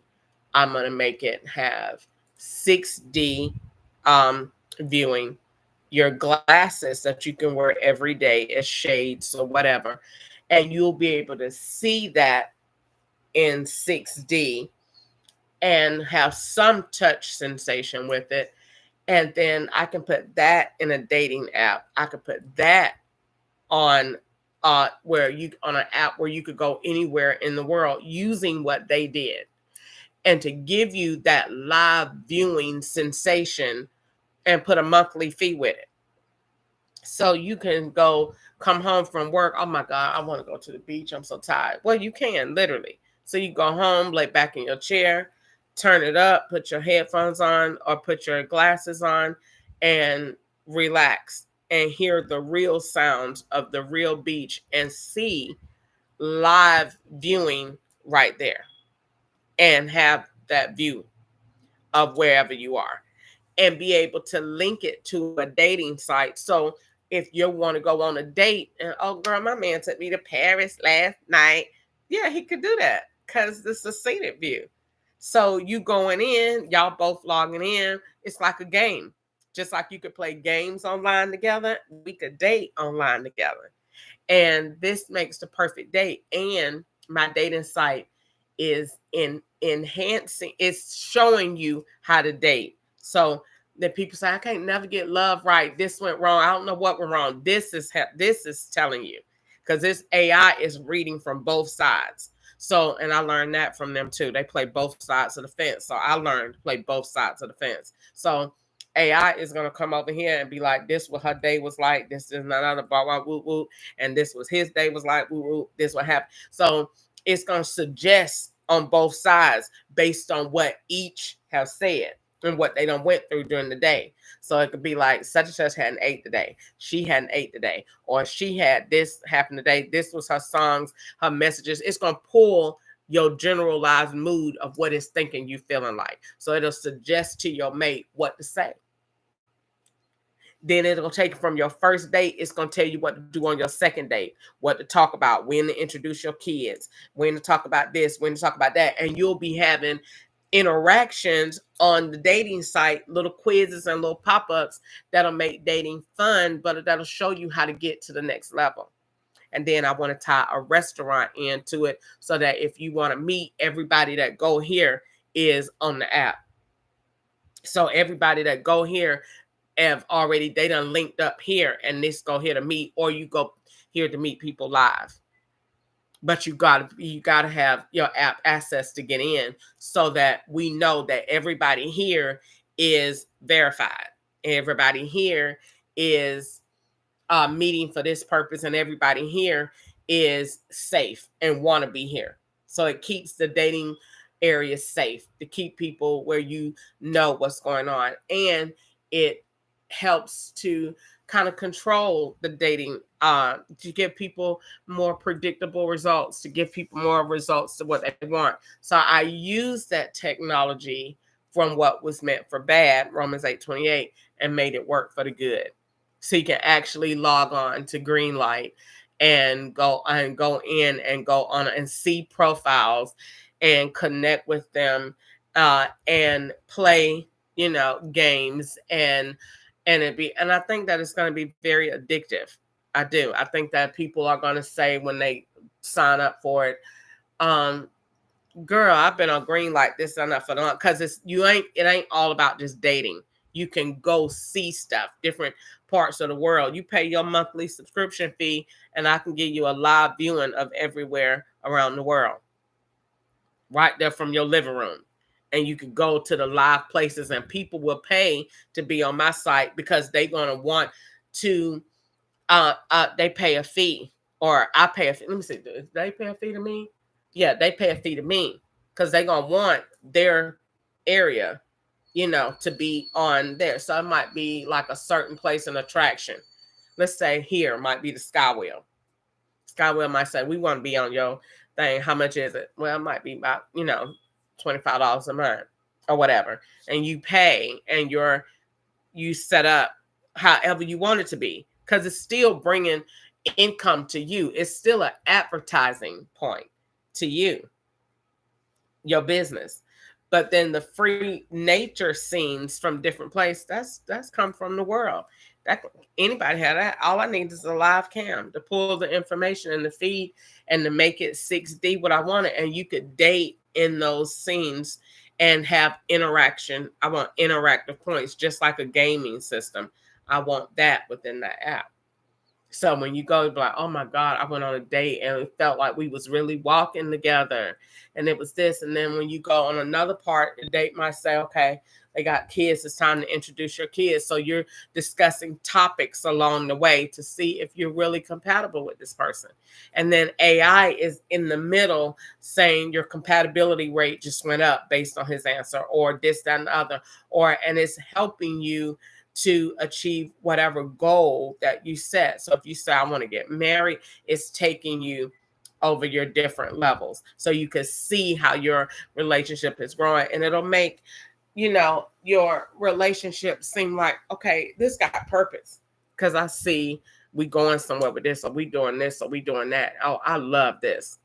I'm going to make it have 6D viewing. Your glasses that you can wear every day as shades or whatever. And you'll be able to see that in 6D and have some touch sensation with it. And then I can put that in a dating app. I could put that on on an app where you could go anywhere in the world using what they did. And to give you that live viewing sensation and put a monthly fee with it. So you can come home from work. Oh my God, I want to go to the beach. I'm so tired. Well, you can literally. So you go home, lay back in your chair, turn it up, put your headphones on or put your glasses on and relax and hear the real sounds of the real beach and see live viewing right there. And have that view of wherever you are and be able to link it to a dating site. So if you want to go on a date and, oh girl, my man took me to Paris last night. Yeah, he could do that because this is a scenic view. So you going in, y'all both logging in. It's like a game. Just like you could play games online together, we could date online together. And this makes the perfect date. And my dating site is enhancing, it's showing you how to date. So that people say, I can't never get love right. This went wrong. I don't know what went wrong. This is telling you, because this AI is reading from both sides. So, and I learned that from them too. They play both sides of the fence. So I learned to play both sides of the fence. So AI is going to come over here and be like, this what her day was like. This is another blah, blah, woo, woo. And this was his day was like, woo, woo. This what happened. So it's going to suggest on both sides based on what each have said and what they done went through during the day. So it could be like such and such hadn't ate today. She hadn't ate today. Or she had this happen today. This was her songs, her messages. It's going to pull your generalized mood of what it's thinking you feeling like. So it'll suggest to your mate what to say. Then it'll take it from your first date. It's going to tell you what to do on your second date, what to talk about, when to introduce your kids, when to talk about this, when to talk about that. And you'll be having interactions on the dating site, little quizzes and little pop-ups that'll make dating fun, but that'll show you how to get to the next level. And then I want to tie a restaurant into it so that if you want to meet, everybody that go here is on the app. So everybody that go here have already, they done linked up here, and this go here to meet, or you go here to meet people live. But you gotta have your app access to get in, so that we know that everybody here is verified. Everybody here is meeting for this purpose, and everybody here is safe and want to be here. So it keeps the dating area safe, to keep people where you know what's going on, and it helps to kind of control the dating, to give people more predictable results, to give people more results to what they want. So I use that technology from what was meant for bad, Romans 8:28, and made it work for the good. So you can actually log on to Greenlight and go in and go on and see profiles and connect with them, and play, games, and I think that it's going to be very addictive. I do. I think that people are going to say when they sign up for it, um, girl, I've been on Greenlight this and that for long, because it ain't all about just dating. You can go see stuff, different parts of the world. You pay your monthly subscription fee, and I can give you a live viewing of everywhere around the world, right there from your living room. And you can go to the live places, and people will pay to be on my site because they're gonna want to. They pay a fee, or I pay a fee. Let me see. Do they pay a fee to me? Yeah, they pay a fee to me because they're gonna want their area, to be on there. So it might be like a certain place, an attraction. Let's say here might be the Skywheel. Skywheel might say, we want to be on your thing. How much is it? Well, it might be about, $25 a month or whatever. And you pay, and you set up however you want it to be, because it's still bringing income to you. It's still an advertising point to you, your business. But then the free nature scenes from different places, that's come from the world. That anybody had that. All I need is a live cam to pull the information in the feed and to make it 6D what I wanted. And you could date in those scenes and have interaction. I want interactive points, just like a gaming system. I want that within that app. So when you go, be like, oh my God, I went on a date and it felt like we was really walking together, and it was this. And then when you go on another part, the date might say, okay, they got kids, it's time to introduce your kids. So you're discussing topics along the way to see if you're really compatible with this person. And then AI is in the middle saying your compatibility rate just went up based on his answer, or this, that, and the other, and it's helping you to achieve whatever goal that you set. So if you say, I want to get married, it's taking you over your different levels, so you can see how your relationship is growing, and it'll make, your relationship seem like, okay, this got purpose, because I see we going somewhere with this, or we doing this, or we doing that. Oh, I love this.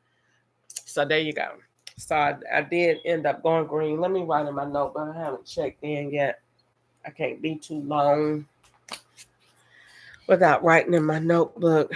So there you go. So I did end up going green. Let me write in my note, but I haven't checked in yet. I can't be too long without writing in my notebook.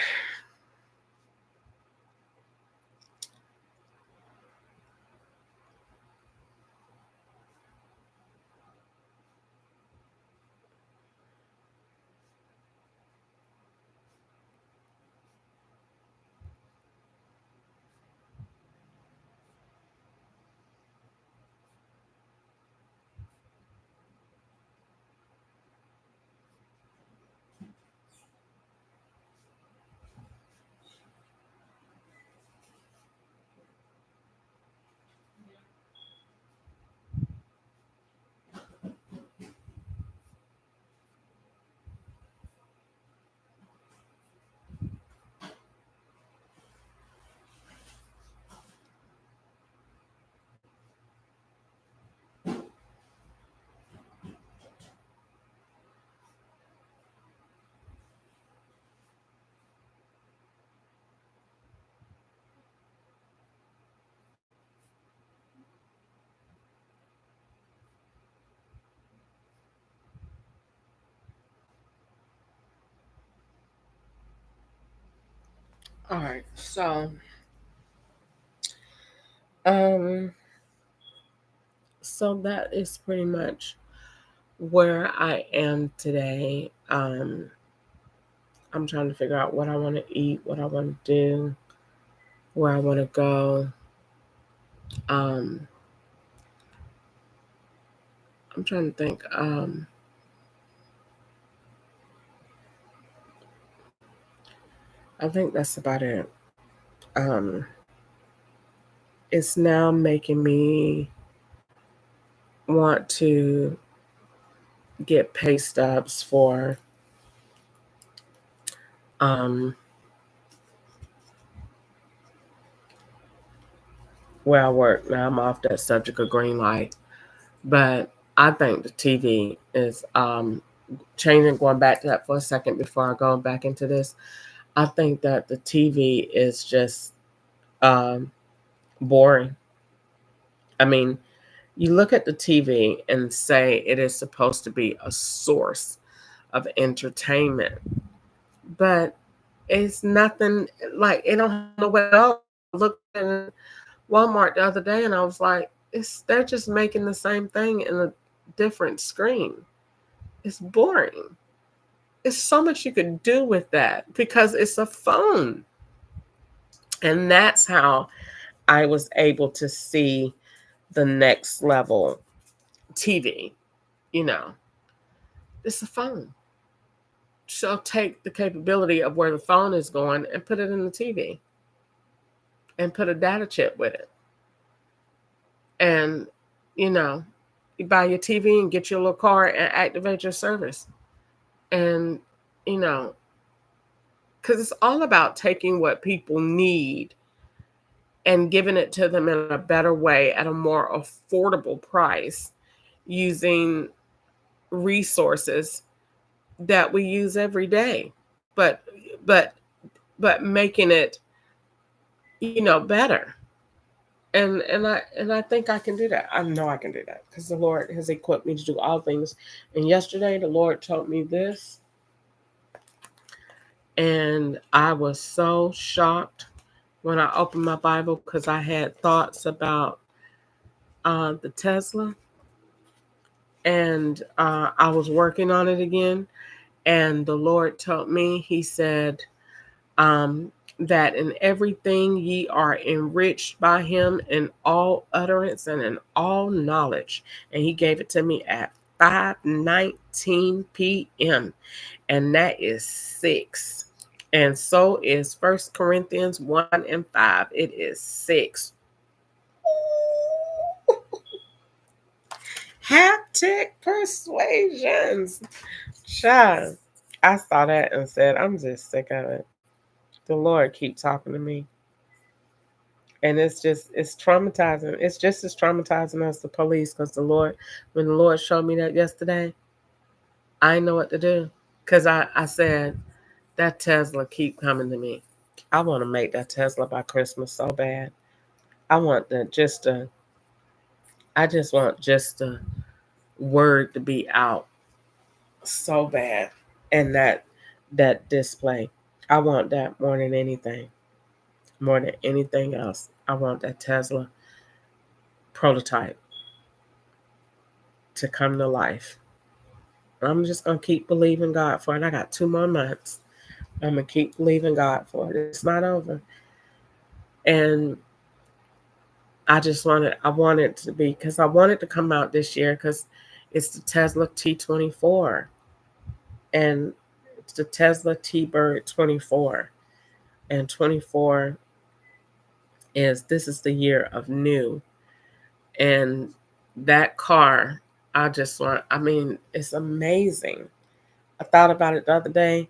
All right. Um, so that is pretty much where I am today. I'm trying to figure out what I want to eat, what I want to do, where I want to go. Um, I'm trying to think. I think that's about it. Um, it's now making me want to get pay stubs for um, where I work. Now I'm off that subject of green light, but I think the TV is changing. Going back to that for a second before I go back into this, I think that the TV is just um, boring. I mean, you look at the TV and say it is supposed to be a source of entertainment, but it's nothing like it don't have no way else. I looked at Walmart the other day and I was like, they're just making the same thing in a different screen. It's boring. It's so much you could do with that because it's a phone. And that's how I was able to see the next level TV. You know, it's a phone. So take the capability of where the phone is going and put it in the TV and put a data chip with it. And, you know, you buy your TV and get your little card and activate your service. And, you know, because it's all about taking what people need and giving it to them in a better way at a more affordable price using resources that we use every day. But but but making it, better. And I think I can do that. I know I can do that because the Lord has equipped me to do all things. And yesterday the Lord told me this, and I was so shocked when I opened my Bible because I had thoughts about the Tesla, and I was working on it again. And the Lord told me, He said, that in everything ye are enriched by Him in all utterance and in all knowledge. And He gave it to me at 5:19 p.m. And that is 6. And so is 1 Corinthians 1:5. It is 6. Haptic persuasions. Child, I saw that and said, I'm just sick of it. The Lord keep talking to me. And it's traumatizing. It's just as traumatizing as the police because when the Lord showed me that yesterday, I didn't know what to do. Because I said, that Tesla keep coming to me. I want to make that Tesla by Christmas so bad. I want I just want just the word to be out so bad. And that display. I want that more than anything. More than anything else. I want that Tesla prototype to come to life. I'm just going to keep believing God for it. I got 2 more months. I'm going to keep believing God for it. It's not over. And I want it to be, because I want it to come out this year because it's the Tesla T24 and it's the Tesla T-Bird 24. And 24 this is the year of new. And that car, it's amazing. I thought about it the other day.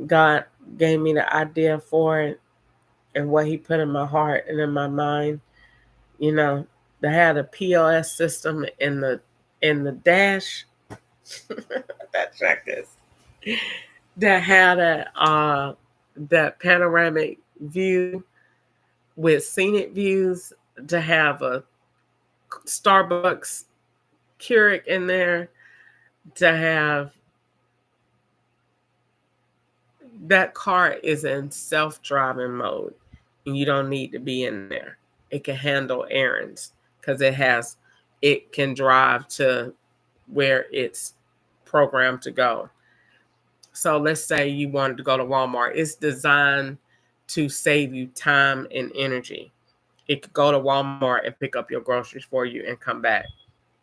God gave me the idea for it and what He put in my heart and in my mind. They had a POS system in the dash. Check this. That had that panoramic view with scenic views. To have a Starbucks Keurig in there. To have that car is in self-driving mode, and you don't need to be in there. It can handle errands because it can drive to where it's programmed to go. So let's say you wanted to go to Walmart. It's designed to save you time and energy. It could go to Walmart and pick up your groceries for you and come back,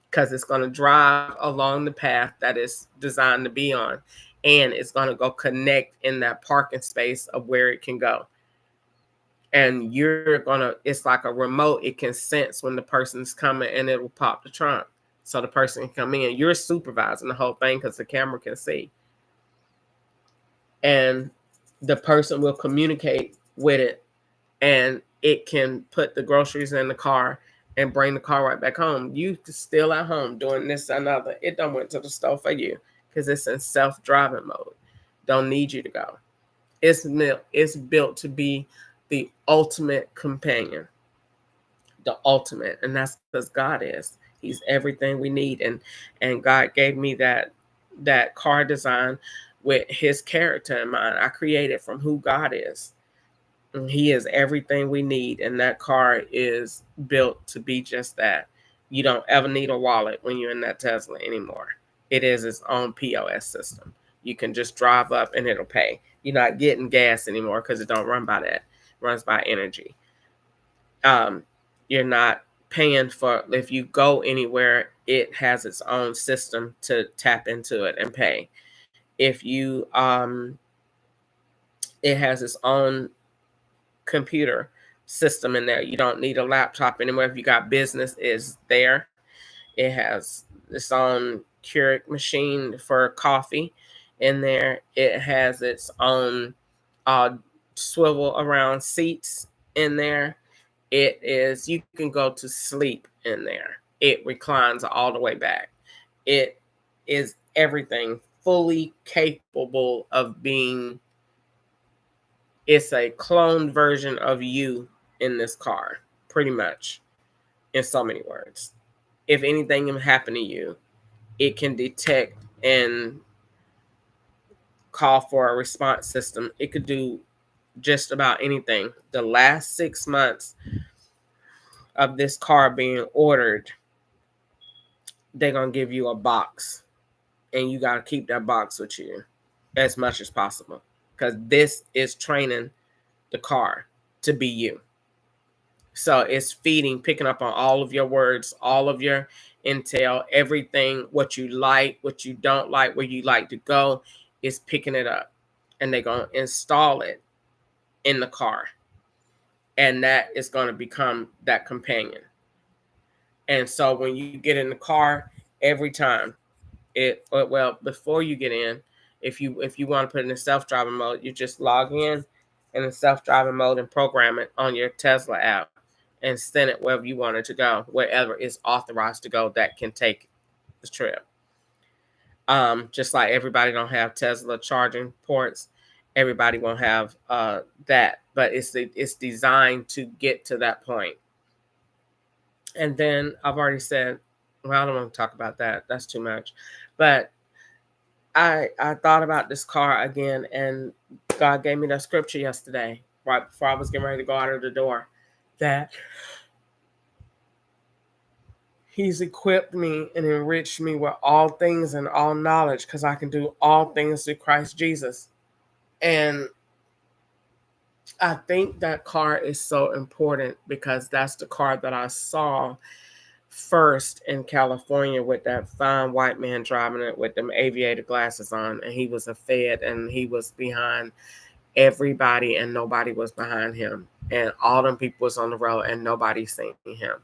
because it's going to drive along the path that it's designed to be on, and it's going to go connect in that parking space of where it can go. And it's like a remote. It can sense when the person's coming, and it will pop the trunk so the person can come in. You're supervising the whole thing because the camera can see. And the person will communicate with it, and it can put the groceries in the car and bring the car right back home. You still at home doing this or another. It done went to the store for you because it's in self-driving mode. Don't need you to go. It's built to be the ultimate companion. The ultimate. And that's because God is. He's everything we need. And God gave me that car design with his character in mind. I created from who God is. He is everything we need, and that car is built to be just that. You don't ever need a wallet when you're in that Tesla anymore. It is its own POS system. You can just drive up and it'll pay. You're not getting gas anymore because it don't run by that. It runs by energy. You're not paying for, if you go anywhere, it has its own system to tap into it and pay. If you it has its own computer system in there. You don't need a laptop anymore. If you got business, is there. It has its own Keurig machine for coffee in there. It has its own swivel around seats in there. It is, you can go to sleep in there. It reclines all the way back. It is everything, fully capable of being. It's a cloned version of you in this car, pretty much, in so many words. If anything happened to you, it can detect and call for a response system. It could do just about anything. The last 6 months of this car being ordered, they're going to give you a box, and you got to keep that box with you as much as possible, because this is training the car to be you. So it's picking up on all of your words, all of your intel, everything, what you like, what you don't like, where you like to go, is picking it up. And they're going to install it in the car. And that is going to become that companion. And so when you get in the car, every time, before you get in, if you want to put it in self-driving mode, you just log in the self-driving mode and program it on your Tesla app and send it wherever you want it to go, wherever it's authorized to go that can take the trip. Just like everybody don't have Tesla charging ports, everybody won't have that, but it's designed to get to that point. And then I've already said, well, I don't want to talk about that. That's too much. But I thought about this car again, and God gave me that scripture yesterday, right before I was getting ready to go out of the door, that he's equipped me and enriched me with all things and all knowledge, because I can do all things through Christ Jesus. And I think that car is so important because that's the car that I saw first in California, with that fine white man driving it with them aviator glasses on, and he was a Fed, and he was behind everybody and nobody was behind him, and all them people was on the road and nobody seen him.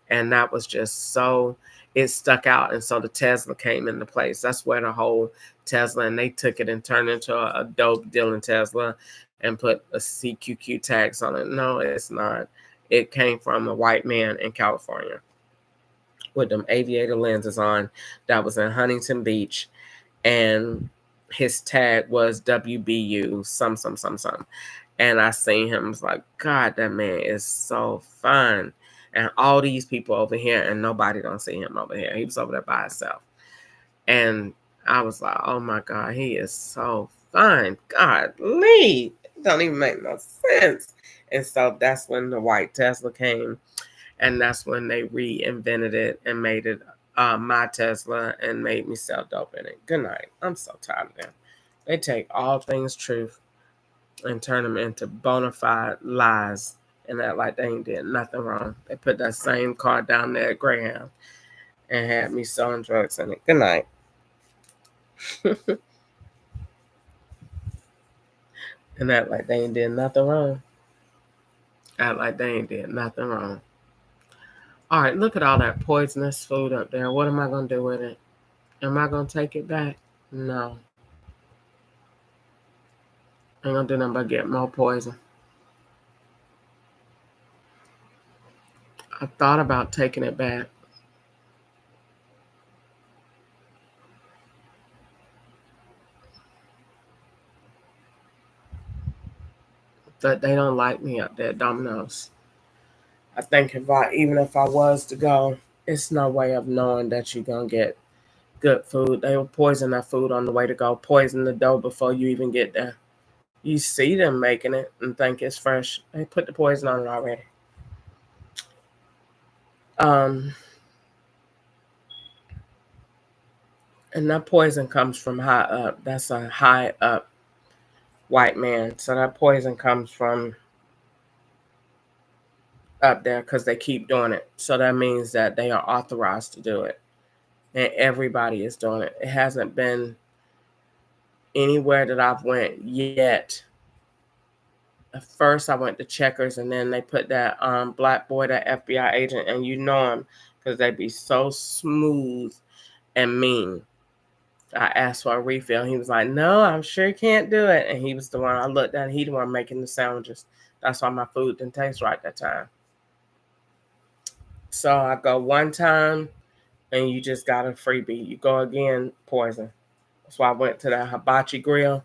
And that was just so, it stuck out. And so the Tesla came into place. That's where the whole Tesla, and they took it and turned into a dope dealing Tesla and put a CQQ tags on it. No, it's not. It came from a white man in California with them aviator lenses on, that was in Huntington Beach, and his tag was WBU some. And I seen him, I was like, God, that man is so fun. And all these people over here, and nobody don't see him over here. He was over there by himself. And I was like, oh my God, he is so fine. God, Lee, it don't even make no sense. And so that's when the white Tesla came, and that's when they reinvented it and made it my Tesla and made me sell dope in it. Good night. I'm so tired of them. They take all things truth and turn them into bona fide lies and act like they ain't did nothing wrong. They put that same car down there at Greyhound and had me selling drugs in it. Good night. And act like they ain't did nothing wrong. Act like they ain't did nothing wrong. All right, look at all that poisonous food up there. What am I going to do with it? Am I going to take it back? No. Ain't going to do nothing but get more poison. I thought about taking it back. But they don't like me up there at Domino's. I think even if I was to go, it's no way of knowing that you're going to get good food. They will poison that food on the way to go, poison the dough before you even get there. You see them making it and think it's fresh. They put the poison on it already. And that poison comes from high up. That's a high up white man. So that poison comes from up there because they keep doing it. So that means that they are authorized to do it. And everybody is doing it. It hasn't been anywhere that I've went yet. At first I went to Checkers, and then they put that black boy, that FBI agent, and you know him because they be so smooth and mean. I asked for a refill. He was like, no, I'm sure you can't do it. And he was the one I looked at. He the one making the sandwiches. That's why my food didn't taste right that time. So I go one time, and you just got a freebie. You go again, poison. So I went to the hibachi grill.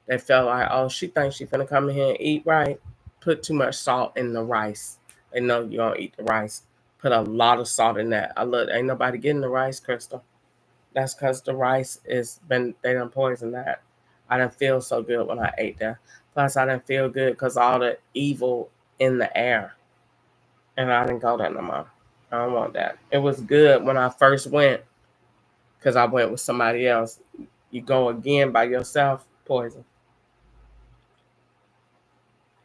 They felt like, oh, she thinks she's going to come in here and eat right. Put too much salt in the rice. They know you don't eat the rice. Put a lot of salt in that. I look, ain't nobody getting the rice, Crystal. That's because the rice they done poisoned that. I didn't feel so good when I ate that. Plus, I didn't feel good because all the evil in the air. And I didn't go there no more. I don't want that. It was good when I first went because I went with somebody else. You go again by yourself, poison.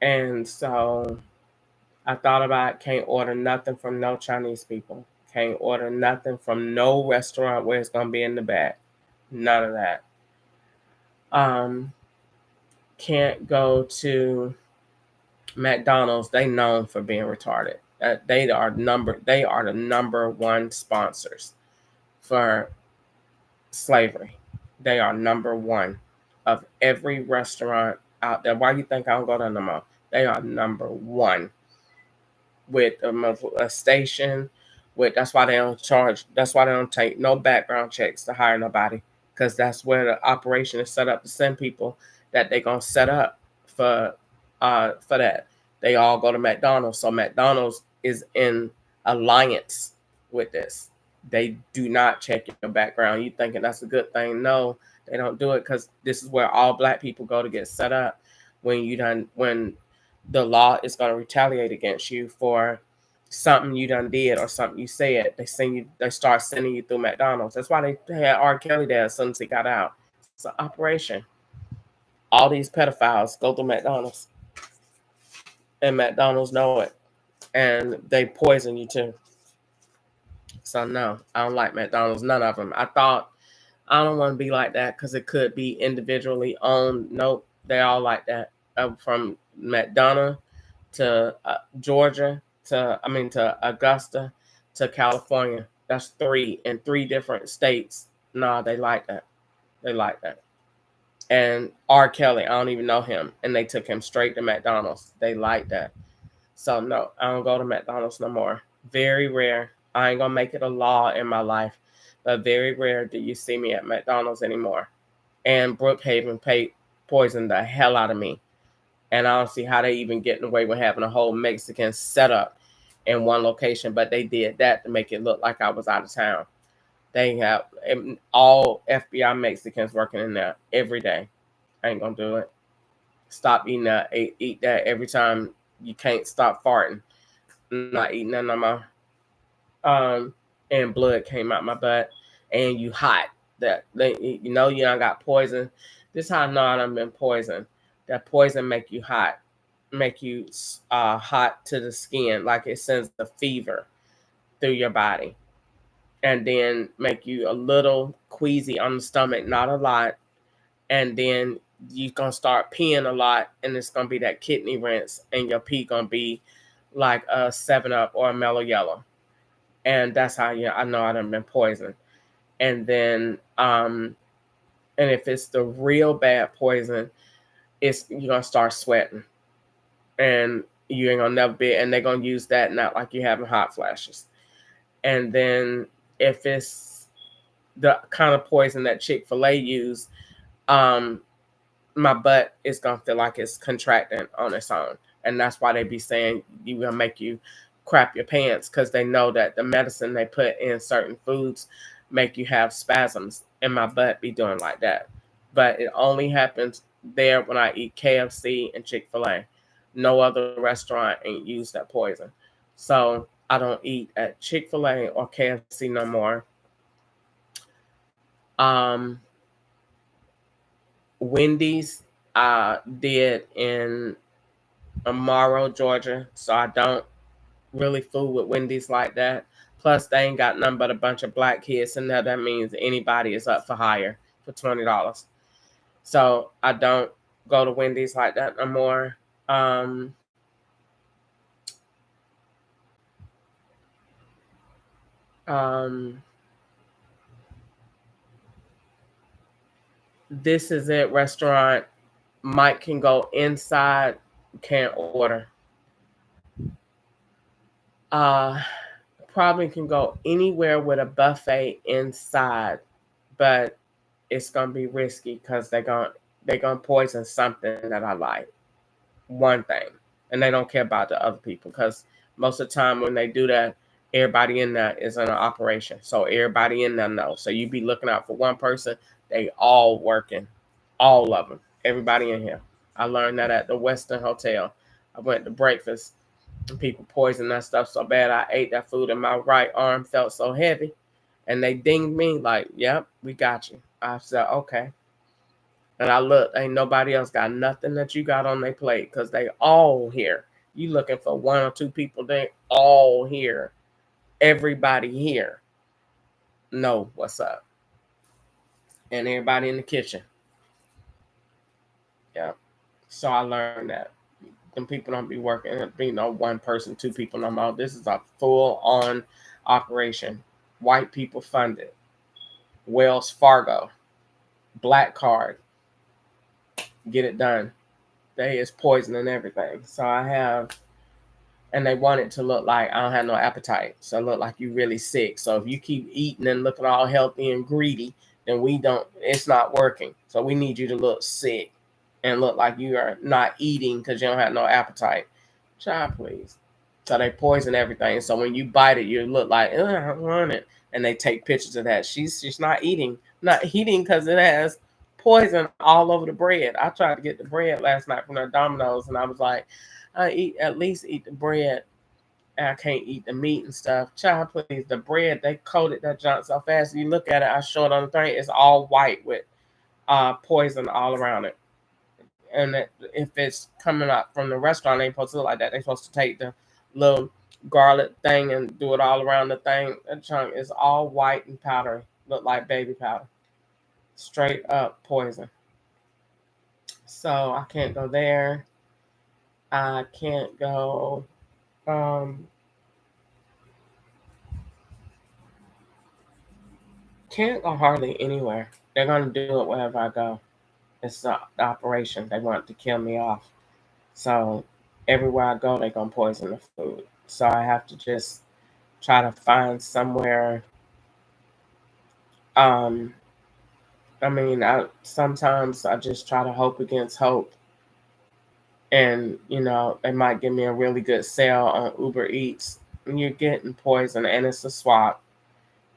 And so I thought about can't order nothing from no Chinese people. Can't order nothing from no restaurant where it's going to be in the back. None of that. Can't go to McDonald's. They known for being retarded. They are the number one sponsors for slavery. They are number one of every restaurant out there. Why do you think I don't go there no more? They are number one with a station. That's why they don't charge. That's why they don't take no background checks to hire nobody, because that's where the operation is set up to send people that they're gonna set up for that. They all go to McDonald's, so McDonald's is in alliance with this. They do not check your background. You thinking that's a good thing? No, they don't do it because this is where all black people go to get set up. When the law is going to retaliate against you for something you done did or something you said, they start sending you through McDonald's. That's why they had R. Kelly there as soon as he got out. It's an operation. All these pedophiles go through McDonald's, and McDonald's know it, and they poison you too. So no, I don't like McDonald's. None of them. I thought I don't want to be like that because it could be individually owned. Nope, they all like that. From McDonough to Georgia to Augusta to California. That's three in three different states. No, they like that. They like that. And R. Kelly, I don't even know him, and they took him straight to McDonald's. They like that. So no, I don't go to McDonald's no more. Very rare. I ain't gonna make it a law in my life, but very rare do you see me at McDonald's anymore. And Brookhaven poisoned the hell out of me. And I don't see how they even getting away with having a whole Mexican setup in one location, but they did that to make it look like I was out of town. They have all FBI Mexicans working in there every day. I ain't gonna do it. Stop eating that. Eat that every time you can't stop farting. I'm not eating that no more. And blood came out my butt, and you hot. You know you done got poison. This how I know I done been poisoned. That poison make you hot, make you hot to the skin, like it sends a fever through your body, and then make you a little queasy on the stomach, not a lot, and then you gonna start peeing a lot, and it's gonna be that kidney rinse, and your pee gonna be like a 7-Up or a Mellow Yellow. And that's how I know I done been poisoned. And then and if it's the real bad poison, you're gonna start sweating, and you ain't gonna never be, and they're gonna use that, not like you having hot flashes. And then if it's the kind of poison that Chick-fil-A use, my butt is gonna feel like it's contracting on its own. And that's why they be saying you gonna make you crap your pants, because they know that the medicine they put in certain foods make you have spasms, and my butt be doing like that. But it only happens there when I eat KFC and Chick-fil-A. No other restaurant ain't used that poison. So I don't eat at Chick-fil-A or KFC no more. Wendy's did in Morrow, Georgia, so I don't really fool with Wendy's like that. Plus, they ain't got nothing but a bunch of black kids in there. That means anybody is up for hire for $20. So I don't go to Wendy's like that no more. This Is It restaurant. Mike can go inside, can't order. Probably can go anywhere with a buffet inside, but it's gonna be risky because they're gonna poison something that I like. One thing, and they don't care about the other people, because most of the time when they do that, everybody in there is in an operation, so everybody in there knows. So you be looking out for one person, they all working, all of them, everybody in here. I learned that at the Westin Hotel. I went to breakfast, and people poisoned that stuff so bad I ate that food and my right arm felt so heavy, and they dinged me like, "Yep, we got you." I said, "Okay." And I looked, ain't nobody else got nothing that you got on their plate, because they all here. You looking for one or two people, they all here. Everybody here know what's up. And everybody in the kitchen. Yeah. So I learned that. Them people don't be working, one person, two people no more. This is a full on operation. White people funded. Wells Fargo. Black card. Get it done. They is poisoning everything. So I have, and they want it to look like I don't have no appetite. So it look like you really sick. So if you keep eating and looking all healthy and greedy, then it's not working. So we need you to look sick and look like you are not eating because you don't have no appetite. Child, please. So they poison everything. So when you bite it, you look like, I want it. And they take pictures of that. She's not eating. Not eating because it has poison all over the bread. I tried to get the bread last night from their Domino's, and I was like, at least eat the bread. And I can't eat the meat and stuff. Child, please. The bread, they coated that junk so fast. You look at it, I showed on the thing, it's all white with poison all around it. And if it's coming up from the restaurant, they ain't supposed to look like that. They're supposed to take the little garlic thing and do it all around the thing. That chunk is all white and powdery. Look like baby powder. Straight up poison. So I can't go there. I can't go. Can't go hardly anywhere. They're gonna do it wherever I go. It's the operation. They want to kill me off. So everywhere I go, they're gonna poison the food. So I have to just try to find somewhere. Sometimes I just try to hope against hope. And they might give me a really good sale on Uber Eats, and you're getting poison, and it's a swap.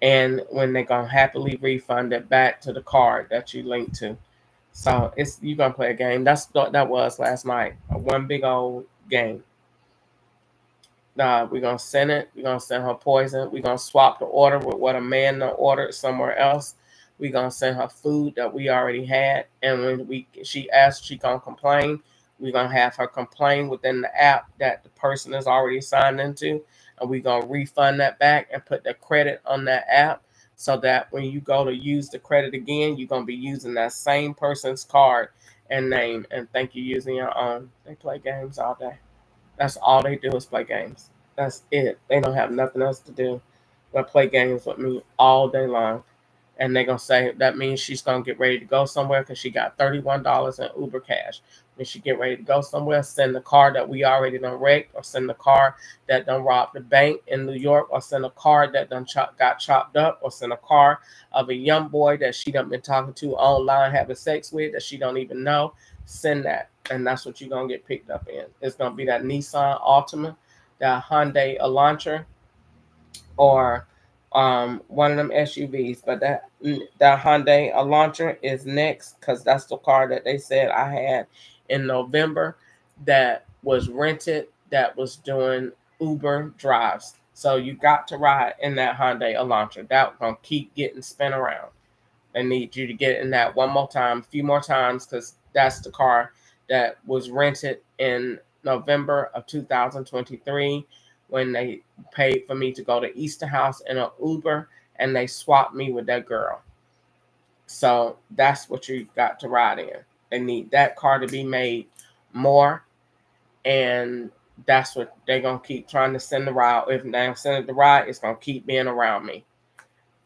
And when they're gonna happily refund it back to the card that you link to. So it's you gonna play a game. That's what that was last night. One big old game. We're gonna send it. We're gonna send her poison. We're gonna swap the order with what a man ordered somewhere else. We're gonna send her food that we already had. And when she asks, she gonna complain. We're gonna have her complain within the app that the person is already signed into, and we're gonna refund that back and put the credit on that app so that when you go to use the credit again, you're gonna be using that same person's card and name and think you're using your own. They play games all day. That's all they do is play games. That's it. They don't have nothing else to do but play games with me all day long. And they're going to say that means she's going to get ready to go somewhere because she got $31 in Uber cash. When she get ready to go somewhere, send the car that we already done wrecked, or send the car that done robbed the bank in New York, or send a car that done got chopped up, or send a car of a young boy that she done been talking to online, having sex with, that she don't even know. Send that, and that's what you're going to get picked up in. It's going to be that Nissan Altima, that Hyundai Elantra, or one of them SUVs. But that Hyundai Elantra is next because that's the car that they said I had in November that was rented, that was doing Uber drives. So you got to ride in that Hyundai Elantra. That's gonna keep getting spin around. They need you to get in that one more time, a few more times, because that's the car that was rented in November of 2023 when they paid for me to go to Easter House in an Uber, and they swapped me with that girl. So that's what you got to ride in. They need that car to be made more, and that's what they're going to keep trying to send the ride. If they don't send it the ride, it's going to keep being around me.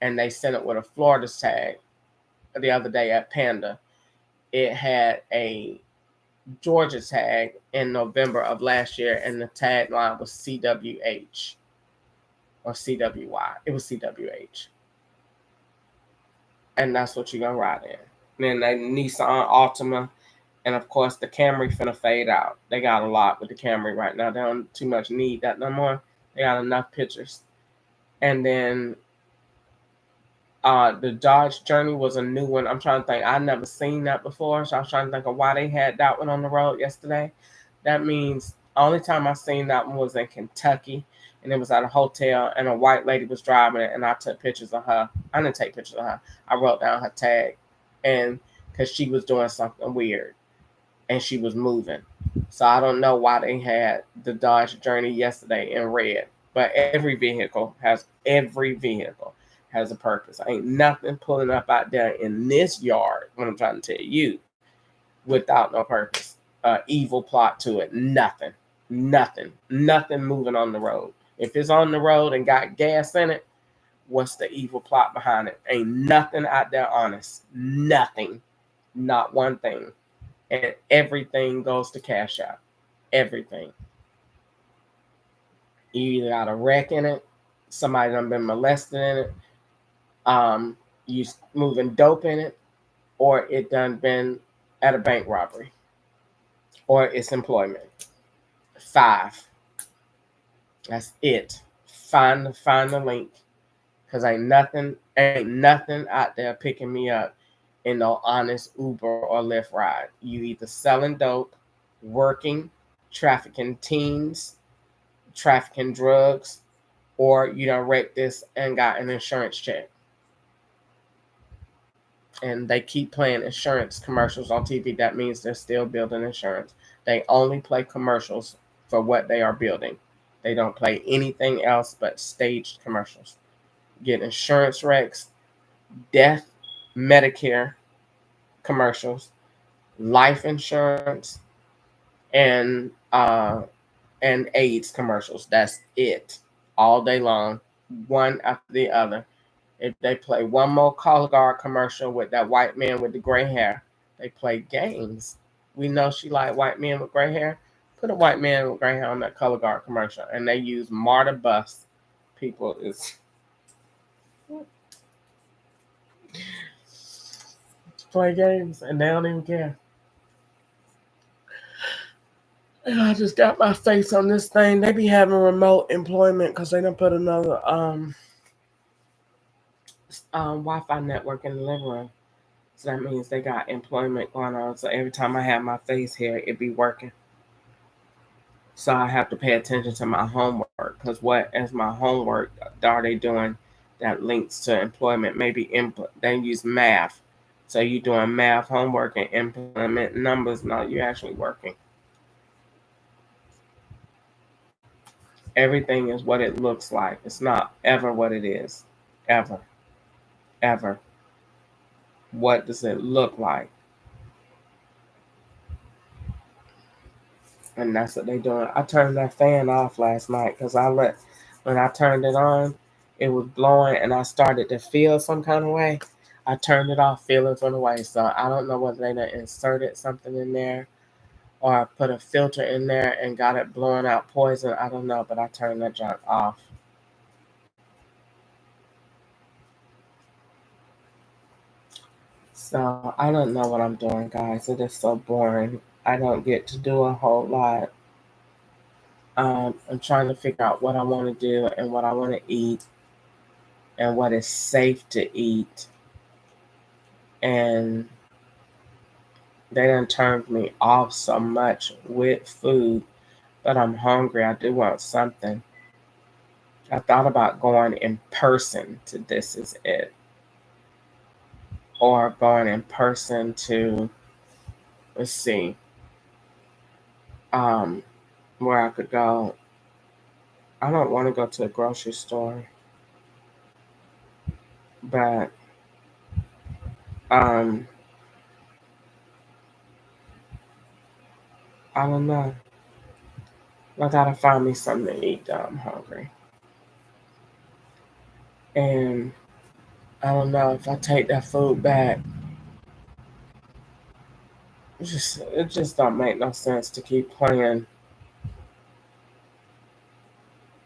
And they sent it with a Florida tag the other day at Panda. It had a Georgia tag in November of last year, and the tagline was CWH or CWY. It was CWH. And that's what you're going to ride in. And then the Nissan Altima, and of course the Camry finna fade out. They got a lot with the Camry right now. They don't too much need that no more. They got enough pictures. And then the Dodge Journey was a new one. I'm trying to think. I never seen that before, so I was trying to think of why they had that one on the road yesterday. That means only time I seen that one was in Kentucky, and it was at a hotel, and a white lady was driving it, and I took pictures of her. I didn't take pictures of her. I wrote down her tag, and because she was doing something weird, and she was moving. So I don't know why they had the Dodge Journey yesterday in red, but every vehicle has a purpose. Ain't nothing pulling up out there in this yard, what I'm trying to tell you, without no purpose. Evil plot to it. Nothing moving on the road. If it's on the road and got gas in it, what's the evil plot behind it? Ain't nothing out there honest. Nothing. Not one thing. And everything goes to cash out. Everything. You either got a wreck in it, somebody done been molested in it, you moving dope in it, or it done been at a bank robbery, or it's employment. 5. That's it. Find the link, because ain't nothing out there picking me up in no honest Uber or Lyft ride. You either selling dope, working, trafficking teens, trafficking drugs, or you done wrecked this and got an insurance check. And they keep playing insurance commercials on TV. That means they're still building insurance. They only play commercials for what they are building. They don't play anything else but staged commercials. Get insurance wrecks, death, Medicare commercials, life insurance, and AIDS commercials. That's it. All day long, one after the other. If they play one more color guard commercial with that white man with the gray hair, they play games. We know she like white men with gray hair. Put a white man with gray hair on that color guard commercial, and they use Marta Bus. People is play games, and they don't even care. And I just got my face on this thing. They be having remote employment because they done put another Wi-Fi network in the living room. So that means they got employment going on. So every time I have my face here, it be working. So I have to pay attention to my homework, because what is my homework are they doing that links to employment? Maybe they use math. So you doing math homework and implement numbers. No, you're actually working. Everything is what it looks like. It's not ever what it is. Ever. Ever. What does it look like? And that's what they doing. I turned that fan off last night because when I turned it on, it was blowing and I started to feel some kind of way. I turned it off, feelings went away. So I don't know whether they done inserted something in there or put a filter in there and got it blowing out poison. I don't know, but I turned that junk off. So I don't know what I'm doing, guys. It is so boring. I don't get to do a whole lot. I'm trying to figure out what I want to do and what I want to eat and what is safe to eat. And they done turned me off so much with food, but I'm hungry. I do want something. I thought about going in person to This Is It, or going in person to, let's see, um, where I could go. I don't want to go to a grocery store, but um, I don't know. I gotta find me something to eat though. I'm hungry. And I don't know if I take that food back. It just don't make no sense to keep playing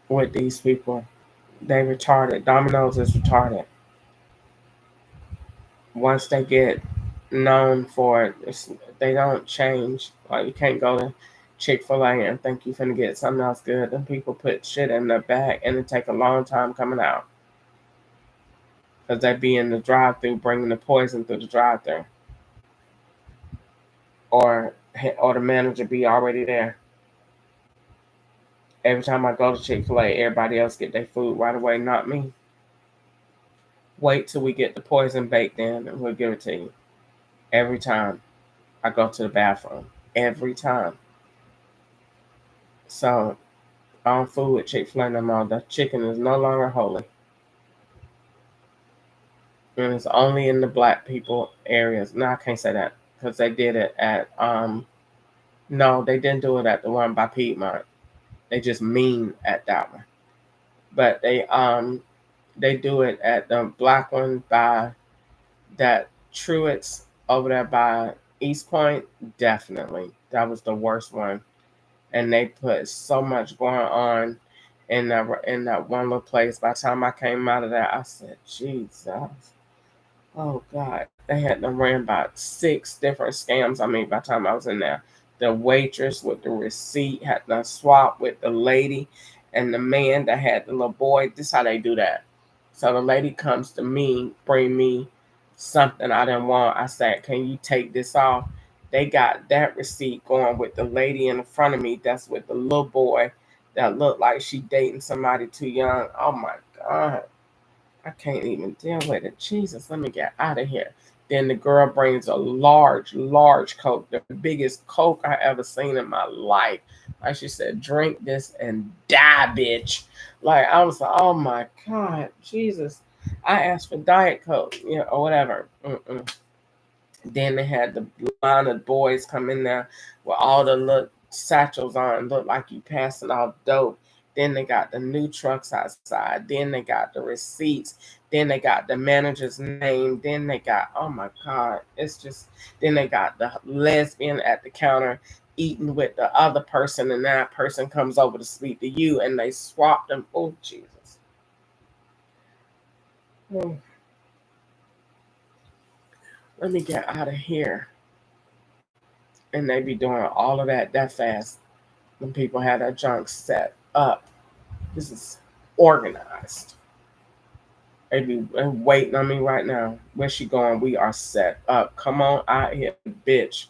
with these people. They retarded. Domino's is retarded. Once they get known for it, they don't change. Like you can't go to Chick-fil-A and think you're finna get something else good. Them people put shit in the bag and it take a long time coming out. Because they be in the drive-through bringing the poison through the drive-through. Or the manager be already there. Every time I go to Chick-fil-A, everybody else get their food right away, not me. Wait till we get the poison baked in and we'll give it to you. Every time I go to the bathroom. Every time. So I don't fool with Chick-fil-A no more. The chicken is no longer holy. And it's only in the black people areas. No, I can't say that. Because they did it at no, they didn't do it at the one by Piedmont. They just mean at that one. But they do it at the black one by that Truett's over there by East Point. Definitely. That was the worst one. And they put so much going on in that one little place. By the time I came out of that, I said, Jesus. Oh God. They had them ran about 6 different scams. I mean, by the time I was in there. The waitress with the receipt had to swap with the lady and the man that had the little boy. This is how they do that. So the lady comes to me, bring me something I didn't want. I said, "Can you take this off?" They got that receipt going with the lady in front of me. That's with the little boy that looked like she dating somebody too young. Oh my God. I can't even deal with it. Jesus, let me get out of here. Then the girl brings a large, large Coke, the biggest Coke I ever seen in my life. Like she said, drink this and die, bitch. Like I was like, oh my God, Jesus. I asked for Diet Coke, or whatever. Then they had the line of boys come in there with all the little satchels on, look like you passing out dope. Then they got the new trucks outside. Then they got the receipts. Then they got the manager's name. Then they got, oh my God, it's just, then they got the lesbian at the counter eating with the other person, and that person comes over to speak to you, and they swap them. Oh, Jesus. Oh, let me get out of here. And they be doing all of that fast when people have that junk set up. This is organized. They be waiting on me right now. Where's she going? We are set up. Come on out here, bitch.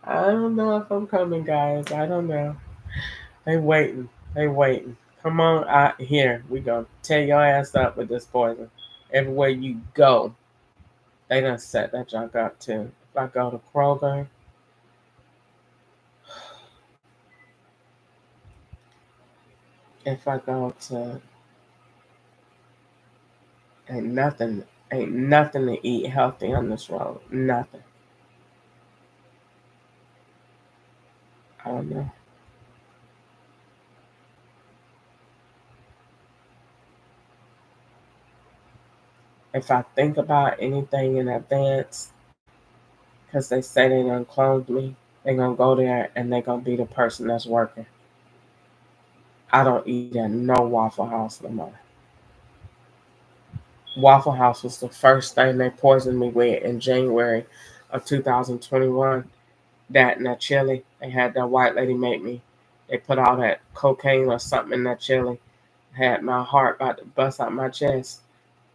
I don't know if I'm coming, guys. I don't know. They waiting. They waiting. Come on out here. We gonna tear your ass up with this poison. Everywhere you go, they done set that junk up too. If I go to Kroger, if I go to ain't nothing, ain't nothing to eat healthy on this road. Nothing. I don't know. If I think about anything in advance, because they say they gonna clone me, they gonna go there and they gonna be the person that's working. I don't eat at no Waffle House no more. Waffle House was the first thing they poisoned me with in January of 2021. That and that chili. They had that white lady make me. They put all that cocaine or something in that chili. Had my heart about to bust out my chest.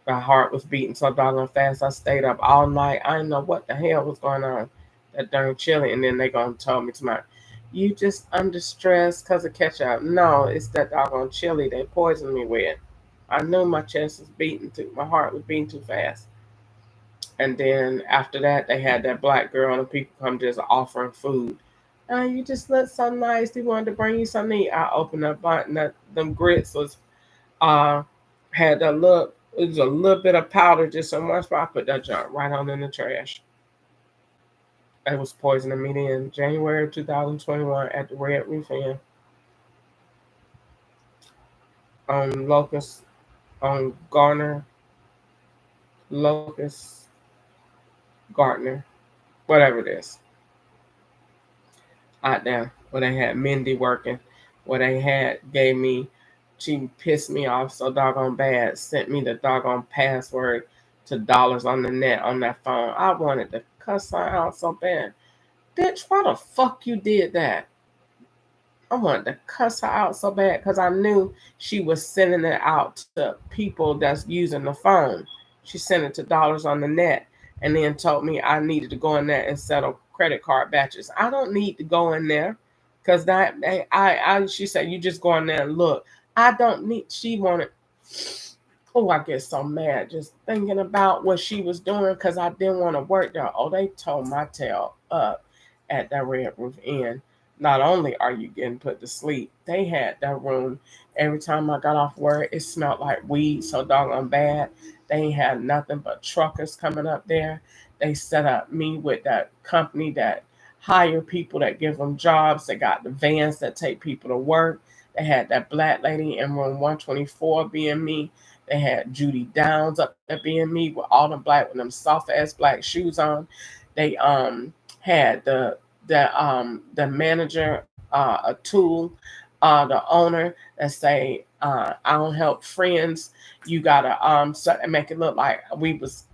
My heart was beating so doggone fast. I stayed up all night. I didn't know what the hell was going on. That darn chili. And then they gonna tell me tomorrow, you just under stress because of ketchup. No, it's that doggone chili they poisoned me with. I knew my chest was beating too. My heart was beating too fast. And then after that, they had that black girl and the people come just offering food. You just look so nice. They wanted to bring you something to eat. I opened up button that them grits was uh had a look. It was a little bit of powder just in one spot. I put that junk right on in the trash. It was poisoning me then. January 2021 at the Red Roof Inn on Locust, on Garner, Locust, Gardner, whatever it is. Out there where they had Mindy working, where they had gave me, she pissed me off so doggone bad, sent me the doggone password to dollars on the net on that phone. I wanted to cuss her out so bad. Bitch, why the fuck you did that? I wanted to cuss her out so bad because I knew she was sending it out to people that's using the phone. She sent it to dollars on the net and then told me I needed to go in there and settle credit card batches. I don't need to go in there because that she said you just go in there and look. I don't need. She wanted. Oh, I get so mad just thinking about what she was doing because I didn't want to work there. Oh, they tore my tail up at that Red Roof Inn. Not only are you getting put to sleep, they had that room. Every time I got off work, it smelled like weed so doggone bad. They ain't had nothing but truckers coming up there. They set up me with that company that hire people that give them jobs. They got the vans that take people to work. They had that black lady in room 124 being me. They had Judy Downs up there being me with all them black with them soft ass black shoes on. They had the manager, a tool, the owner that say, I don't help friends. You gotta make it look like we was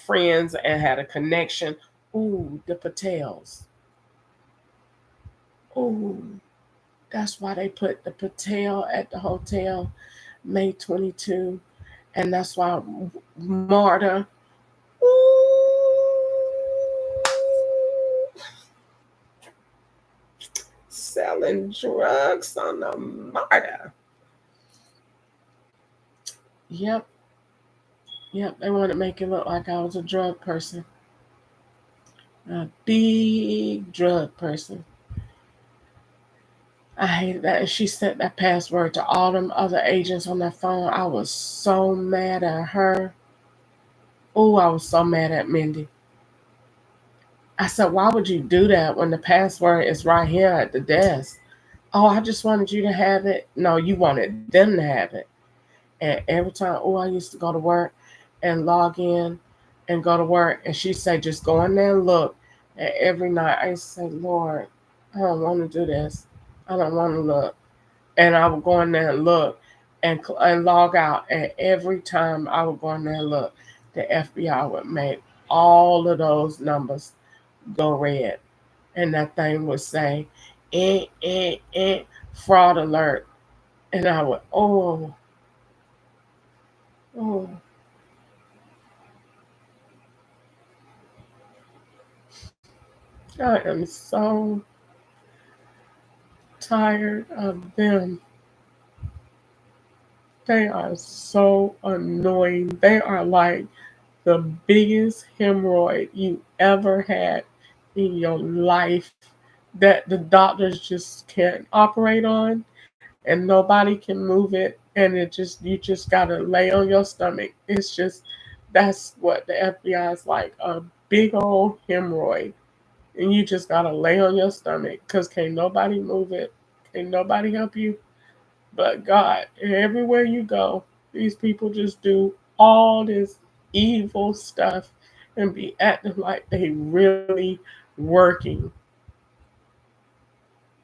friends and had a connection. Ooh, the Patels. Ooh, that's why they put the Patel at the hotel May 22. And that's why Marta. Ooh, selling drugs on the Marta. Yep, yep. They want to make it look like I was a drug person, a big drug person. I hated that. And she sent that password to all them other agents on that phone. I was so mad at her. Oh, I was so mad at Mindy. I said, why would you do that when the password is right here at the desk? Oh, I just wanted you to have it. No, you wanted them to have it. And every time, oh, I used to go to work and log in and go to work. And she said, just go in there and look. And every night I used to say, Lord, I don't want to do this. I don't want to look. And I would go in there and look and log out. And every time I would go in there and look, the FBI would make all of those numbers go red. And that thing would say, fraud alert. And I went, oh, oh. I am so tired of them. They are so annoying. They are like the biggest hemorrhoid you ever had in your life that the doctors just can't operate on and nobody can move it, and it just you just gotta lay on your stomach. It's just that's what the FBI is like, a big old hemorrhoid, and you just gotta lay on your stomach because can't nobody move it, can't nobody help you but God. And everywhere you go, these people just do all this evil stuff and be acting like they really working.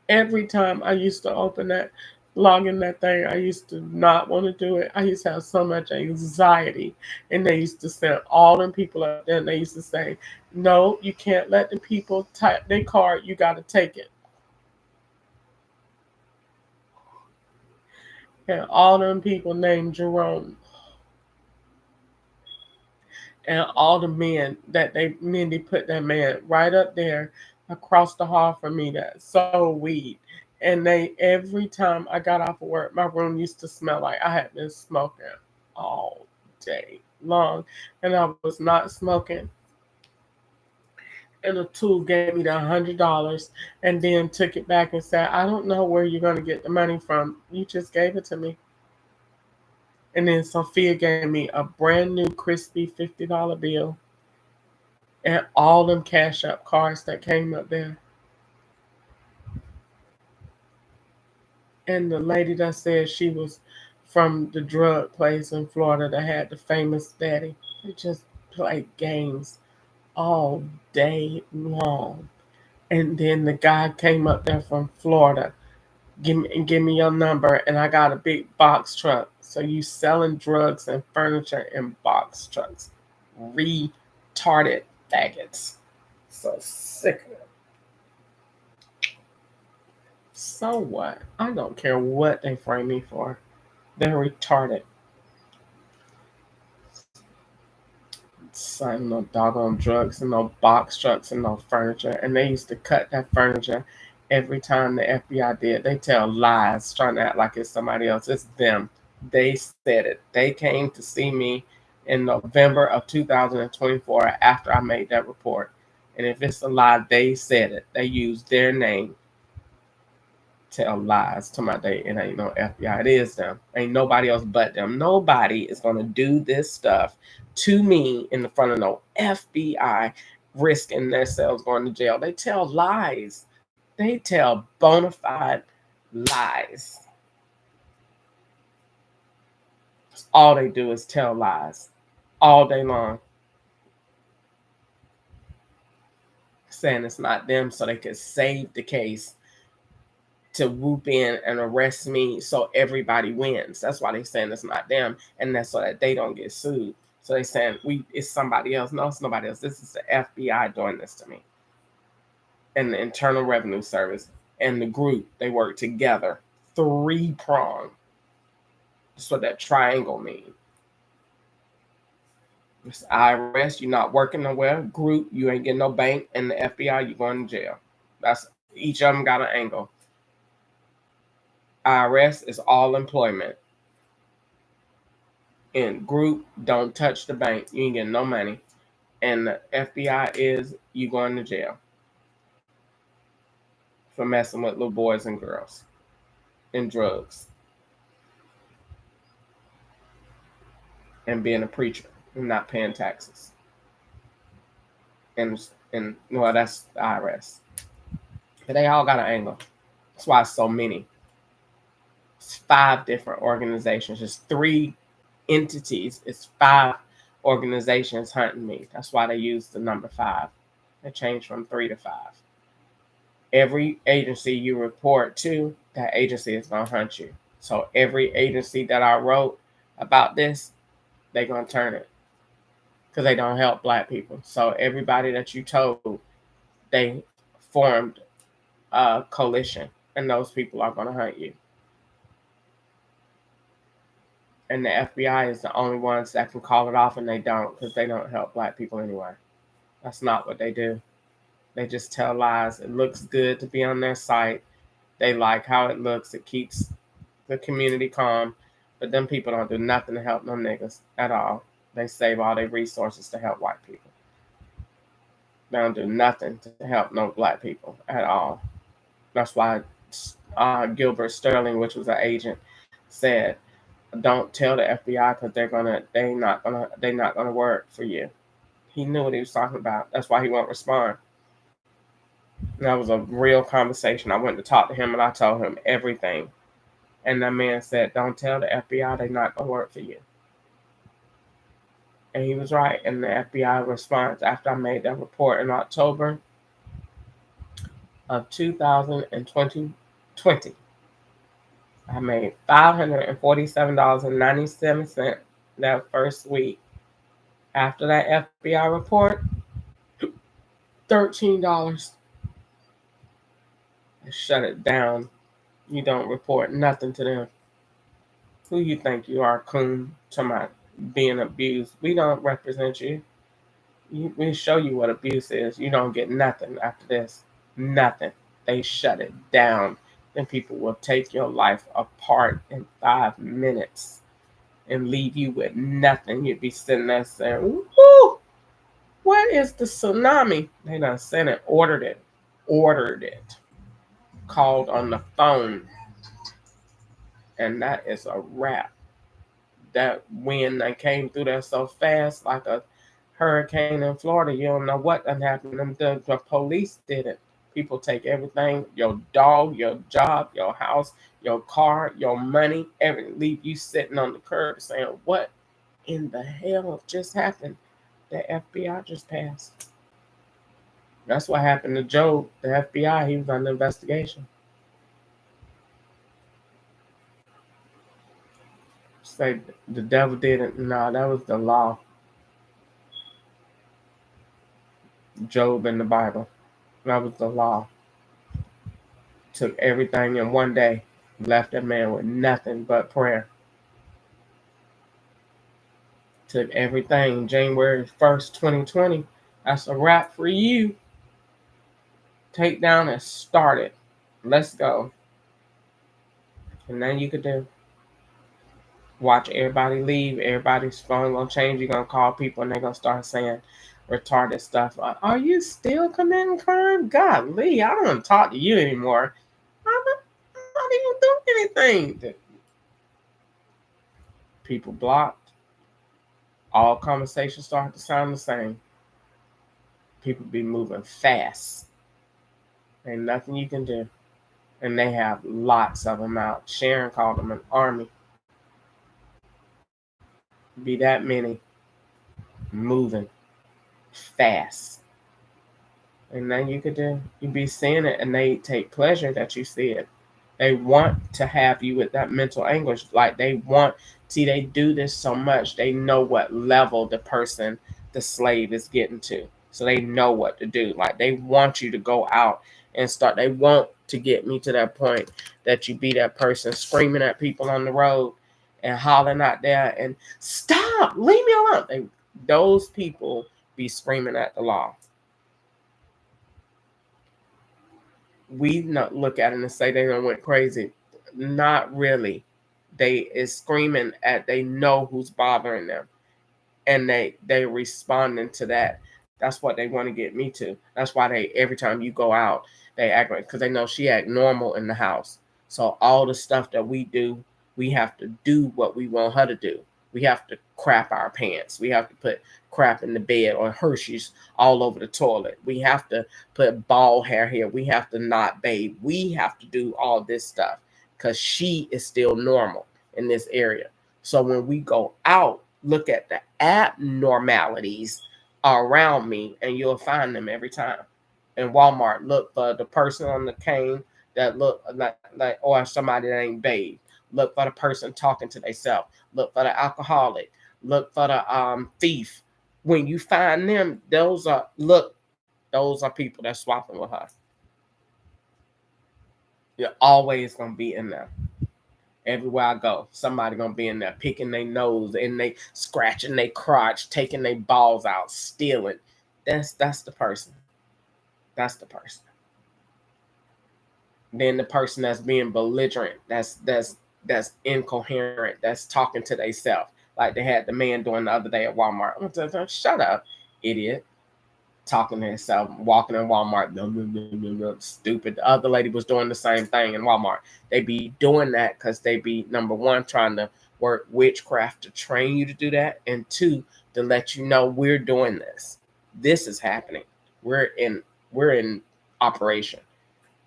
Every time I used to open that, log in that thing, I used to not want to do it. I used to have so much anxiety. And they used to send all them people up there and they used to say, no, you can't let the people type their card. You got to take it. And all them people named Jerome and all the men that they put that man right up there across the hall from me that sold weed. And they every time I got off of work, my room used to smell like I had been smoking all day long. And I was not smoking. And the tool gave me the $100 and then took it back and said, I don't know where you're gonna get the money from. You just gave it to me. And then Sophia gave me a brand new crispy $50 bill and all them cash up cards that came up there. And the lady that said she was from the drug place in Florida that had the famous daddy. They just played games all day long. And then the guy came up there from Florida. Give me your number, and I got a big box truck. So you selling drugs and furniture in box trucks? Retarded faggots. So sick of it. So what? I don't care what they frame me for. They're retarded. Selling no doggone drugs and no box trucks and no furniture. And they used to cut that furniture every time the FBI did. They tell lies, trying to act like it's somebody else. It's them. They said it. They came to see me in November of 2024 after I made that report. And if it's a lie, they said it. They used their name, tell lies to my day. It ain't no FBI. It is them. Ain't nobody else but them. Nobody is gonna do this stuff to me in the front of no FBI, risking themselves going to jail. They tell lies. They tell bona fide lies. All they do is tell lies all day long, saying it's not them so they could save the case to whoop in and arrest me so everybody wins. That's why they saying it's not them, and that's so that they don't get sued. So they saying it's somebody else. No, it's nobody else. This is the FBI doing this to me. And the Internal Revenue Service and the group, they work together. Three-pronged. That's what that triangle means. It's IRS, you're not working nowhere. Group, you ain't getting no bank. And the FBI, you're going to jail. That's each of them got an angle. IRS is all employment. And group, don't touch the bank. You ain't getting no money. And the FBI is you going to jail for messing with little boys and girls and drugs and being a preacher and not paying taxes. And well, that's the IRS. But they all got an angle. That's why it's so many. It's 5 different organizations. It's 3 entities. It's 5 organizations hunting me. That's why they use the number 5. They changed from 3 to 5. Every agency you report to, that agency is going to hunt you. So every agency that I wrote about this, they're going to turn it because they don't help black people. So everybody that you told, they formed a coalition, and those people are going to hunt you. And the FBI is the only ones that can call it off, and they don't, because they don't help black people anyway. That's not what they do. They just tell lies. It looks good to be on their site. They like how it looks. It keeps the community calm. But them people don't do nothing to help them niggas at all. They save all their resources to help white people. They don't do nothing to help no black people at all. That's why Gilbert Sterling, which was an agent, said, "Don't tell the FBI because they're not gonna work for you." He knew what he was talking about. That's why he won't respond. And that was a real conversation. I went to talk to him and I told him everything. And that man said, "Don't tell the FBI they're not gonna work for you." And he was right. And the FBI response after I made that report in October of 2020, I made $547.97 that first week. After that FBI report, $13. I shut it down. You don't report nothing to them. Who you think you are, coon, talking about being abused? We don't represent you. We show you what abuse is. You don't get nothing after this. Nothing. They shut it down. Then people will take your life apart in 5 minutes and leave you with nothing. You'd be sitting there saying, "Woo, what is the tsunami?" They done sent it, ordered it, called on the phone, and that is a wrap. That wind that came through there so fast, like a hurricane in Florida, you don't know what done happened. The police did it. People take everything, your dog, your job, your house, your car, your money, everything. Leave you sitting on the curb saying, "What in the hell just happened?" The FBI just passed. That's what happened to Job. The FBI, he was under investigation. Say the devil did it. No, that was the law. Job in the Bible. That was the law. Took everything in one day, left that man with nothing but prayer. Took everything January 1st, 2020. That's a wrap for you. Take down and start it. Let's go. And then you could do. Watch everybody leave. Everybody's phone gonna change. You're gonna call people and they're gonna start saying retarded stuff. Are you still committing crime? Golly, I don't want to talk to you anymore. I'm not even doing anything. People blocked. All conversations start to sound the same. People be moving fast. Ain't nothing you can do. And they have lots of them out. Sharon called them an army. Be that many moving fast. And then you could do, you be seeing it and they take pleasure that you see it. They want to have you with that mental anguish. Like they do this so much. They know what level the slave is getting to. So they know what to do. Like they want you to go out and start. They want to get me to that point that you be that person screaming at people on the road and hollering out there and stop, leave me alone. Those people be screaming at the law. We not look at it and say they went crazy. Not really. They is screaming at, they know who's bothering them. And they responding to that. That's what they want to get me to. That's why every time you go out, they act like, because they know she act normal in the house. So all the stuff that we do, we have to do what we want her to do. We have to crap our pants. We have to put crap in the bed or Hershey's all over the toilet. We have to put ball hair here. We have to not bathe. We have to do all this stuff because she is still normal in this area. So when we go out, look at the abnormalities around me and you'll find them every time. In Walmart, look for the person on the cane that look like or somebody that ain't bathed. Look for the person talking to themselves. Look for the alcoholic. Look for the thief. When you find them, those are people that's swapping with her. You're always gonna be in there. Everywhere I go, somebody gonna be in there picking their nose and they scratching their crotch, taking their balls out, stealing. That's the person. That's the person. Then the person that's being belligerent, that's incoherent, that's talking to themselves, like they had the man doing the other day at Walmart. Shut up, idiot. Talking to himself, walking in Walmart, blah, blah, blah, blah, stupid. The other lady was doing the same thing in Walmart. They be doing that because they be, number one, trying to work witchcraft to train you to do that, and two, to let you know we're doing this. This is happening. We're in operation.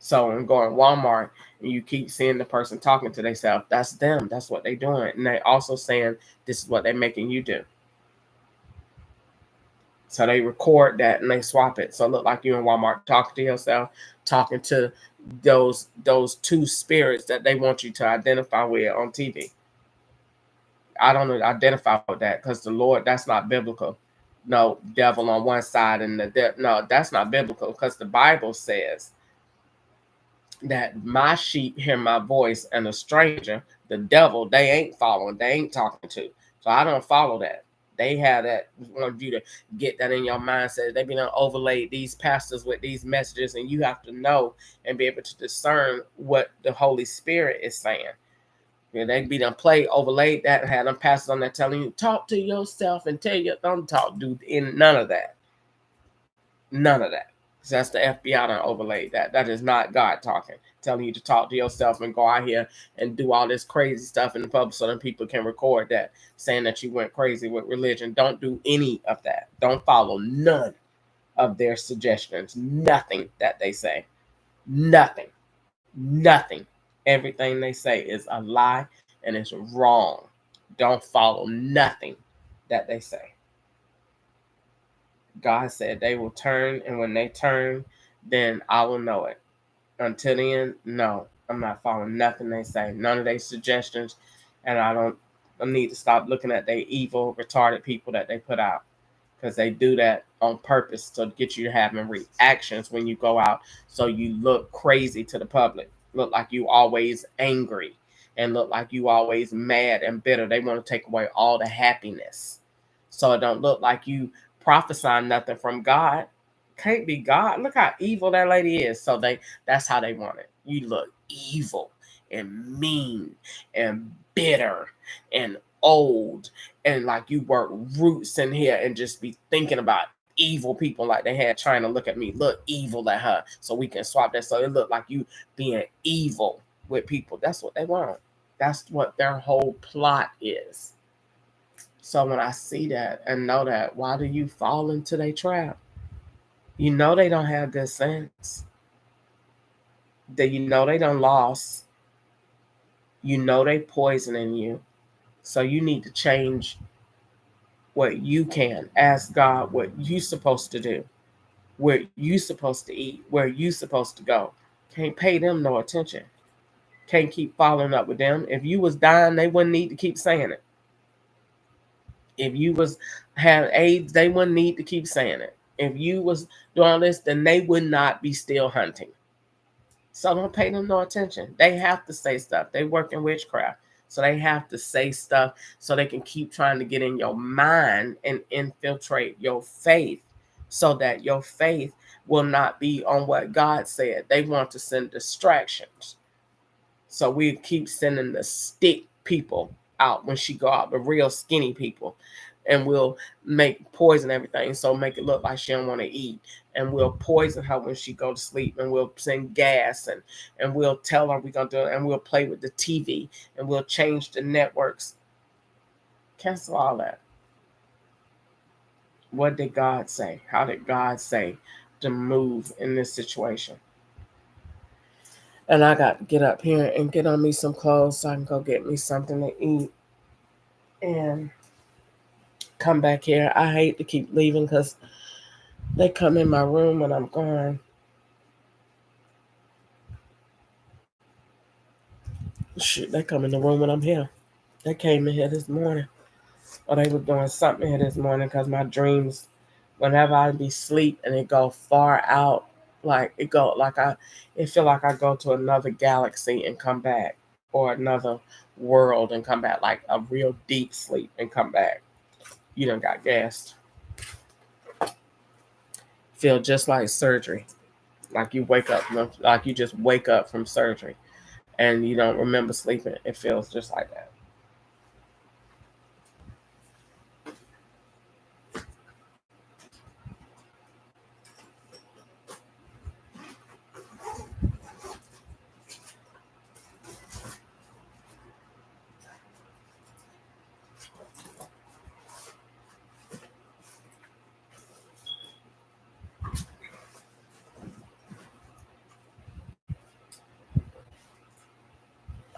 So I'm going Walmart, and you keep seeing the person talking to themselves. That's them. That's what they're doing, and they also saying this is what they're making you do. So they record that and they swap it. So it look like you in Walmart talking to yourself, talking to those two spirits that they want you to identify with on TV. I don't identify with that because the Lord, that's not biblical. No, devil on one side and no, that's not biblical because the Bible says that my sheep hear my voice and a stranger, the devil, they ain't following, they ain't talking to. So I don't follow that. They have that, want you to get that in your mindset. They've been overlaid these pastors with these messages, and you have to know and be able to discern what the Holy Spirit is saying. They be done overlaid that, and had them pastors on there telling you, talk to yourself and tell you, don't talk, dude. In none of that. None of that. That's the FBI done overlaid that. That is not God talking, telling you to talk to yourself and go out here and do all this crazy stuff in the public so that people can record that, saying that you went crazy with religion. Don't do any of that. Don't follow none of their suggestions. Nothing that they say. Nothing. Nothing. Everything they say is a lie and it's wrong. Don't follow nothing that they say. God said they will turn, and when they turn, then I will know it. Until then, no, I'm not following nothing they say, none of their suggestions, and I need to stop looking at their evil, retarded people that they put out, because they do that on purpose to get you to having reactions when you go out, so you look crazy to the public, look like you always angry, and look like you always mad and bitter. They want to take away all the happiness, so it don't look like you prophesying nothing from God. Can't be God. Look how evil that lady is. So that's how they want it. You look evil and mean and bitter and old and like you work roots in here and just be thinking about evil people like they had trying to look at me, look evil at her so we can swap that. So it looked like you being evil with people. That's what they want. That's what their whole plot is. So when I see that and know that, why do you fall into their trap? You know they don't have good sense. That you know they done lost. You know they poisoning you. So you need to change what you can. Ask God what you supposed to do. Where you supposed to eat. Where you supposed to go. Can't pay them no attention. Can't keep following up with them. If you was dying, they wouldn't need to keep saying it. If you was had AIDS, they wouldn't need to keep saying it. If you was doing all this, then they would not be still hunting. So don't pay them no attention. They have to say stuff. They work in witchcraft. So they have to say stuff so they can keep trying to get in your mind and infiltrate your faith so that your faith will not be on what God said. They want to send distractions. So we keep sending the stick people out when she go out, the real skinny people, and we'll make poison everything, so make it look like she don't want to eat, and we'll poison her when she go to sleep, and we'll send gas, and we'll tell her we're gonna do it, and we'll play with the TV, and we'll change the networks. Cancel all that. What did God say? How did God say to move in this situation? And I got to get up here and get on me some clothes so I can go get me something to eat and come back here. I hate to keep leaving because they come in my room when I'm gone. Shoot, they come in the room when I'm here. They came in here this morning. Or they were doing something here this morning because my dreams, whenever I be asleep and it go far out, like it feel like I go to another galaxy and come back. or another world and come back, like a real deep sleep and come back. You done got gassed. Feel just like surgery. Like you wake up, like you just wake up from surgery and you don't remember sleeping. It feels just like that.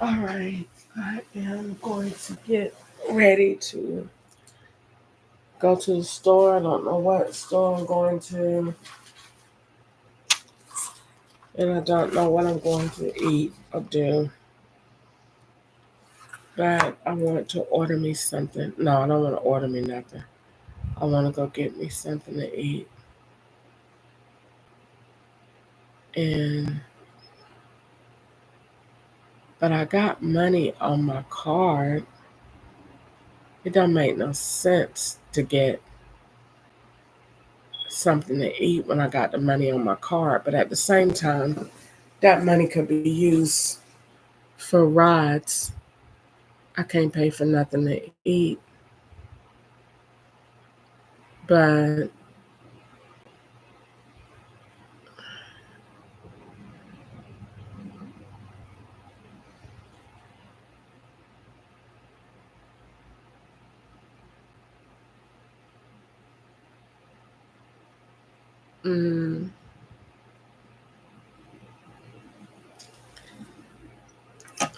All right, I am going to get ready to go to the store. I don't know what store I'm going to, and I don't know what I'm going to eat or do. But I want to order me something. No, I don't want to order me nothing. I want to go get me something to eat. And but I got money on my card. It don't make no sense to get something to eat when I got the money on my card. But at the same time, that money could be used for rides. I can't pay for nothing to eat. But mm,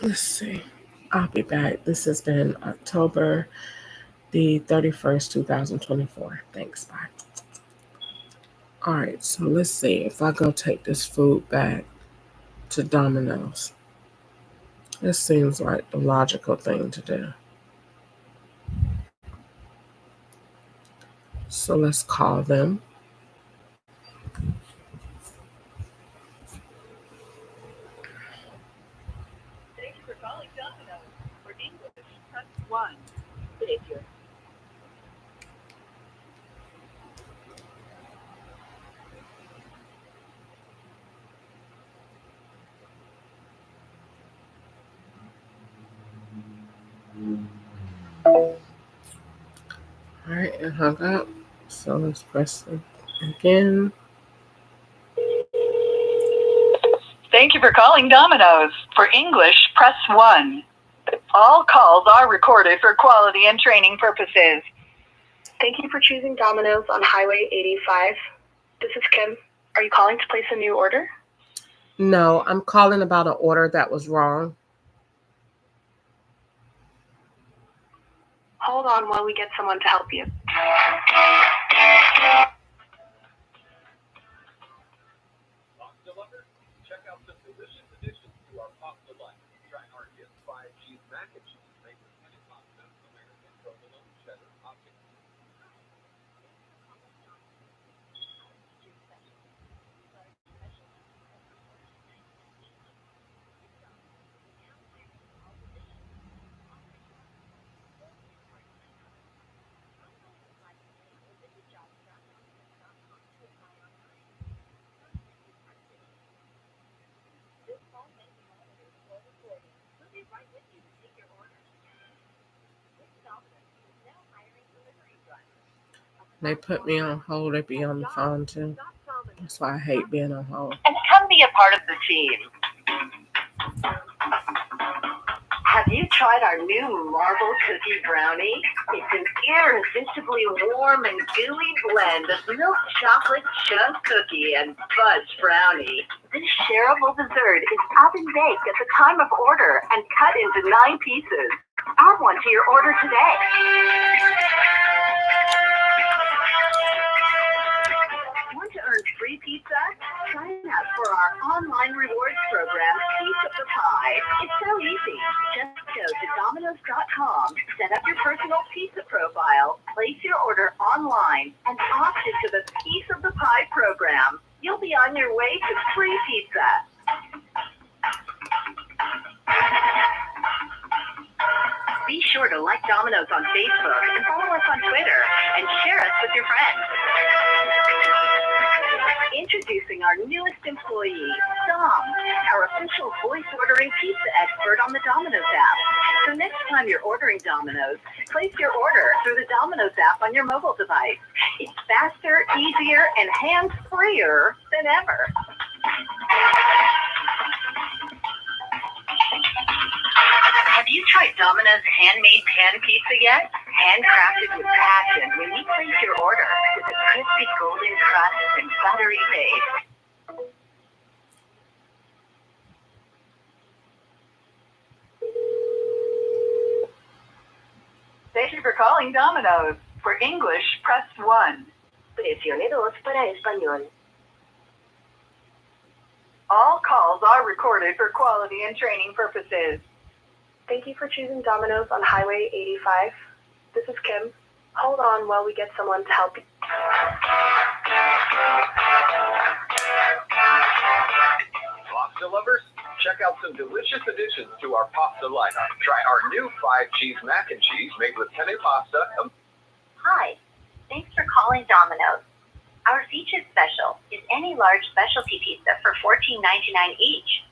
let's see. I'll be back. This has been October the 31st, 2024. Thanks. Bye. All right. So let's see if I go take this food back to Domino's. This seems like the logical thing to do. So let's call them. Thank you for calling Domino's. For English, press 1. Thank you. All right, it hung up. So let's press it again. Thank you for calling Domino's. For English, press 1. All calls are recorded for quality and training purposes. Thank you for choosing Domino's on Highway 85. This is Kim. Are you calling to place a new order? No, I'm calling about an order that was wrong. Hold on while we get someone to help you. Pasta lover? Check out the delicious additions to our pasta line. Try our hit 5 cheese mac and cheese made with honey pasta, American provolone, cheddar, optic. They put me on hold. They be on the phone too. That's why I hate being on hold. And come be a part of the team. Have you tried our new marble cookie brownie? It's an irresistibly warm and gooey blend of milk chocolate chunk cookie and fudge brownie. This shareable dessert is oven baked at the time of order and cut into 9 pieces. Add one to your order today. Want to earn free pizza? Sign up for our online rewards program, Piece of the Pie. It's so easy. Just go to Domino's.com, set up your personal pizza profile, place your order online, and opt into the Piece of the Pie program. You'll be on your way to free pizza. Be sure to like Domino's on Facebook and follow us on Twitter and share us with your friends. Introducing our newest employee, Dom, our official voice ordering pizza expert on the Domino's app. So next time you're ordering Domino's, place your order through the Domino's app on your mobile device. It's faster, easier, and hands-freer than ever. Have you tried Domino's handmade pan pizza yet? Handcrafted with passion when you place your order with a crispy golden crust and buttery base. Thank you for calling Domino's. For English, press 1. Presione 2 para español. All calls are recorded for quality and training purposes. Thank you for choosing Domino's on Highway 85. This is Kim. Hold on while we get someone to help you. Pasta lovers, check out some delicious additions to our pasta lineup. Try our new 5-cheese mac and cheese made with penne pasta. Hi. Thanks for calling Domino's. Our featured special is any large specialty pizza for $14.99 each.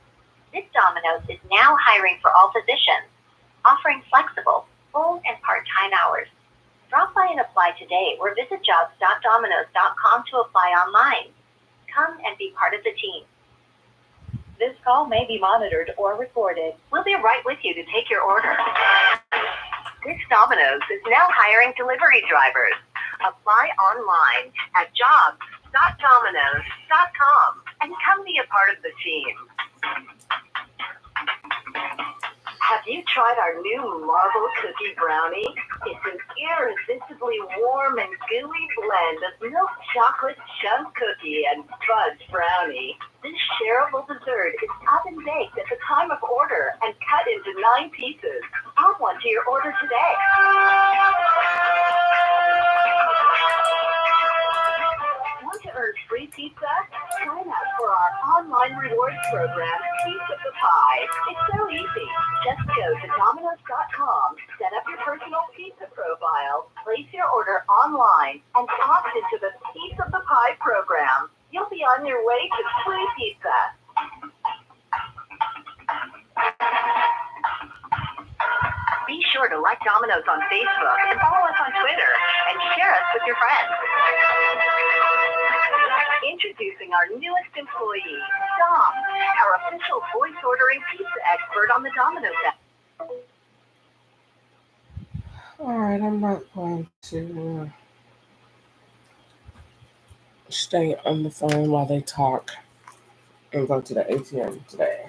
This Domino's is now hiring for all positions, offering flexible, full, and part-time hours. Drop by and apply today or visit jobs.domino's.com to apply online. Come and be part of the team. This call may be monitored or recorded. We'll be right with you to take your order. This Domino's is now hiring delivery drivers. Apply online at jobs.domino's.com and come be a part of the team. Have you tried our new marble cookie brownie? It's an irresistibly warm and gooey blend of milk chocolate chunk cookie and fudge brownie. This shareable dessert is oven baked at the time of order and cut into 9 pieces. Add one to your order today. Want to earn free pizza? Sign up for our online rewards program, Piece of the Pie. It's so easy. Just go to Domino's.com, set up your personal pizza profile, place your order online, and opt into the Piece of the Pie program. You'll be on your way to free pizza. Be sure to like Domino's on Facebook and follow us on Twitter and share us with your friends. Introducing our newest employee, Dom, our official voice ordering pizza expert on the Domino's app. All right, I'm not going to stay on the phone while they talk and go to the ATM today.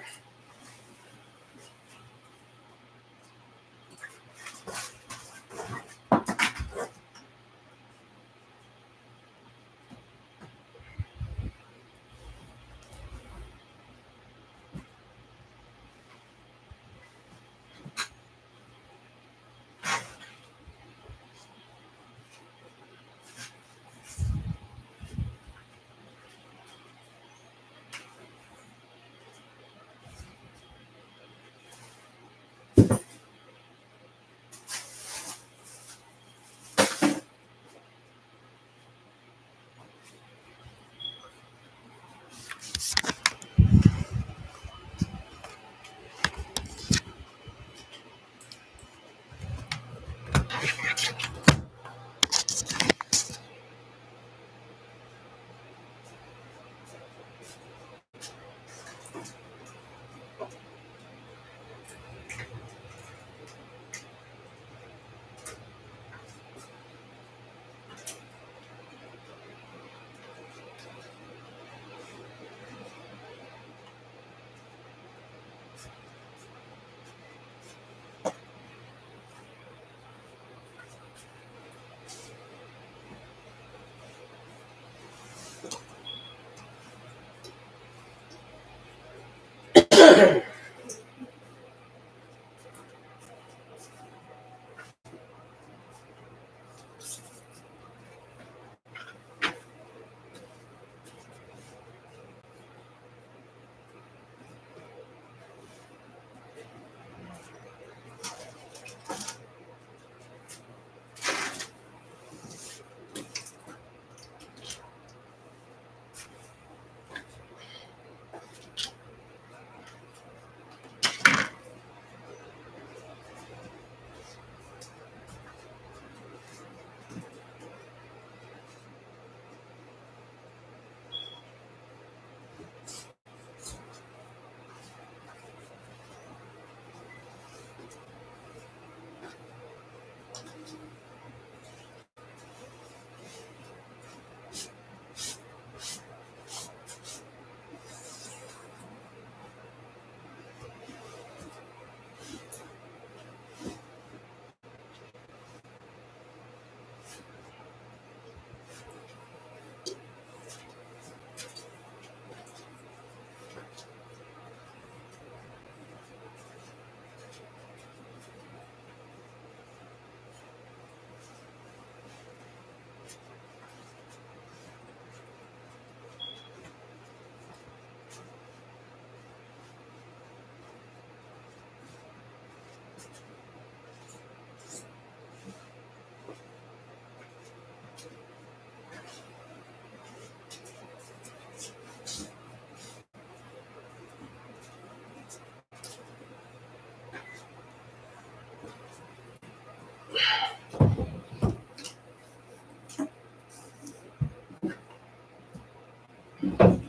Jesus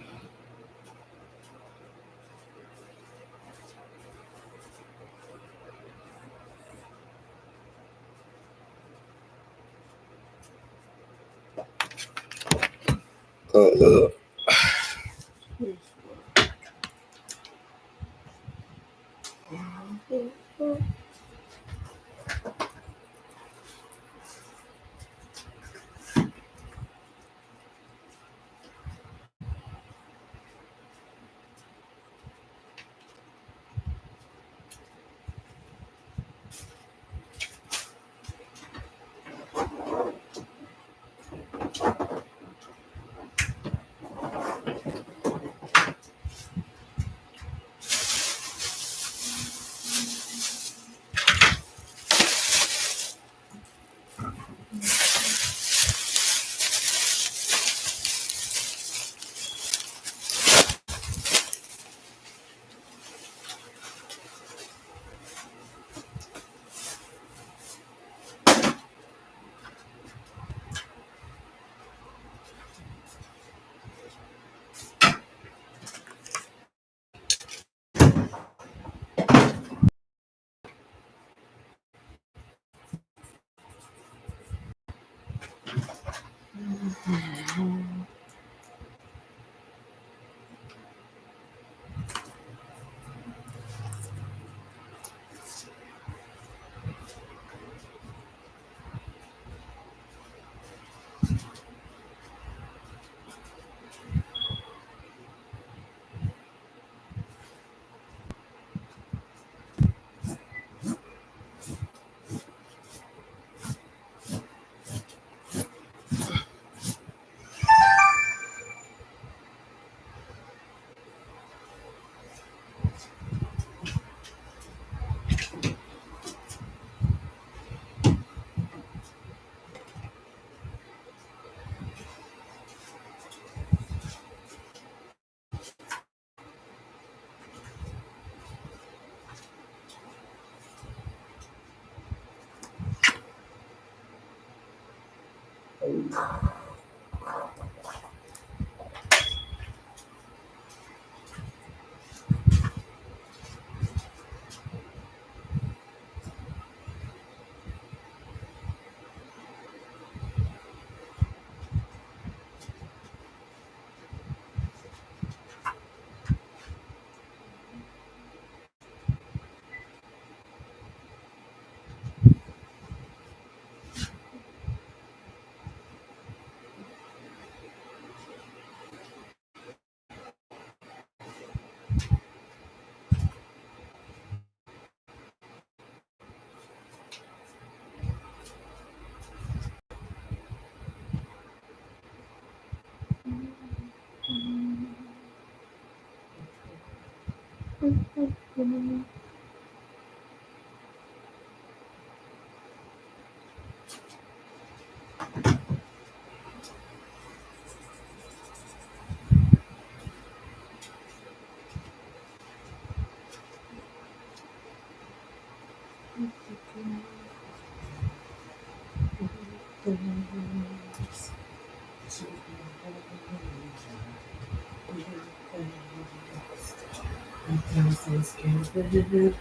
good.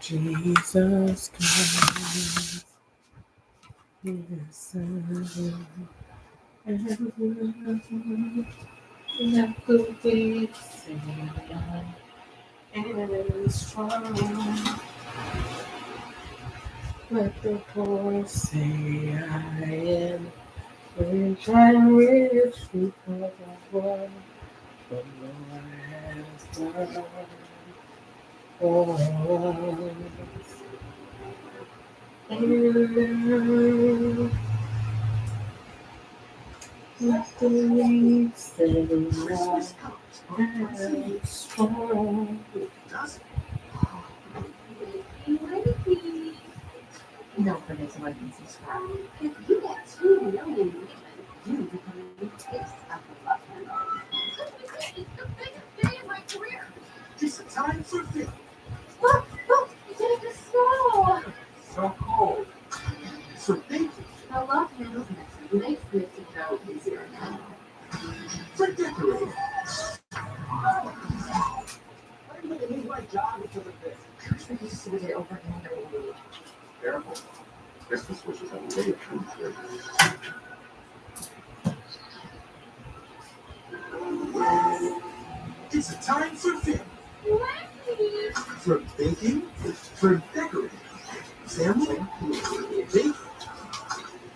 Jesus Christ. Yes, let the weak say and strong. Let the poor say I am rich and rich because of what the Lord has done for us. And let the weak say I am strong. Don't forget to like and subscribe. If you get 2 million women, you become a new taste of the love handle. It's the biggest day in my career. Just in time for dinner. Look, it's in the snow. So cold. So thank you The love handles mixer makes mixing dough easier now. for decorating. It's a time for family. For baking, for decorating. Family, bake,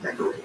decorate.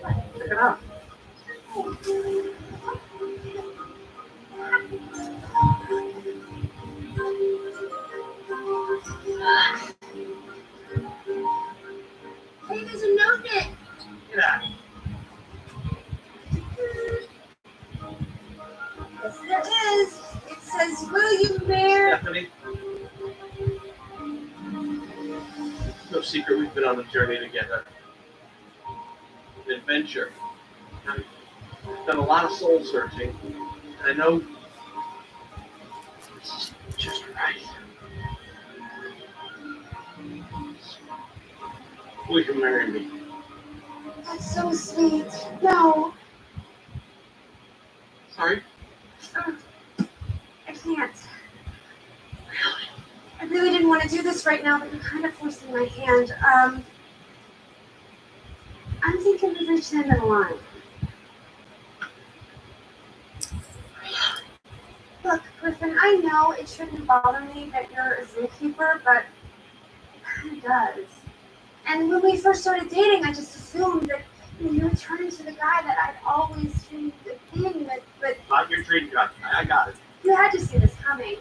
Pick it up. Hey, there's a note in it. Get out. Yes, there is. It says, William Mayer. Stephanie, no secret we've been on a journey together. An adventure. I've done a lot of soul searching, and I know this is just right. Will you marry me? That's so sweet. No, Sorry? I can't. I really didn't want to do this right now, but you're kind of forcing my hand. I'm thinking we've reached the end of the line. Look, Griffin, I know it shouldn't bother me that you're a zookeeper, but it kind of does. And when we first started dating, I just assumed that you would turn into the guy that I'd always dreamed of being, but Not your dream guy. I got it. you had to see this coming.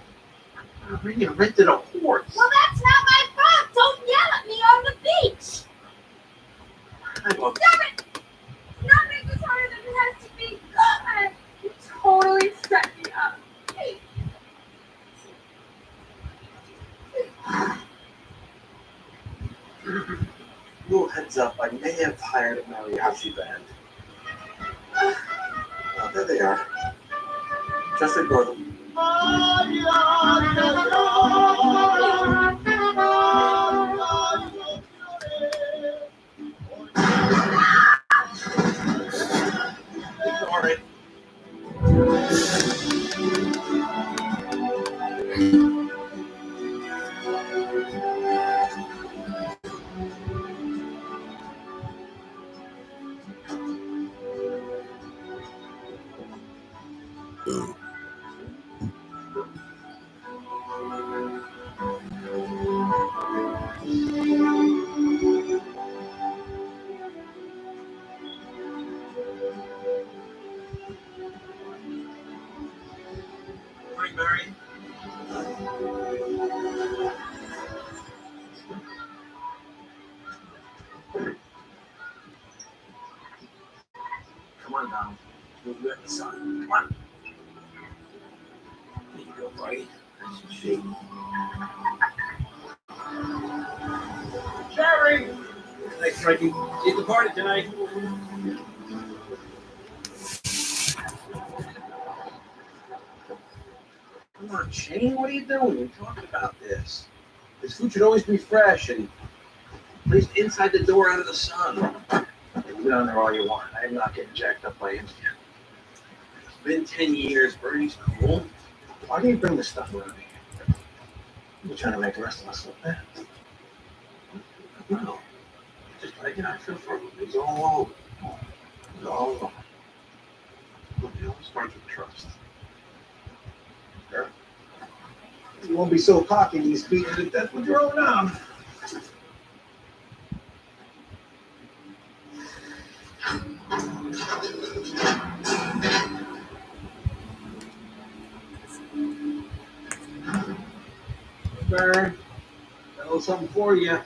You rented a horse. Well, that's not my fault. Don't yell at me on the beach. I love Stop it. Nothing is harder than it has to be. God, you totally set me up. Little heads up, I may have hired a mariachi band. Oh, there they are. Just ignore them. Ignore it. Morning, Mary. Come on down. We'll be at the sun. Come on. There you go, buddy. Nice and shake. Jerry! Thanks, Frankie. See you at the party tonight. Come on, Shane, what are you doing? We're talking about this. This food should always be fresh and placed inside the door out of the sun. You can get on there all you want. I am not getting jacked up by instant. It's been 10 years. Bernie's cool. Why do you bring this stuff around here? You're trying to make the rest of us look bad. No. Just trying to get out for it. It's all over. It's all over. Look, it all starts with trust. Sure. You won't be so cocky when you speak to death with your own arm. Burn. Got a little something for you.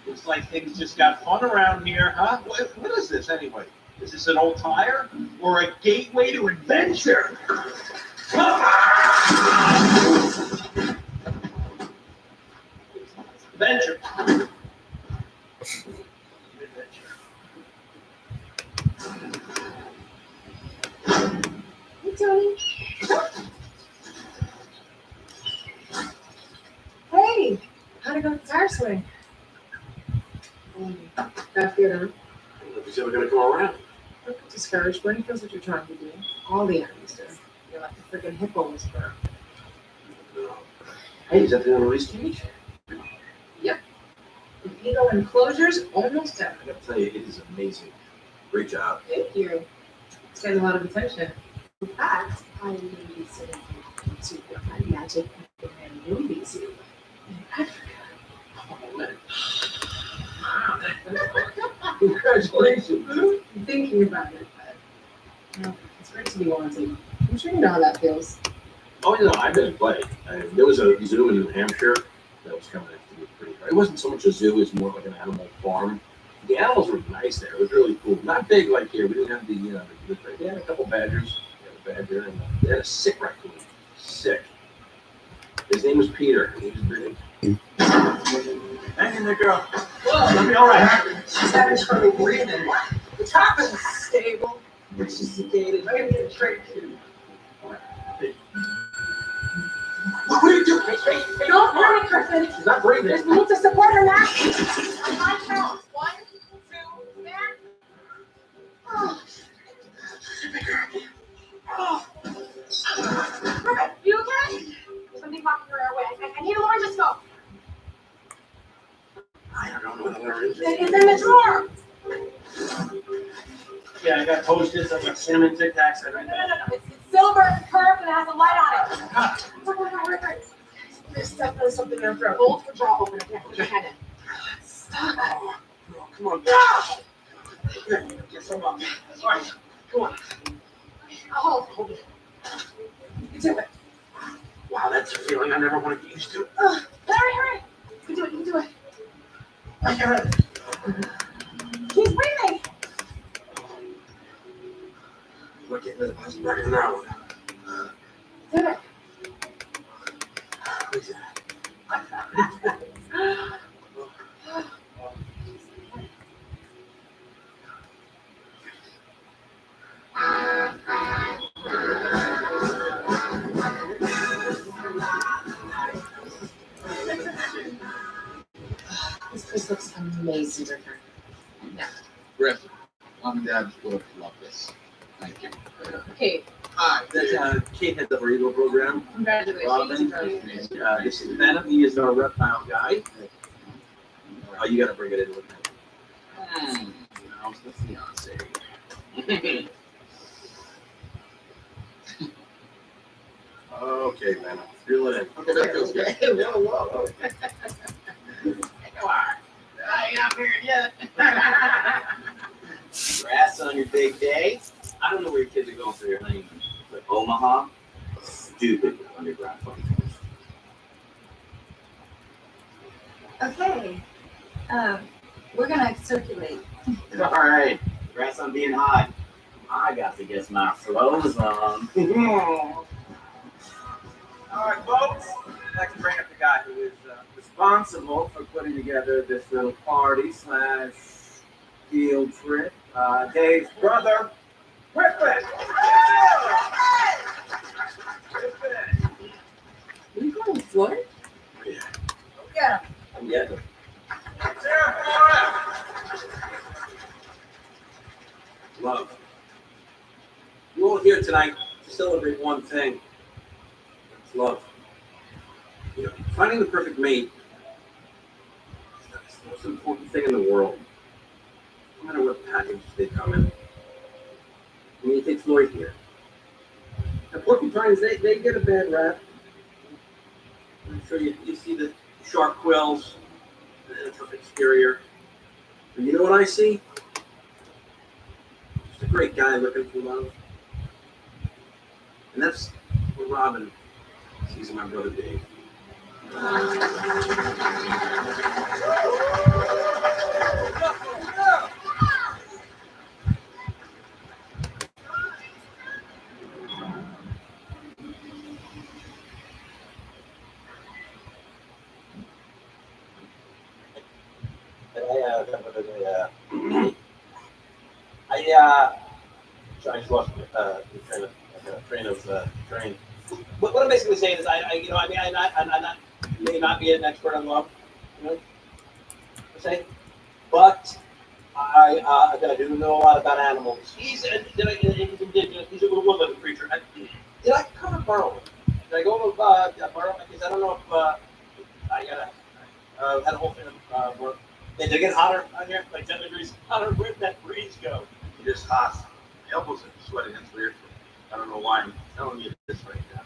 Looks like things just got fun around here, huh? What is this anyway? Is this an old tire or a gateway to adventure? Adventure. Hey, Tony. Hey, how'd it go with the tire swing? That's good, huh? Nobody's ever gonna go around. Don't get discouraged. Bernie knows what you're trying to do. All the enemies do. You're like a freaking hippo whisperer. Hey, is that the release cage? The ego enclosure's almost done. I gotta tell you, it is amazing. Great job. Thank you. It's getting a lot of attention. In fact, I may be sitting to my magic Superman movie suit in Africa. Oh, man. Congratulations. I'm thinking about it, but it's great to be wanted. I'm sure you know how that feels. Oh, you know, I've been playing. There was a zoo in New Hampshire that was coming in to be pretty. It wasn't so much a zoo; it was more like an animal farm. The animals were nice there. It was really cool. Not big like here. We didn't have the they had a couple badgers. They had a badger, and they had a sick raccoon. Sick. His name was Peter. He was big. Hang in there, girl. Whoa, it'll be all right. She's having trouble breathing. The top is stable, but she's sedated. I'm gonna get a straight to. What are you doing? Hey, Don't worry, Griffin. she's not breathing. There's need to support her now. My count. 1, 2, there. Oh. Griffin, you okay? Something blocking her airway. I need a laryngoscope. I don't know what it is. It's in the drawer. Yeah, I got Post-its. I got cinnamon Tic Tacs. No. It's silver, curved, and it has a light on it. There's something in her throat. Hold for jaw open. I can't put your head in. Stop it. Oh, come on. Get some up. All right, come on. I'll hold it. You do it. Wow, that's a feeling I never want to get used to. Hurry. You can do it. I got it. She's breathing. Look at this. Back in that one. Do it. Who's that? This place looks amazing, Griffin. Griff, Mom and Dad would love this. Thank you. Kate, Hi, that's Kate heads up our Eagle program. congratulations. This is Venom. He is our reptile guy. Oh, you got to bring it in with him. How's the fiance? Okay, Venom. Reel it in. Okay, that feels good. Come on. I ain't out here yet. Congrats on your big day. I don't know where your kids are going for your honeymoon, But Omaha, stupid underground fun. Okay. We're gonna circulate. All right. Congrats on being hot. I got to get my clothes on. All right, folks. I'd like to bring up the guy who is responsible for putting together this little party / field trip. Dave's brother, Griffin. Griffin. Are you going to Florida? Yeah. I'm getting it. Sarah, Florida. Love. We're all here tonight to celebrate one thing. It's love. You know, finding the perfect mate is the most important thing in the world. No matter what package they come in. I mean, you take Floyd here. Now, porcupines, they get a bad rap. I'm sure you see the sharp quills, the tough exterior. But you know what I see? Just a great guy looking for love. And that's what Robin sees in my brother Dave. I just lost the train. What I'm basically saying is, I may not be an expert on love, per se, but I do know a lot about animals. He's indigenous. He's a woodland creature. Did I cover Burrow? Did I go over Burrow? Because I don't know if I had a whole thing of work. Did it get hotter on here? Like 10 degrees hotter? Where'd that breeze go? It is hot. elbows are sweating. That's weird. I don't know why I'm telling you this right now.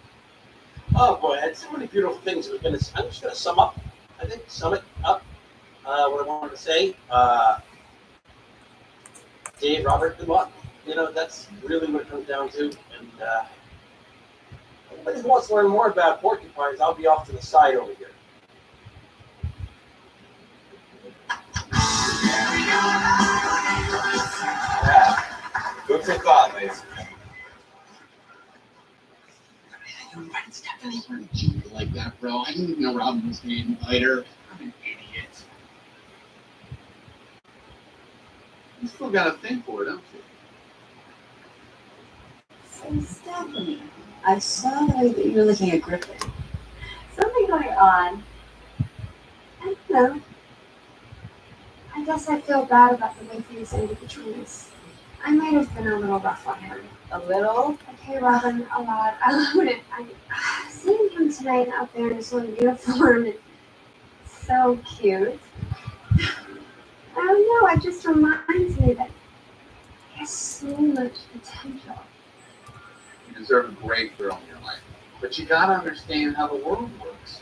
Oh boy, I had so many beautiful things. I'm just gonna sum up. I think sum it up. What I wanted to say. Dave, Robert, good luck. You know, that's really what it comes down to. And anybody who wants to learn more about porcupines, I'll be off to the side over here. Yeah. Good for thought, ladies. You're right, Stephanie. You're a genius like that, bro. I didn't even know Robin was going to invite her. I'm an idiot. You still got a thing for it, don't you? So, Stephanie, I saw the way that you were looking at Griffin. Something going on. I don't know. I guess I feel bad about the way things ended between us. I might have been a little rough on him. A little? Okay, Robin, a lot. I wouldn't. Seeing him tonight out there in his little uniform and so cute. I don't know, it just reminds me that he has so much potential. You deserve a great girl in your life. But you gotta understand how the world works.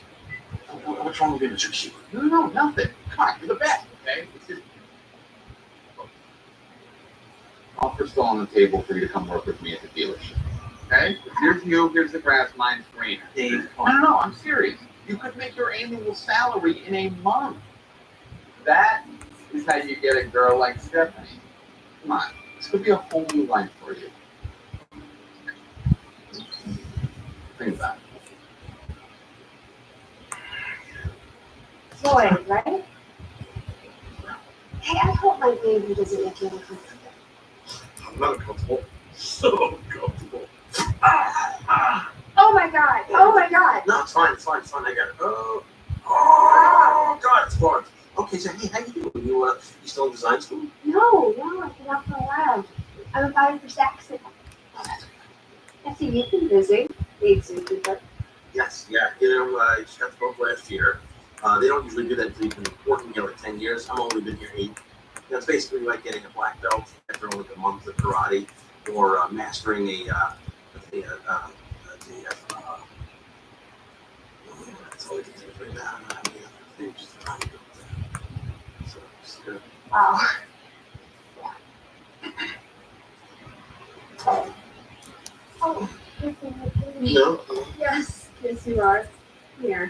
What's wrong with being a trick shooter? No, nothing. Come on, you're the best, okay? It's just... Offer's still on the table for you to come work with me at the dealership. Okay? Here's you, here's the grass, mine's greener. Dave, No, I'm serious. You could make your annual salary in a month. That is how you get a girl like Stephanie. Come on, this could be a whole new life for you. Think about it. Floyd, right? Hey, I hope my baby doesn't make you uncomfortable. I'm not uncomfortable. So uncomfortable. Oh my god! Oh my god! No, it's fine. I got it. Oh, God, it's hard. Okay, so hey, how you doing? You still in design school? No, I've been out for a while. I'm applying for Saxon. I see you've been busy. Lead zookeeper. Yes, yeah. I just got the book last year. They don't usually do that until you've been working here like 10 years. I've only been here 8. It's basically like getting a black belt after only a month of karate, or mastering that's all I can think right now. Wow. Oh, No. yes, yes you are. Here.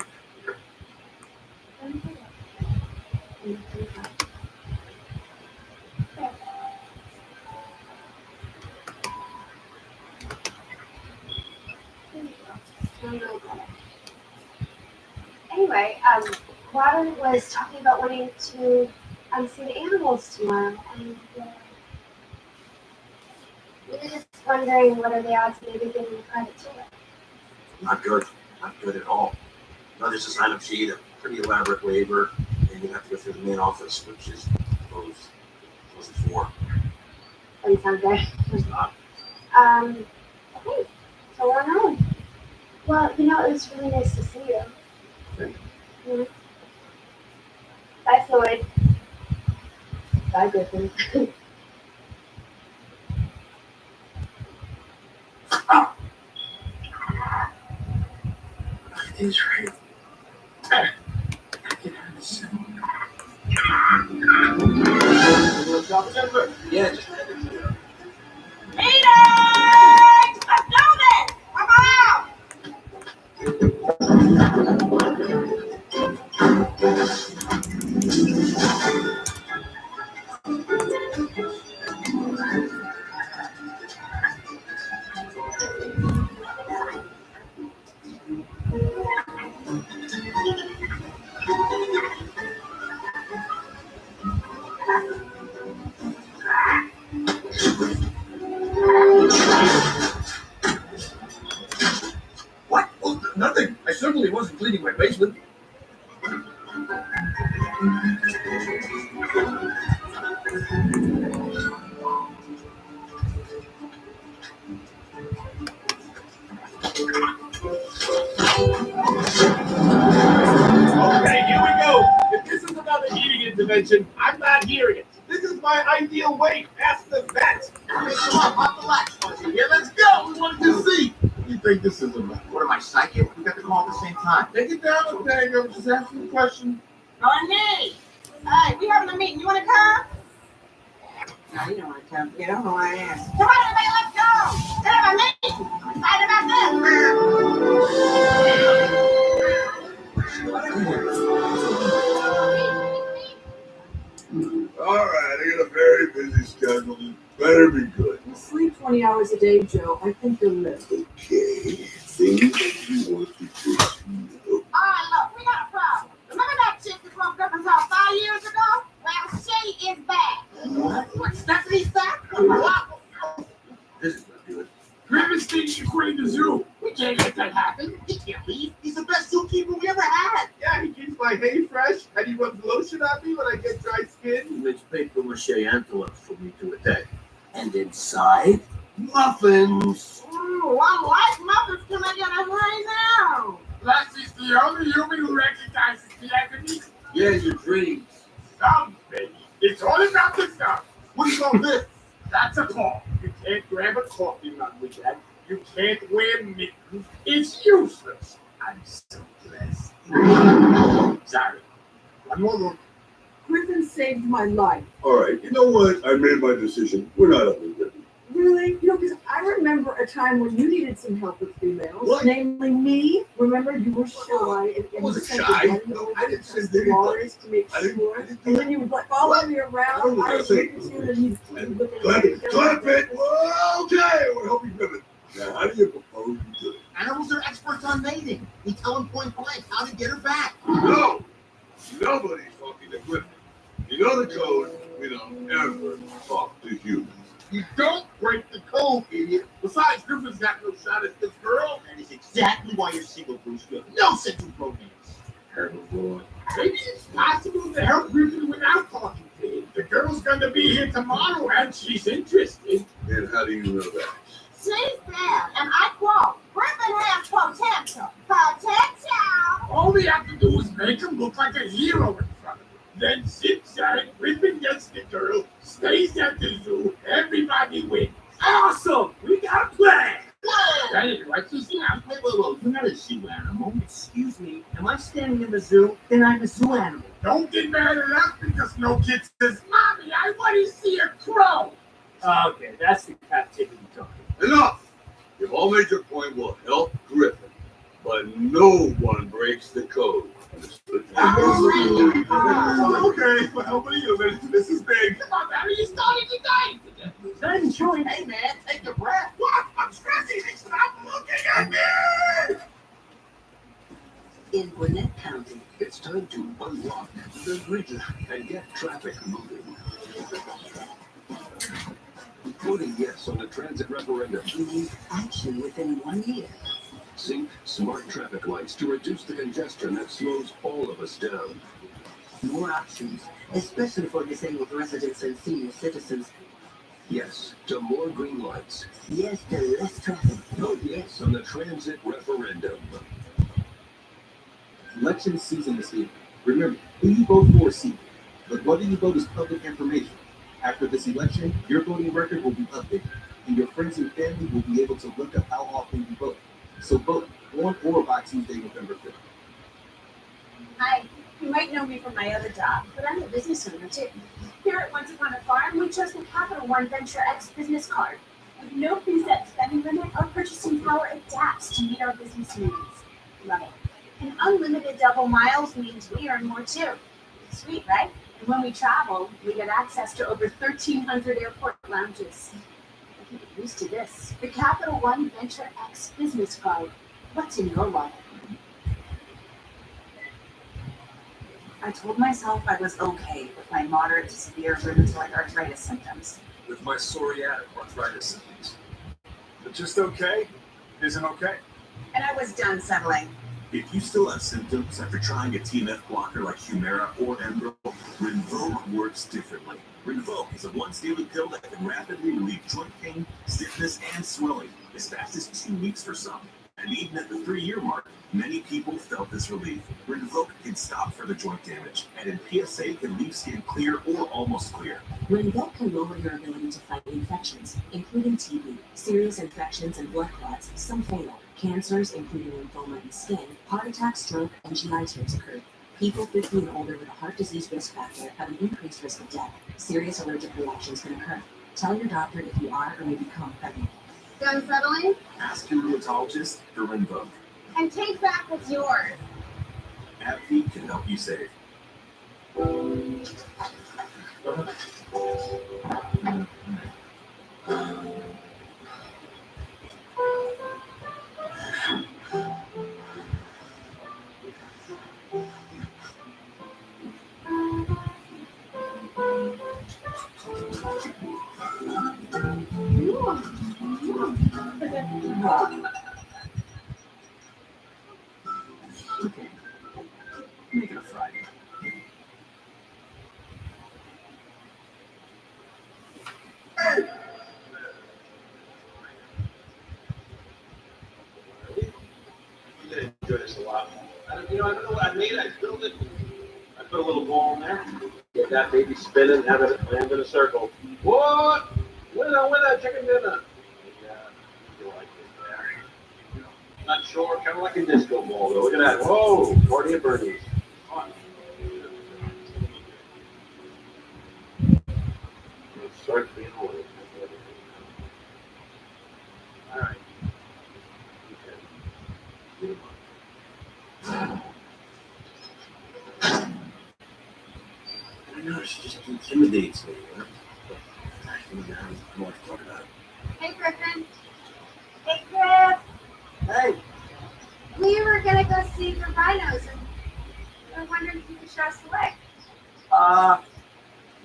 Anyway, Robin was talking about wanting to see the animals tomorrow, and we were just wondering what are the odds of maybe getting a private tour. Not good at all. No, there's a sign-up sheet, a pretty elaborate waiver, and you have to go through the main office, which is closed at 4. Doesn't sound good. It's not. Okay, so we're on. Well, it was really nice to see you. Yeah. Bye, Floyd. Bye, Griffin. He's right. Yeah, just Meeting! Let's do this! Come on! What? Oh, nothing. I certainly wasn't cleaning my basement. Okay, here we go. If this is another eating intervention, I'm not hearing it. This is my ideal weight. Ask the vet. Come on, pop the latch, Fuzzy. Yeah, let's go. We wanted to see. What do you think this is about? What am I, psychic? We got the call at the same time. Take it down, okay? I'm just asking a question. Honey, hey, we having a meeting. You want to come? No, you don't want to come. You don't know who I am. Come on, everybody, let's go. Let's have a meeting. I'm excited about All right, I got a very busy schedule. It better be good. You sleep 20 hours a day, Joe. I think you're living. Okay, things that you want to pursue. All right, look, we got a problem. Remember that chick that broke up his house 5 years ago? Well, she is back. What, Stephanie's back? This is not good. Griffith's thinking you're quitting the zoo. We can't let that happen. He can't leave. He's the best zookeeper we ever had. Yeah, he keeps my hay fresh, and he rubs lotion on me when I get dry skin. He makes paper mache antelopes for me to attack. And inside, muffins. Ooh, I like muffins. Can I get a right now? Leslie's the only human who recognizes the enemy. Yeah, your dreams. Some, baby. It's all about the stuff. What do you call this? That's a call. You can't grab a coffee mug with that. You can't wear mittens. It's useless. I'm so blessed. Sorry. One more look. Griffin saved my life. All right, you know what? I made my decision. We're not up with Griffin. Really? You know, because I remember a time when you needed some help with females, What? namely me. Remember, you were shy and I wasn't sent shy. the No, men I didn't say over anything. Flores to make I didn't sure. do And then you would like follow What? me I around. don't know what I I was said. making sure that he's Clap it, clap it. Okay, we're helping Griffin. Now, how do you propose you do it? Animals are experts on mating. We tell them point blank how to get her back. No, nobody's talking to Griffin. You know the code. We don't ever talk to humans. You don't break the code, idiot. Besides, Griffin's got no shot at this girl. That is exactly why you're single, Bruce Griffin. No sense of romance. Herbivore. Maybe it's possible to help Griffin without talking to him. The girl's gonna be here tomorrow and she's interested. And how do you know that? She's there, and I quote, Griffin has potential. Potential! All we have to do is make him look like a hero in front of him. Then zigzag, Griffin gets the girl, stays at the zoo, everybody wins. Awesome! We got a plan! Hey, what's this now? Wait, you're not a zoo animal. Excuse me, am I standing in the zoo? Then I'm a zoo animal. Don't get mad at us because no kid says, Mommy, I want to see a crow. Okay, that's the captivity talking. Enough! You've all made your point. We'll help Griffin, but no one breaks the code. Understood? Okay, well, what are you? This is big. Come on, Barry, you started today. It's not even showing. Hey, man, take a breath. What? I'm stressing. Stop looking at me. In Gwinnett County, it's time to unlock the region and get traffic moving. Voting yes on the transit referendum. We need action within 1 year. Sync smart traffic lights to reduce the congestion that slows all of us down. More options, especially for disabled residents and senior citizens. Yes to more green lights. Yes to less traffic. Vote yes on the transit referendum. Election season is here. Remember, who you vote for is secret, but whether you vote is public information. After this election, your voting record will be updated, and your friends and family will be able to look up how often you vote. So vote on or by Tuesday, November 5th. Hi, you might know me from my other job, but I'm a business owner too. Here at Once Upon a Farm, we chose the Capital One Venture X business card. With no preset spending limit, our purchasing power adapts to meet our business needs. Love it. And unlimited double miles means we earn more too. Sweet, right? And when we travel, we get access to over 1,300 airport lounges. I can get used to this. The Capital One Venture X business card. What's in your wallet? I told myself I was okay with my moderate to severe rheumatoid arthritis symptoms. With my psoriatic arthritis symptoms. But just okay isn't okay. And I was done settling. If you still have symptoms after trying a TNF blocker like Humira or Enbrel, Rinvoq works differently. Rinvoq is a once-daily pill that can rapidly relieve joint pain, stiffness, and swelling as fast as 2 weeks for some, And even at the 3-year mark, many people felt this relief. Rinvoq can stop further joint damage, and in PSA can leave skin clear or almost clear. Rinvoq can lower your ability to fight infections, including TB, serious infections and blood clots, some fatal, cancers, including lymphoma and skin, heart attack, stroke, and GI turns occur. People 50 and older with a heart disease risk factor have an increased risk of death. Serious allergic reactions can occur. Tell your doctor if you are or may become pregnant. Done settling? Ask your rheumatologist for Rinvoq. And take back what's yours. AbbVie can help you save. Make it a Friday. I'm gonna enjoy this a lot. I don't know what I made. I filled it. I put a little ball in there. Get that baby spinning. Have it land in a circle. What? Winner, chicken dinner. Yeah, you like it there. Not sure. Kind of like a disco ball though. Look at that. Whoa, party of birdies. Fun. It starts being old. All right. I know she just intimidates me. You know? I don't want to talk about it. Hey, Griffin. Hey, Griff. Hey. We were gonna go see the rhinos, and I wondered if you could show us the way.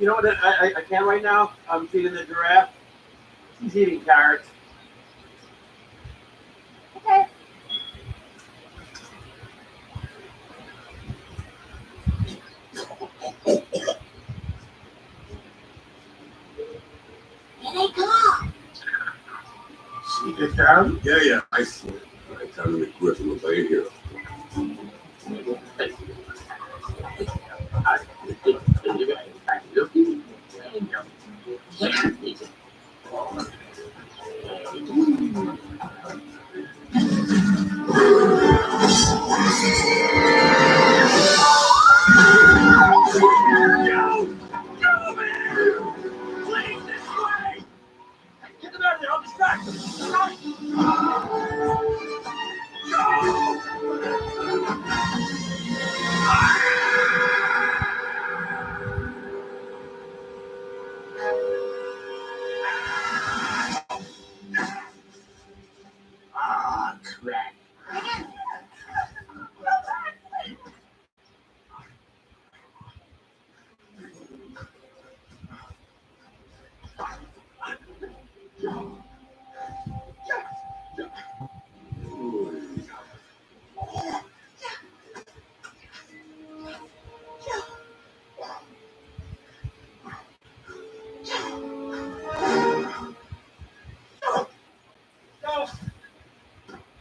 You know what? I can't right now. I'm feeding the giraffe. She's eating carrots. Okay. Here they come. See the town? Yeah, I see it. I tell him that Griffin was right here. Get them out of there. I'll distract them. Ah, crap.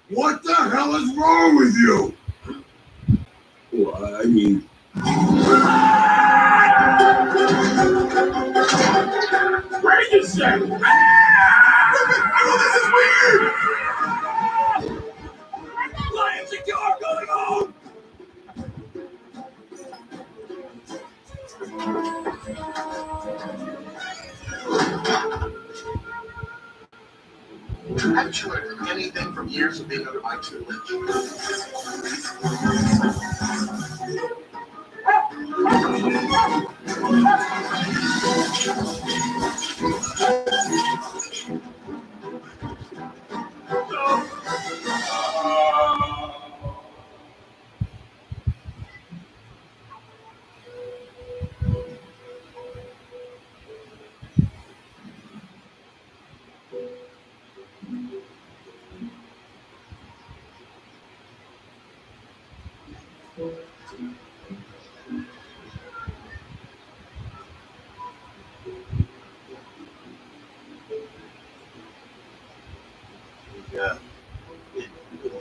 What the hell is wrong with you? Well, I mean... Where did you say? This is weird! Lions and car going home! Haven't you learned anything from years of being under my tutelage?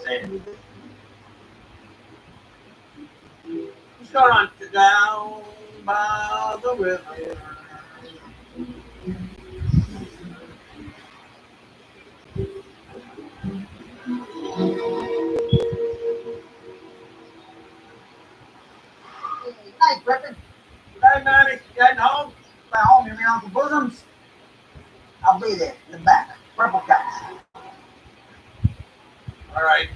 Sandy. What's going on? Down by the river. Hey, Griffin. Hey, Manny, getting home? My home, you mean Uncle Bosoms? I'll be there in the back. Purple guys. All right.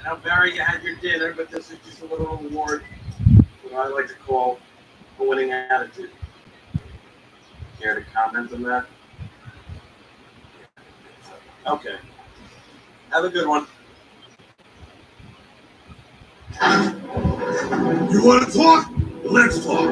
I know, Barry, you had your dinner, but this is just a little reward for what I like to call a winning attitude. Care to comment on that? Okay. Have a good one. You want to talk? Let's talk.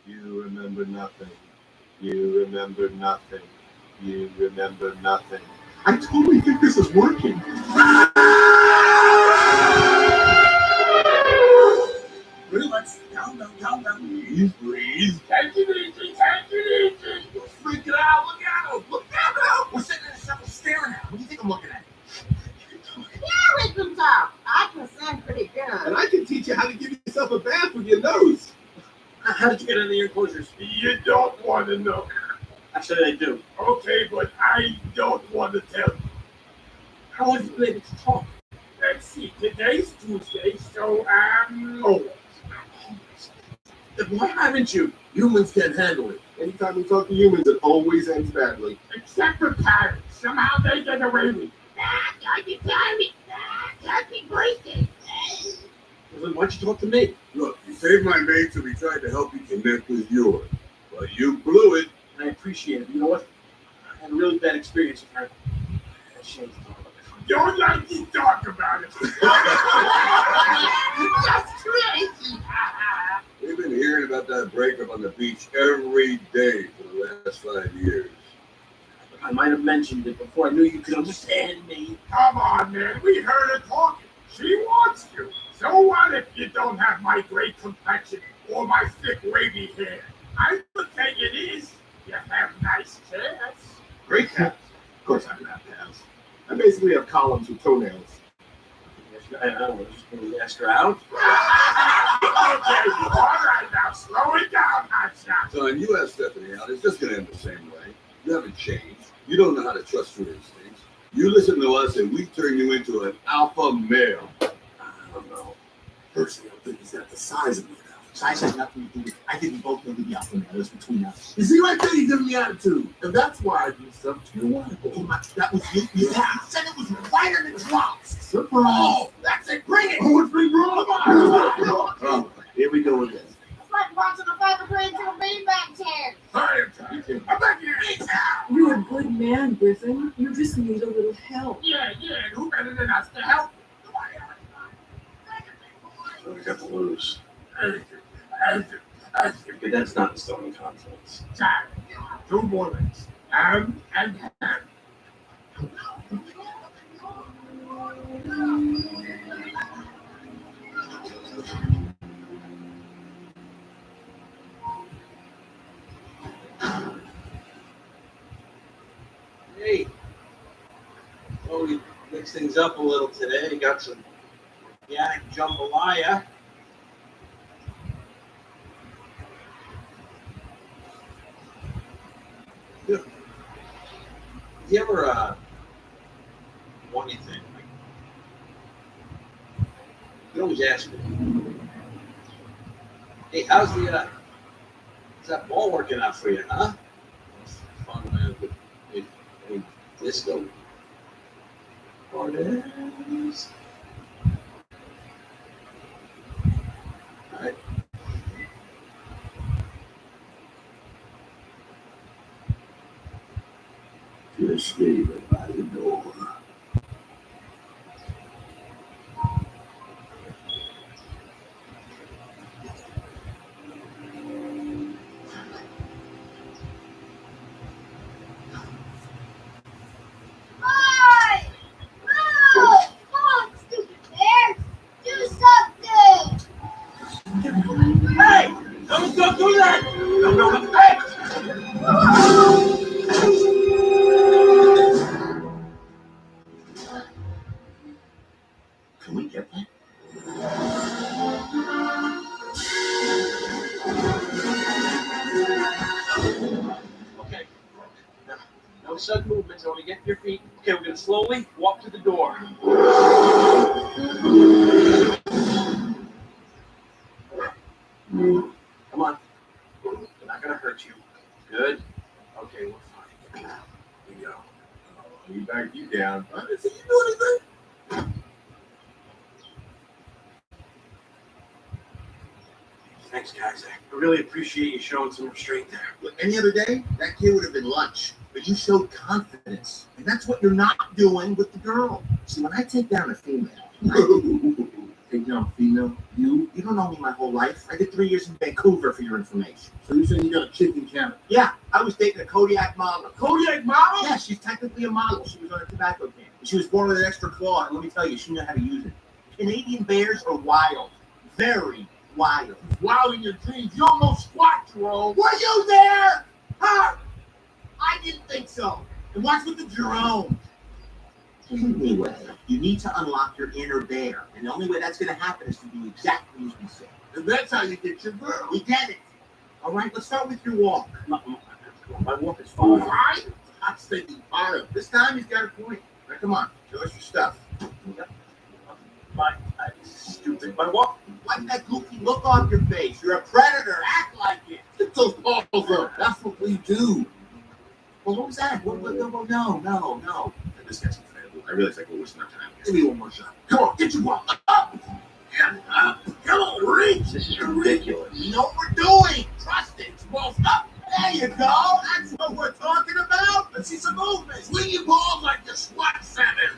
You remember nothing. You remember nothing. You remember nothing. I totally think this is working. Relax. Calm down. Breathe. Take it easy. You're freaking out. Look at him. We're sitting in a circle staring at him. What do you think I'm looking at? Yeah, we can talk. I can sing pretty good. And I can teach you how to give yourself a bath with your nose. How did you get into the enclosures? You don't want to know. Actually, I do. Okay, but I don't want to tell you. How have you been able to talk? Let's see, today's Tuesday, so oh. Then why haven't you? Humans can't handle it. Anytime we talk to humans, it always ends badly. Except for parrots. Somehow they get away with it. Happy birthday. Well, then why'd you talk to me? Look, you saved my mate, so we tried to help you connect with yours. But you blew it. And I appreciate it. You know what? I had a really bad experience with her. That's shame to talk about this. Don't like to talk about it. That's crazy. We've been hearing about that breakup on the beach every day for the last 5 years. I might have mentioned it before. I knew you could understand me. Come on, man. We heard her talking. She wants you. So what if you don't have my great complexion or my thick wavy hair? I would say it is. You have nice cats. Great cats. Of course I have cats. I basically have columns with toenails. I was just going to ask her out. Okay, all right, now slow it down, hotshot. Son, you asked Stephanie out. It's just going to end the same way. You haven't changed. You don't know how to trust your instincts. You listen to us and we turn you into an alpha male. I don't know. Personally, I think he's got the size of me now. Size has nothing to do with it. I think we both know the alpha male is between us. You see, right there, you give me attitude. And that's why I do stuff to your wife. Oh, that was you. You said it was wider than drops. Surprise. Oh, that's it. Bring it. Oh, it's been wrong. Here we go again. It's like watching a feather brain to a beanbag chair. Hi, I'm back here. You're a good man, Griffin. You just need a little help. Yeah, and who better than us to help? So we got to lose. But But that's not installing confidence. Time. 2 more minutes. And. Hey. Well, we mixed things up a little today. Got some organic jambalaya. You ever want anything? You always ask me, hey, how's that ball working out for you, huh? Fun, man. Any disco parties? All right. Just leave it by the door. Hi! No! Come on, stupid bear! Can we get that? Okay. No sudden movements, only get your feet. Okay, we're gonna slowly walk to the door. Come on. We're not gonna hurt you. Good. Okay, we're fine. Here you go. You back you down. I didn't see you do anything. Thanks, guys. I really appreciate you showing some restraint there. Look, any other day, that kid would have been lunch. But you showed confidence. And that's what you're not doing with the girl. See, when I take down a female, take down a female, you don't know me my whole life. I did 3 years in Vancouver, for your information. So you're saying you got a chick in Canada? Yeah, I was dating a Kodiak model. Kodiak model? Yeah, she's technically a model. She was on a tobacco can. She was born with an extra claw, and let me tell you, she knew how to use it. Canadian bears are wild. Very wild. Wild in your dreams. You almost squat, Jerome. Were you there? Huh? I didn't think so. And what's with the Jerome? Anyway, you need to unlock your inner bear. And the only way that's going to happen is to do exactly as we say. And that's how you get your girl. We get it. All right, let's start with your walk. My walk is fine. All right. I'm thinking fire. This time he's got a point. Now, come on. Show us your stuff. Stupid. My walk. Wipe that goofy look off your face. You're a predator. Act like it. Get those balls up. That's what we do. Well, what was that? No. This guy's incredible. I realize I go wasting our time. Give me one more shot. Come on, get your ball up. Come on, reach. This is ridiculous. You know what we're doing. Trust it. Balls up. There you go. That's what we're talking about. Let's see some movement. Swing your balls like you're SWAT center.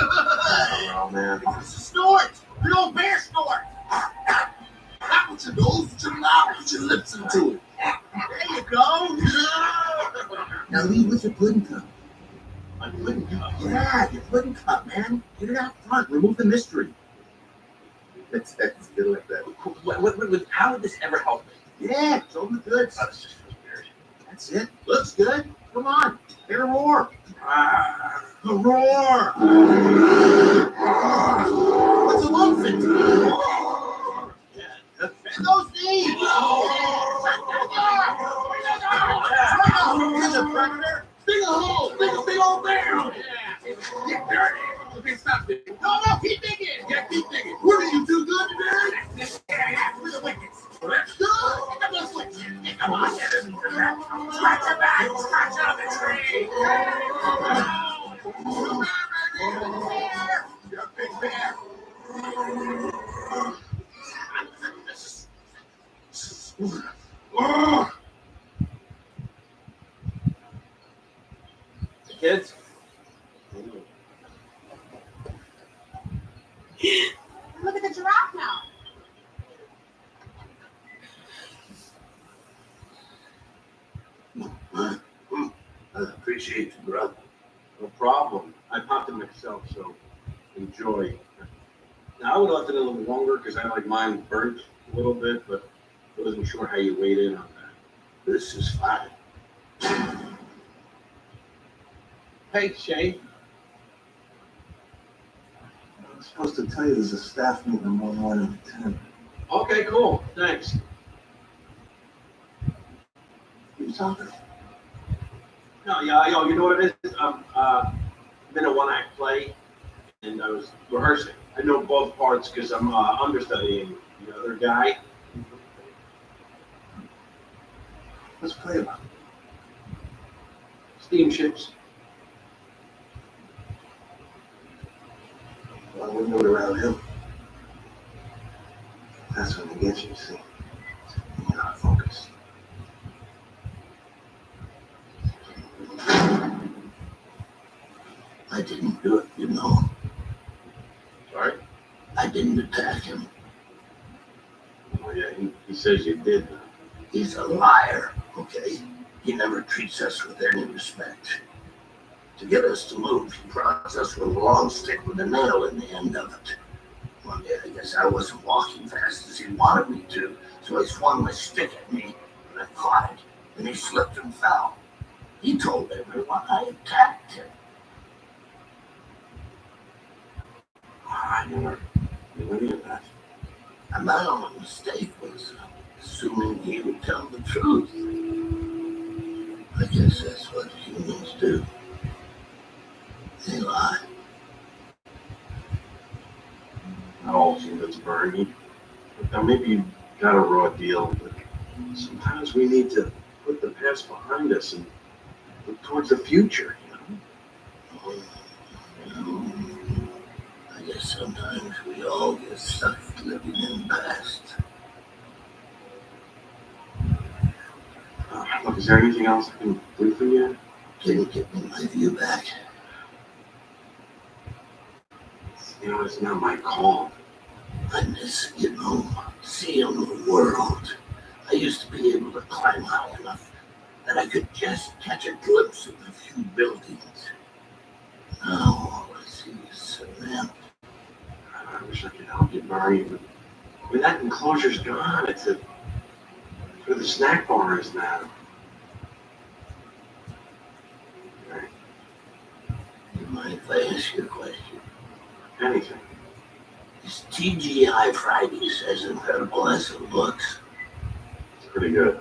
Oh, man. It's a snort. Your old bear snort. Not with your nose, with your mouth, with your lips into it. There you go. Now leave with your pudding cup. My pudding cup? Yeah, your pudding cup, man. Get it out front. Remove the mystery. That's good like that. How would this ever help me? Yeah, show them the goods. Oh, this just feels weird. That's it. Looks good. Come on. Hear a roar. The roar. What's a lumpen? Bend those knees. You're the predator. Dig a hole. Dig a big old barrel. Yeah. Get dirty. Okay, stop digging. No, keep digging. Yeah, keep digging. What are you, too good to dirty? We're the wickets. Let's go. Let's switch. Come on. Scratch your back. Scratch on the tree. You're a big bear. Kids? Look at the giraffe now. I appreciate you, brother. No problem. I popped it myself, so enjoy. Now, I would have left it a little longer because I like mine burnt a little bit, but I wasn't sure how you weighed in on that. This is fine. Hey, Shane. I'm supposed to tell you there's a staff meeting tomorrow morning at 10. Okay, cool. Thanks. What are you talking? No, yeah, you know what it is? I'm in a one-act play, and I was rehearsing. I know both parts because I'm understudying the other guy. Let's play about it. Steamships. Well, we knew it around him. That's when they get you, see. You're not focused. I didn't do it, you know. Sorry? I didn't attack him. Oh, yeah, he says you did. He's a liar, okay? He never treats us with any respect. To get us to move, he prods us with a long stick with a nail in the end of it. One day, I guess I wasn't walking fast as he wanted me to, so he swung my stick at me, and I caught it, and he slipped and fell. He told everyone I attacked him. I I never knew any of that. And my only mistake was assuming he would tell the truth. I guess that's what humans do. They lie. Not all humans, Bernie. Now, maybe you got a raw deal, but sometimes we need to put the past behind us and look towards the future, I guess sometimes we all get stuck living in the past. Look, is there anything else I can do for you? Can you give me my view back? It's not my call. I miss, seeing the world. I used to be able to climb high enough that I could just catch a glimpse of a few buildings. Now all I see is cement. I wish I could help you, Barney, but that enclosure's gone. It's where the snack bar is now. Do you mind if I ask you a question? Anything. Is TGI Fridays as incredible as it looks? It's pretty good.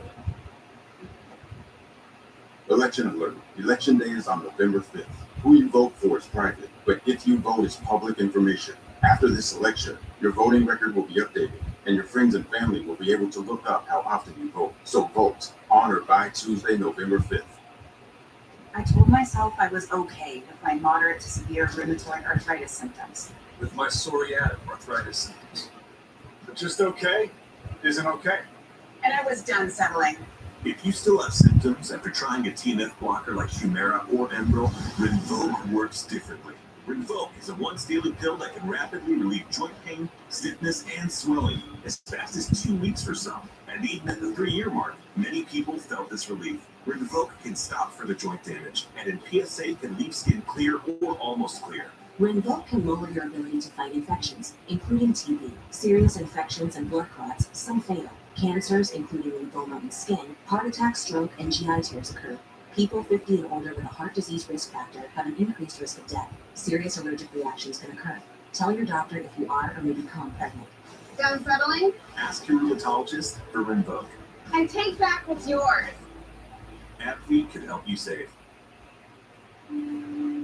Election alert. Election day is on November 5th. Who you vote for is private, but if you vote, it's public information. After this election, your voting record will be updated, and your friends and family will be able to look up how often you vote. So vote on or by Tuesday, November 5th. I told myself I was okay with my moderate to severe rheumatoid arthritis symptoms. With my psoriatic arthritis symptoms. But just okay isn't okay. And I was done settling. If you still have symptoms after trying a TNF blocker like Humira or Enbrel, Rinvoq works differently. Rinvoq is a once-daily pill that can rapidly relieve joint pain, stiffness, and swelling as fast as 2 weeks for some. And even at the 3-year mark, many people felt this relief. Rinvoq can stop further joint damage, and in PSA can leave skin clear or almost clear. Rinvoq can lower your ability to fight infections, including TB, serious infections and blood clots, some fatal. Cancers, including lymphoma and skin, heart attack, stroke, and GI tears occur. People 50 and older with a heart disease risk factor have an increased risk of death. Serious allergic reactions can occur. Tell your doctor if you are or may become pregnant. Done settling? Ask your rheumatologist for Rinvoq. And take back what's yours. AbbVie can help you save.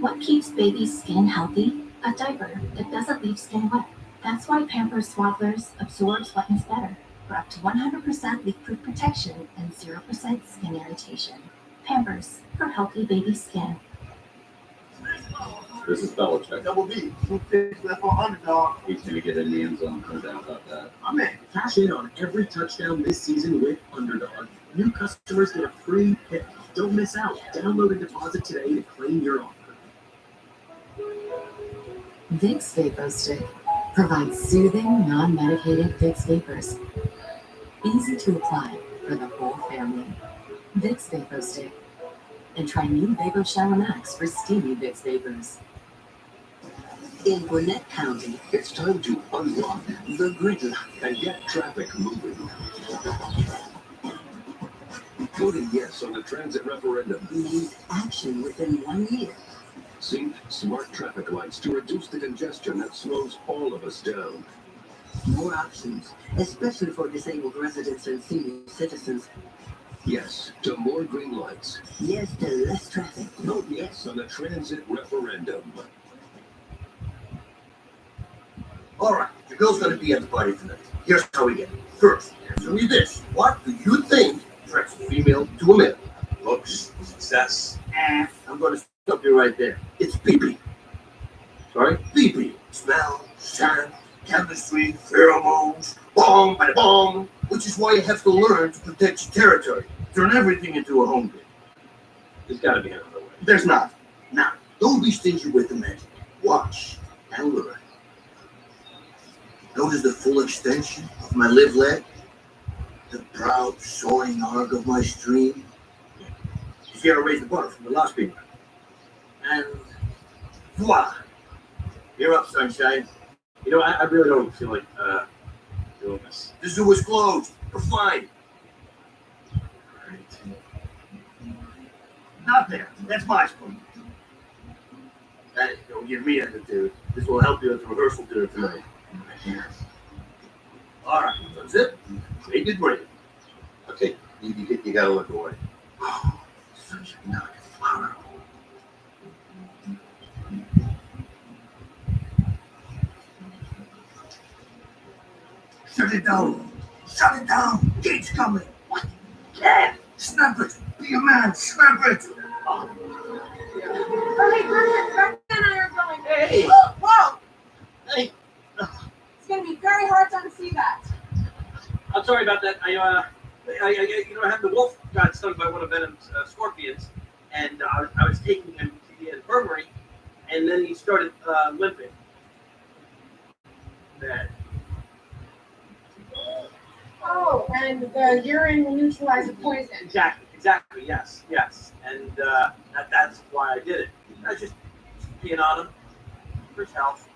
What keeps baby's skin healthy? A diaper that doesn't leave skin wet. That's why Pampers Swaddlers absorbs wetness better for up to 100% leak-proof protection and 0% skin irritation. Pampers for healthy baby skin. This is Belichick. Double B. 2 left on underdog. He's going to get in the end zone, no doubt about that. I'm in. Cash in on every touchdown this season with Underdog. New customers get a free pick. Don't miss out. Download and deposit today to claim your offer. Vicks VapoStick provides soothing, non-medicated Vicks Vapors. Easy to apply for the whole family. Vicks VapoStick. And try new Vapo Shower Max for steamy Vicks Vapors. In Gwinnett County, it's time to unlock the grid and get traffic moving. Voting yes on the transit referendum. Need action within 1 year. Sync smart traffic lights to reduce the congestion that slows all of us down. More options, especially for disabled residents and senior citizens. Yes to more green lights. Yes to less traffic. Vote yes on the transit referendum. All right, your girl's going to be at the party tonight. Here's how we get it. First, answer me this. What do you think attracts a female to a male? Looks, success. I'm going to stop you right there. It's PP. Sorry? PP. Smell, sound, chemistry, pheromones, bong, bada bong. Which is why you have to learn to protect your territory. Turn everything into a home game. There's got to be another way. There's not. Now, don't be stingy with the magic. Watch and learn. Notice the full extension of my live leg? The proud soaring arc of my stream? You see how I raised the bar from the last people? And voila! You're up, sunshine. You know, I really don't feel like doing this. The zoo is closed. We're fine. Not there. That's my spot. That don't give me attitude. This will help you at the rehearsal dinner tonight. All right, that's it. Make it ready. Okay, you gotta look away. Such a nice flower. Shut it down. Shut it down. Gate's coming. What? Yeah. Snap it. Be a man. Snap it. Oh, hey, Bernard and I are going. Hey. Oh, whoa. Hey. It's going to be very hard to unsee that. I'm sorry about that. I had the wolf got stung by one of Venom's scorpions, and I was taking him to the infirmary, and then he started limping. Bad. Oh, and the urine will neutralize the poison. Exactly, yes. And that's why I did it. I was just peeing on him for his health.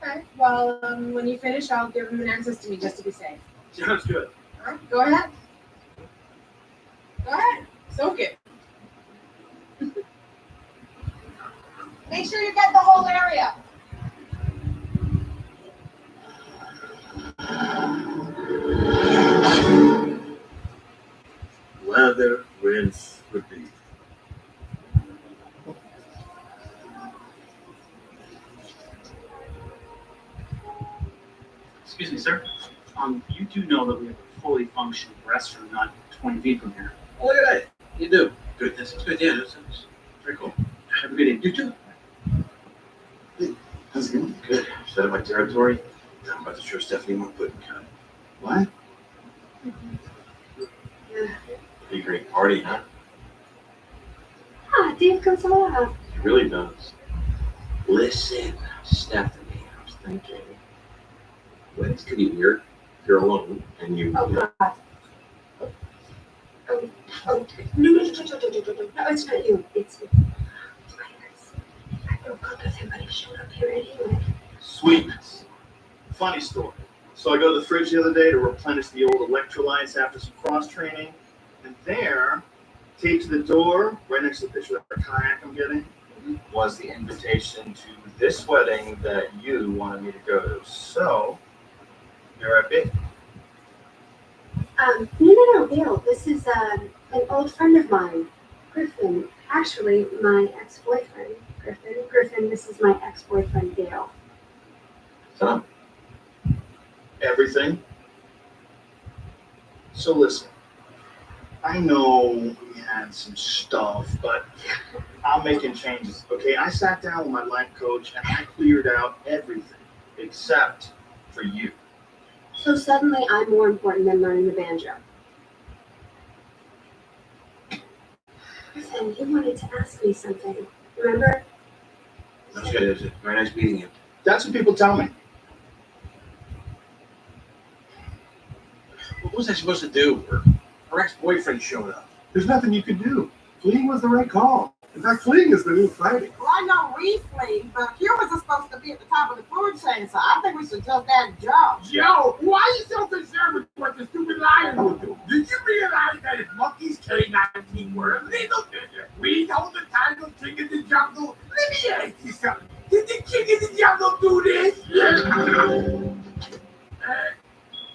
Okay, well, when you finish, I'll give him an access to me just to be safe. Sounds good. All right, go ahead. Go ahead, soak it. Make sure you get the whole area. Lather, rinse, repeat. Excuse me, sir. You do know that we have a fully functioning restroom not 20 feet from here. Oh, look at that. You do. Good. That's good. Yeah, that's very cool. Have a good day. You too. Hey, how's it going? Good. Set up my territory. I'm about to show Stephanie my pudding cut. What? Pretty great party, huh? Ah, Dave comes along. It really does. Listen, Stephanie, I was thinking. Weddings could be weird if you're alone and you. Oh, God. Oh, no, it's not you. It's players. I broke up with him, but he showed up here anyway. Sweetness. Funny story. So I go to the fridge the other day to replenish the old electrolytes after some cross training, and there, taped to the door, right next to the picture of the kayak I'm getting, was the invitation to this wedding that you wanted me to go to. So, here I be. No, Bill. This is an old friend of mine, Griffin. Actually, my ex-boyfriend, Griffin. This is my ex-boyfriend, Dale. So, Everything. So listen, I know we had some stuff, but I'm making changes, okay? I sat down with my life coach and I cleared out everything except for you. So suddenly, I'm more important than learning the banjo. Griffin, you wanted to ask me something. Remember? that's good. It's very nice meeting you. That's what people tell me. What was I supposed to do? Her ex-boyfriend showed up. There's nothing you could do. Fleeing was the right call. In fact, fleeing is the new fighting. Well, I know we flee, but humans are supposed to be at the top of the food chain, so I think we should just ask Joe. Joe, why are you so concerned with what the stupid lion will do? Did you realize that if monkeys K-19 were a little bigger, we'd hold the title King of the Jungle? Let me ask you something. Did the King of the Jungle do this?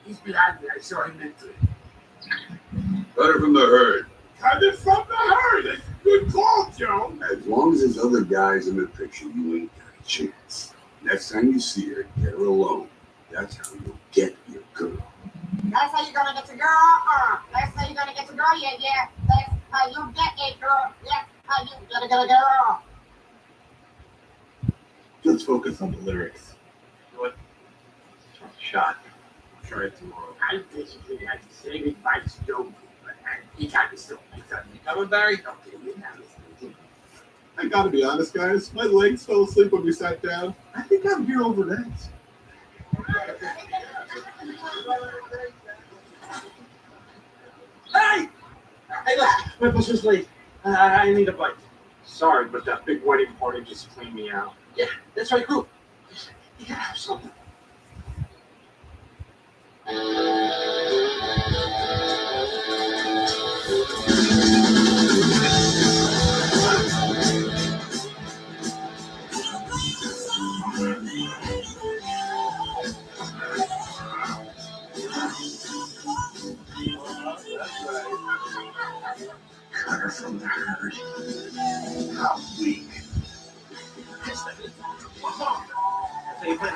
He's behind me. I saw him into it. Better from the herd. Coming from the herd. That's a good call, Joe. As long as there's other guys in the picture, you ain't got a chance. Next time you see her, get her alone. That's how you'll get your girl. That's how you're gonna get your girl? That's how you're gonna get your girl? Yeah. That's how you get a girl. Yeah, how you get a girl. Let's focus on the lyrics. What? Shot. Try it tomorrow. I basically had to say goodbye to Joe, but he got me still. You coming, Barry? Okay, you're not listening. I gotta be honest, guys. My legs fell asleep when we sat down. I think I'm here overnight. Hey! Hey, look, my bus is late. I need a bite. Sorry, but that big wedding party just cleaned me out. Yeah, that's right, group. You gotta have something. Hey, but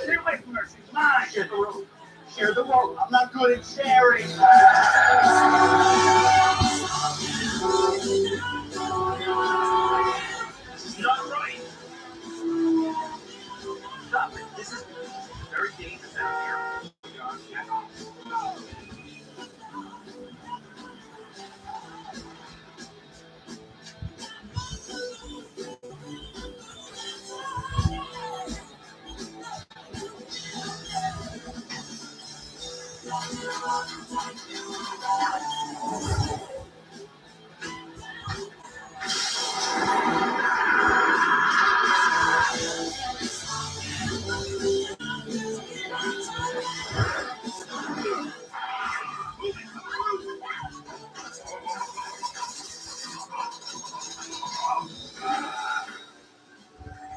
stay away from her. She's mine. Share the road. Share the road. I'm not good at sharing. This is not right. Stop it. This is very dangerous out here.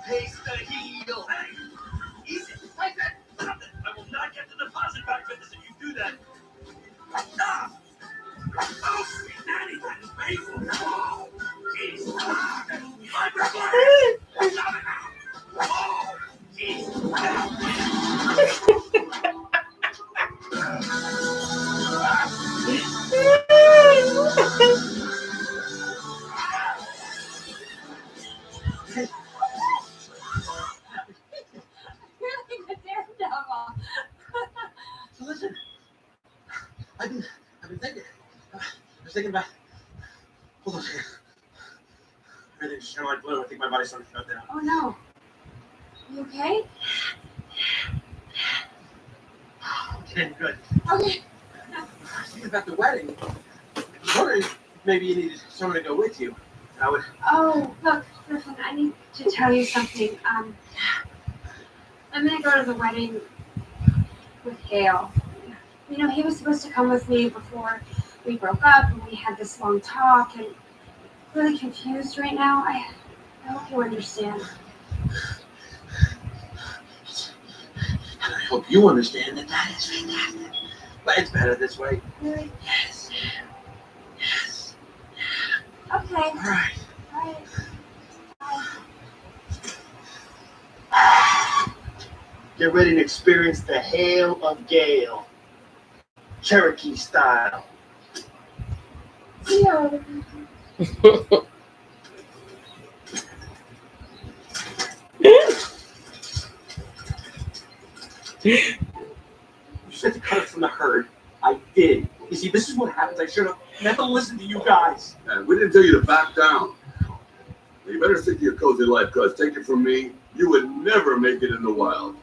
Taste the heel. Hey, easy. Like that. Stop it. I will not get the deposit back for this if you do that. Ah. Oh, Nanny, that's painful. Oh, jeez. Ah. My brother. Stop it now. Oh, jeez. So listen, I've been thinking. I was thinking about. Hold on a second. Everything's just kind of like blue. I think my body's starting to shut down. Oh no. You okay? Okay, good. Okay. I was thinking about the wedding. I was wondering if maybe you needed someone to go with you. I would. Oh, look, Griffin, I need to tell you something. I'm gonna go to the wedding with Gail. You know, he was supposed to come with me before we broke up and we had this long talk, and I'm really confused right now. I hope you understand. And I hope you understand that that is fantastic. But it's better this way. Really? Yes. Yes. Okay. All right. All right. Get ready to experience the hail of Gale. Cherokee style. See you later. You said to cut it from the herd. I did. You see, this is what happens. I should have never listened to you guys. And we didn't tell you to back down. You better stick to your cozy life, because take it from me, you would never make it in the wild.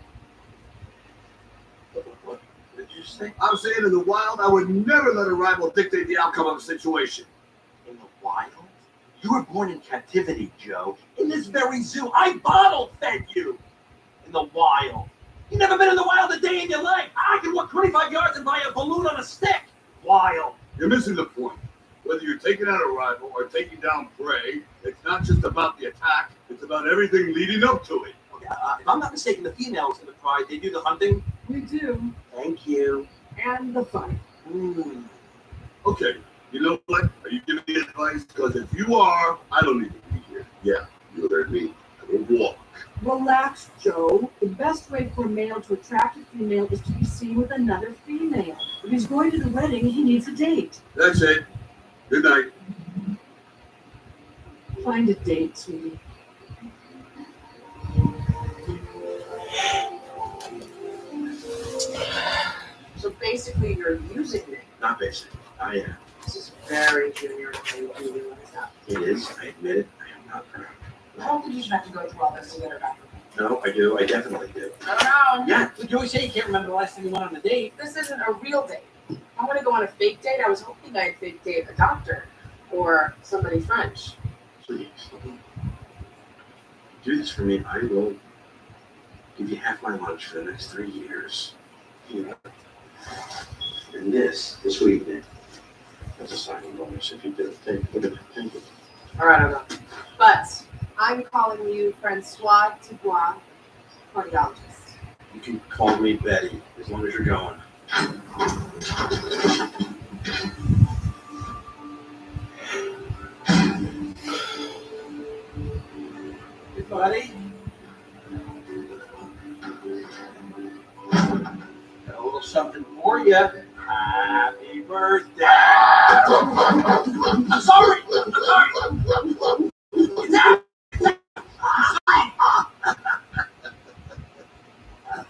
What did you say? I'm saying in the wild, I would never let a rival dictate the outcome of a situation. In the wild? You were born in captivity, Joe. In this very zoo. I bottle fed you. In the wild. You've never been in the wild a day in your life. I can walk 25 yards and buy a balloon on a stick. Wild. You're missing the point. Whether you're taking out a rival or taking down prey, it's not just about the attack, it's about everything leading up to it. Okay, if I'm not mistaken, the females in the pride, they do the hunting. We do. Thank you. And the fight. Okay, you know what? Are you giving me advice? Because if you are, I don't need to be here. Yeah, you heard me. I will walk. Relax, Joe. The best way for a male to attract a female is to be seen with another female. If he's going to the wedding, he needs a date. That's it. Good night. Find a date, sweetie. So basically, you're using me. Not basically. I am. This is very junior of you. Do you realize that? It is. I admit it. I am not proud. I don't think you should have to go through all this to get her back. No, I do. I definitely do. No. Yeah, but you always say you can't remember the last time you went on a date. This isn't a real date. I want to go on a fake date. I was hoping I'd fake date a doctor or somebody French. Please. Do this for me. I will give you half my lunch for the next 3 years. Yeah. And this evening, that's a signing bonus if you do it. Look at that. Thank you. All right, I'll go. But I'm calling you Francois Dubois, cardiologist. You can call me Betty as long as you're going. Hey, buddy. something for you. Happy birthday. I'm sorry. Get out.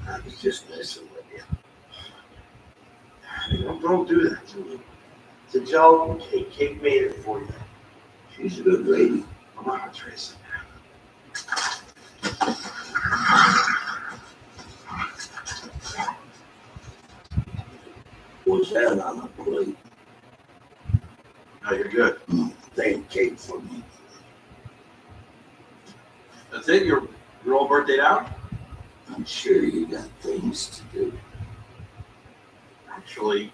I was just messing with you. Don't do that. It's a joke. Kate made it for you. She's a good lady. Come on, Tracy. What's that on the plate? No, you're good. Thank Kate for me. That's it? You're all birthdayed out? I'm sure you got things to do. Actually,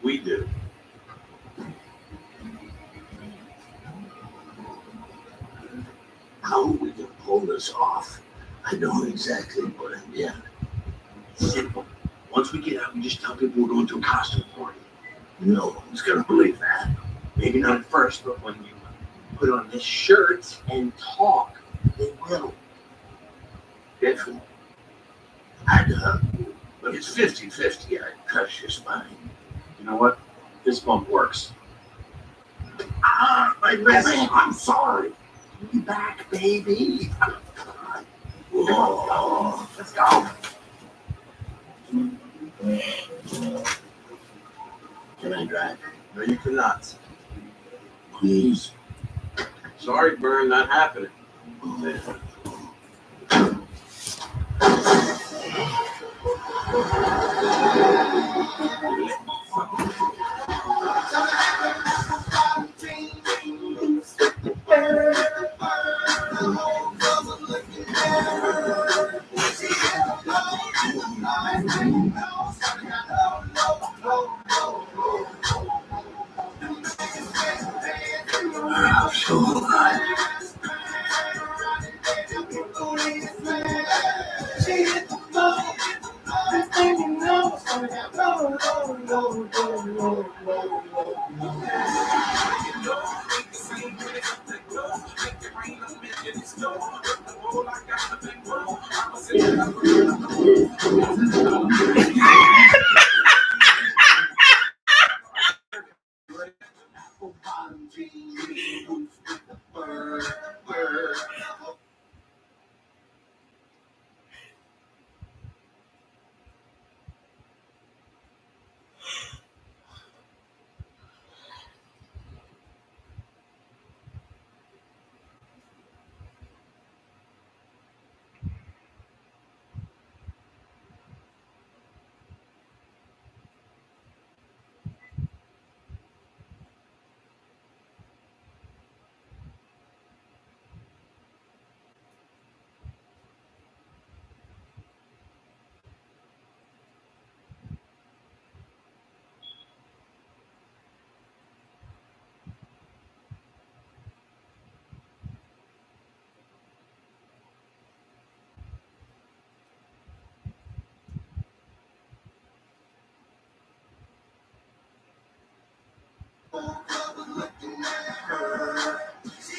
we do. How are we gonna pull this off? I don't exactly what I'm yet. Simple. Once we get out, we just tell people we're going to a costume party. No one's gonna believe that. Maybe not at first, but when you put on this shirt and talk, they will. Definitely. But it's 50-50. I'd crush your spine. You know what? This bump works. Ah, my wrist. I'm sorry. Be back, baby. Whoa. Let's go. Can I drive? No, you cannot. Please. Sorry, Bern, not happening.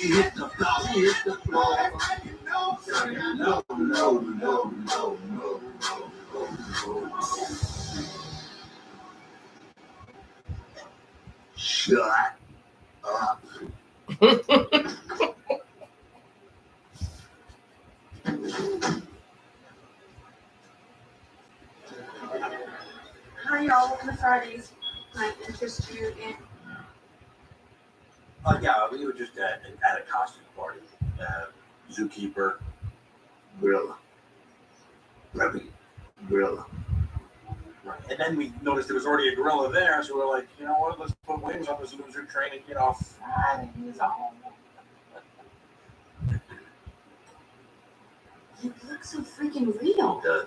Hit the floor, hit the floor. No, no, no, no, no. Shut up. Hi, y'all. In the Fridays, might interest you in. Yeah, we were just at a costume party. Zookeeper. Gorilla. Ruby. Gorilla. Right. And then we noticed there was already a gorilla there, so we're like, you know what, let's put wings on this loser train and get off. You look so freaking real. Yeah.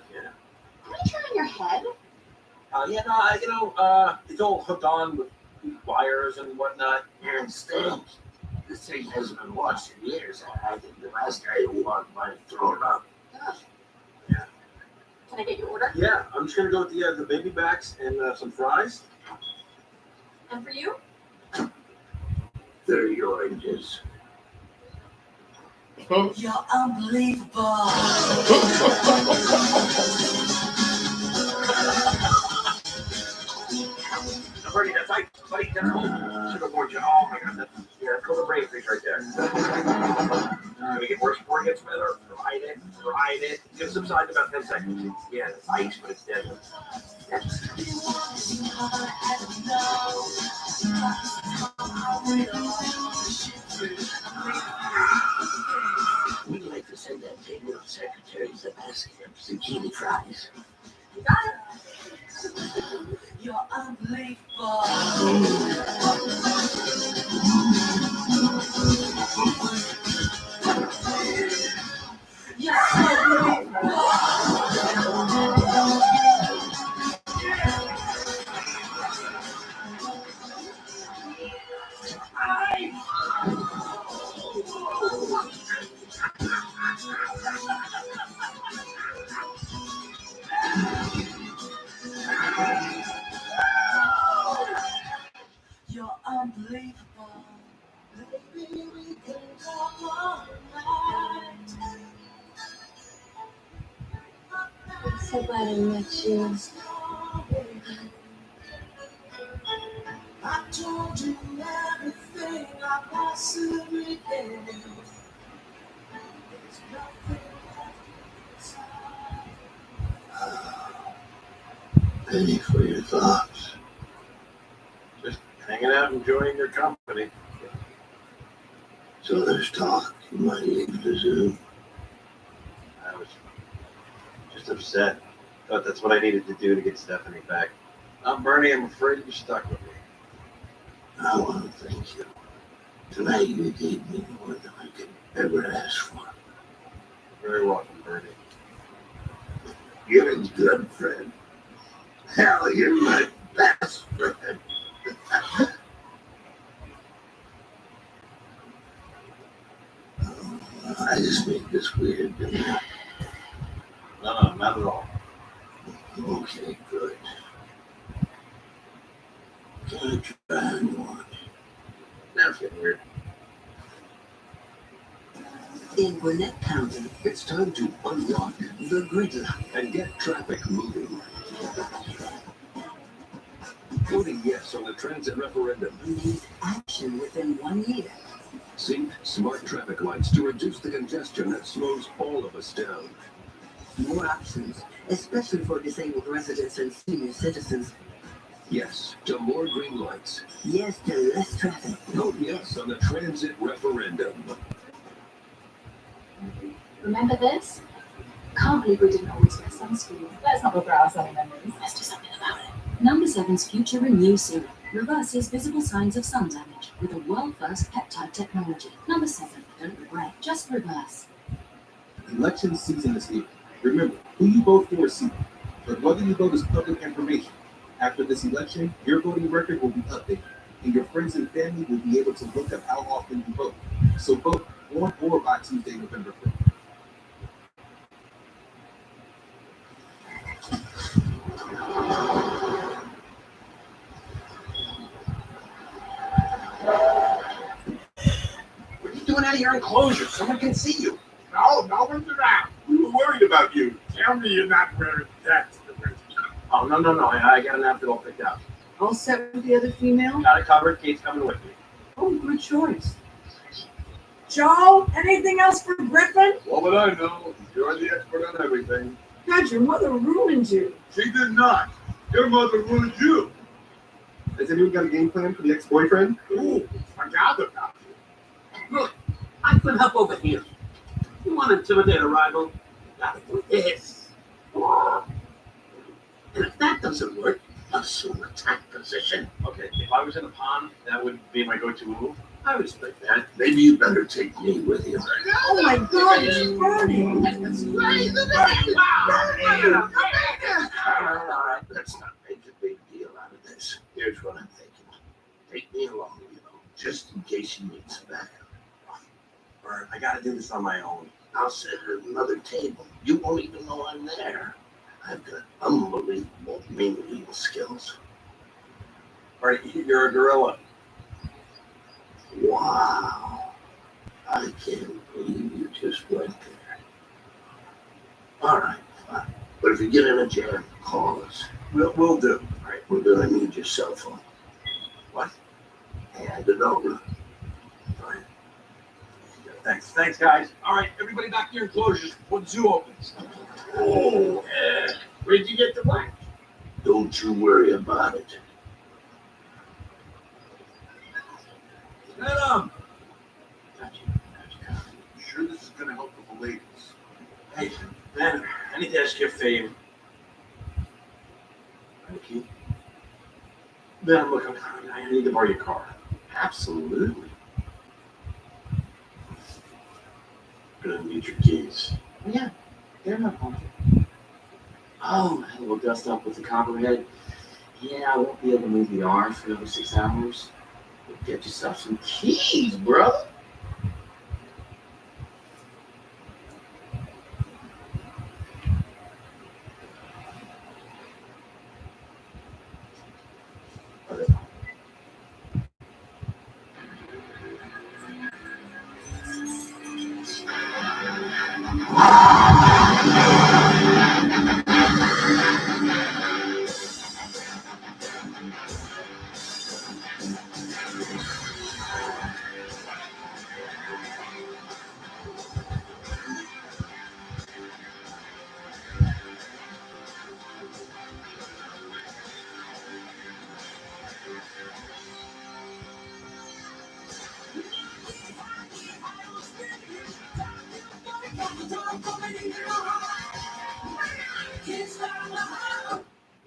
Can we try on your head? It's all hooked on with wires and whatnot. Yeah, it stinks. This thing hasn't been washed in years. I think the last guy who walked by threw it up. Can I get your order? Yeah, I'm just gonna go with the baby backs and some fries. And for you? 30 oranges. You're unbelievable. Yeah, it's ice, but it's deadly. We'd like to send that big little secretary a basket of zucchini fries. You got it. You're unbelievable. You're You're unbelievable. Maybe we can talk all night. I'm so glad I met you. I told you everything I possibly can. There's nothing Penny for your thoughts. Just hanging out, enjoying your company. So there's talk. You might leave the zoo. I was just upset. Thought that's what I needed to do to get Stephanie back. Bernie, I'm afraid you're stuck with me. I want to thank you. Tonight you gave me more than I could ever ask for. You're very welcome, Bernie. You're a good friend. Hell, you're my best friend. I just make this weird, didn't I? No, not at all. Okay, good. Can I try one? That's getting weird. In Gwinnett County, It's time to unlock the gridlock and get traffic moving. Voting yes on the transit referendum. we need action within 1 year. See smart traffic lights to reduce the congestion that slows all of us down. More options, especially for disabled residents and senior citizens. Yes to more green lights. Yes to less traffic. Vote yes on the transit referendum. Remember this? Can't believe we didn't always wear sunscreen. Let's not regret our sunny memories. Let's do something about it. Number 7's Future Renew Serum reverses visible signs of sun damage with a world-first peptide technology. Number 7, don't regret, just reverse. Election season is here. Remember, who you vote for is secret, but whether you vote is public information. After this election, your voting record will be updated, and your friends and family will be able to look up how often you vote. So vote on or by Tuesday, November 5th. What are you doing out of your enclosure? Someone can see you. No one's around. We were worried about you. Tell me you're not wearing that. Oh, no. I got an outfit all picked out. All set with the other female? Got it covered. Kate's coming with me. Oh, good choice. Joe, anything else for Griffin? What would I know? You're the expert on everything. God, your mother ruined you. She did not. Your mother ruined you. Has anyone got a game plan for the ex-boyfriend? Ooh, forgot about you. Look, I put up over here. You want to intimidate a rival? You gotta do this. And if that doesn't work, assume attack position. Okay, if I was in a pond, that would be my go-to move. I respect that. Maybe you better take me with you. Oh my God, it's burning. It's crazy. All right, let's not make a big deal out of this. Here's what I'm thinking. Take me along, just in case you need some backup. Bert, I gotta do this on my own. I'll sit at another table. You won't even know I'm there. I've got unbelievable mean skills. Bert, you're a gorilla. Wow. I can't believe you just went there. All right, fine. But if you get in a jam, call us. We'll do. All right, we're gonna need your cell phone. What? Hand it over. Fine. Thanks, guys. All right, everybody back to your enclosures before the zoo opens. Oh, where'd you get the wax? Don't you worry about it. Adam! You sure this is going to help with the ladies? Hey, man, I need to ask you a favor. Okay. Man, look, I need to borrow your car. Absolutely. Gonna need your keys. Yeah, they're not home. Oh, I had a little dust up with the copperhead. Yeah, I won't be able to move the arm for another 6 hours. But get yourself some keys, brother.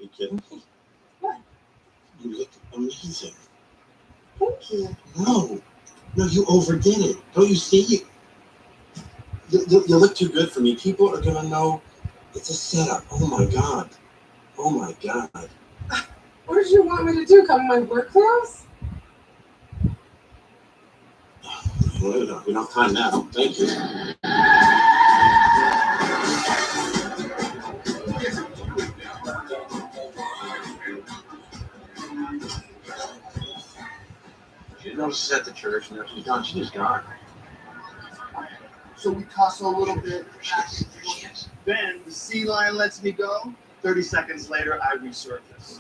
You kidding me? What? You look amazing. Thank you. No, you overdid it. Don't you see? You look too good for me. People are gonna know it's a setup. Oh my god. Oh my god. What did you want me to do? Come in my work clothes? Well, we don't have time now. Thank you. She notices at the church, and she's gone. She's gone. So we tussle a little bit. Then the sea lion lets me go. 30 seconds later, I resurface.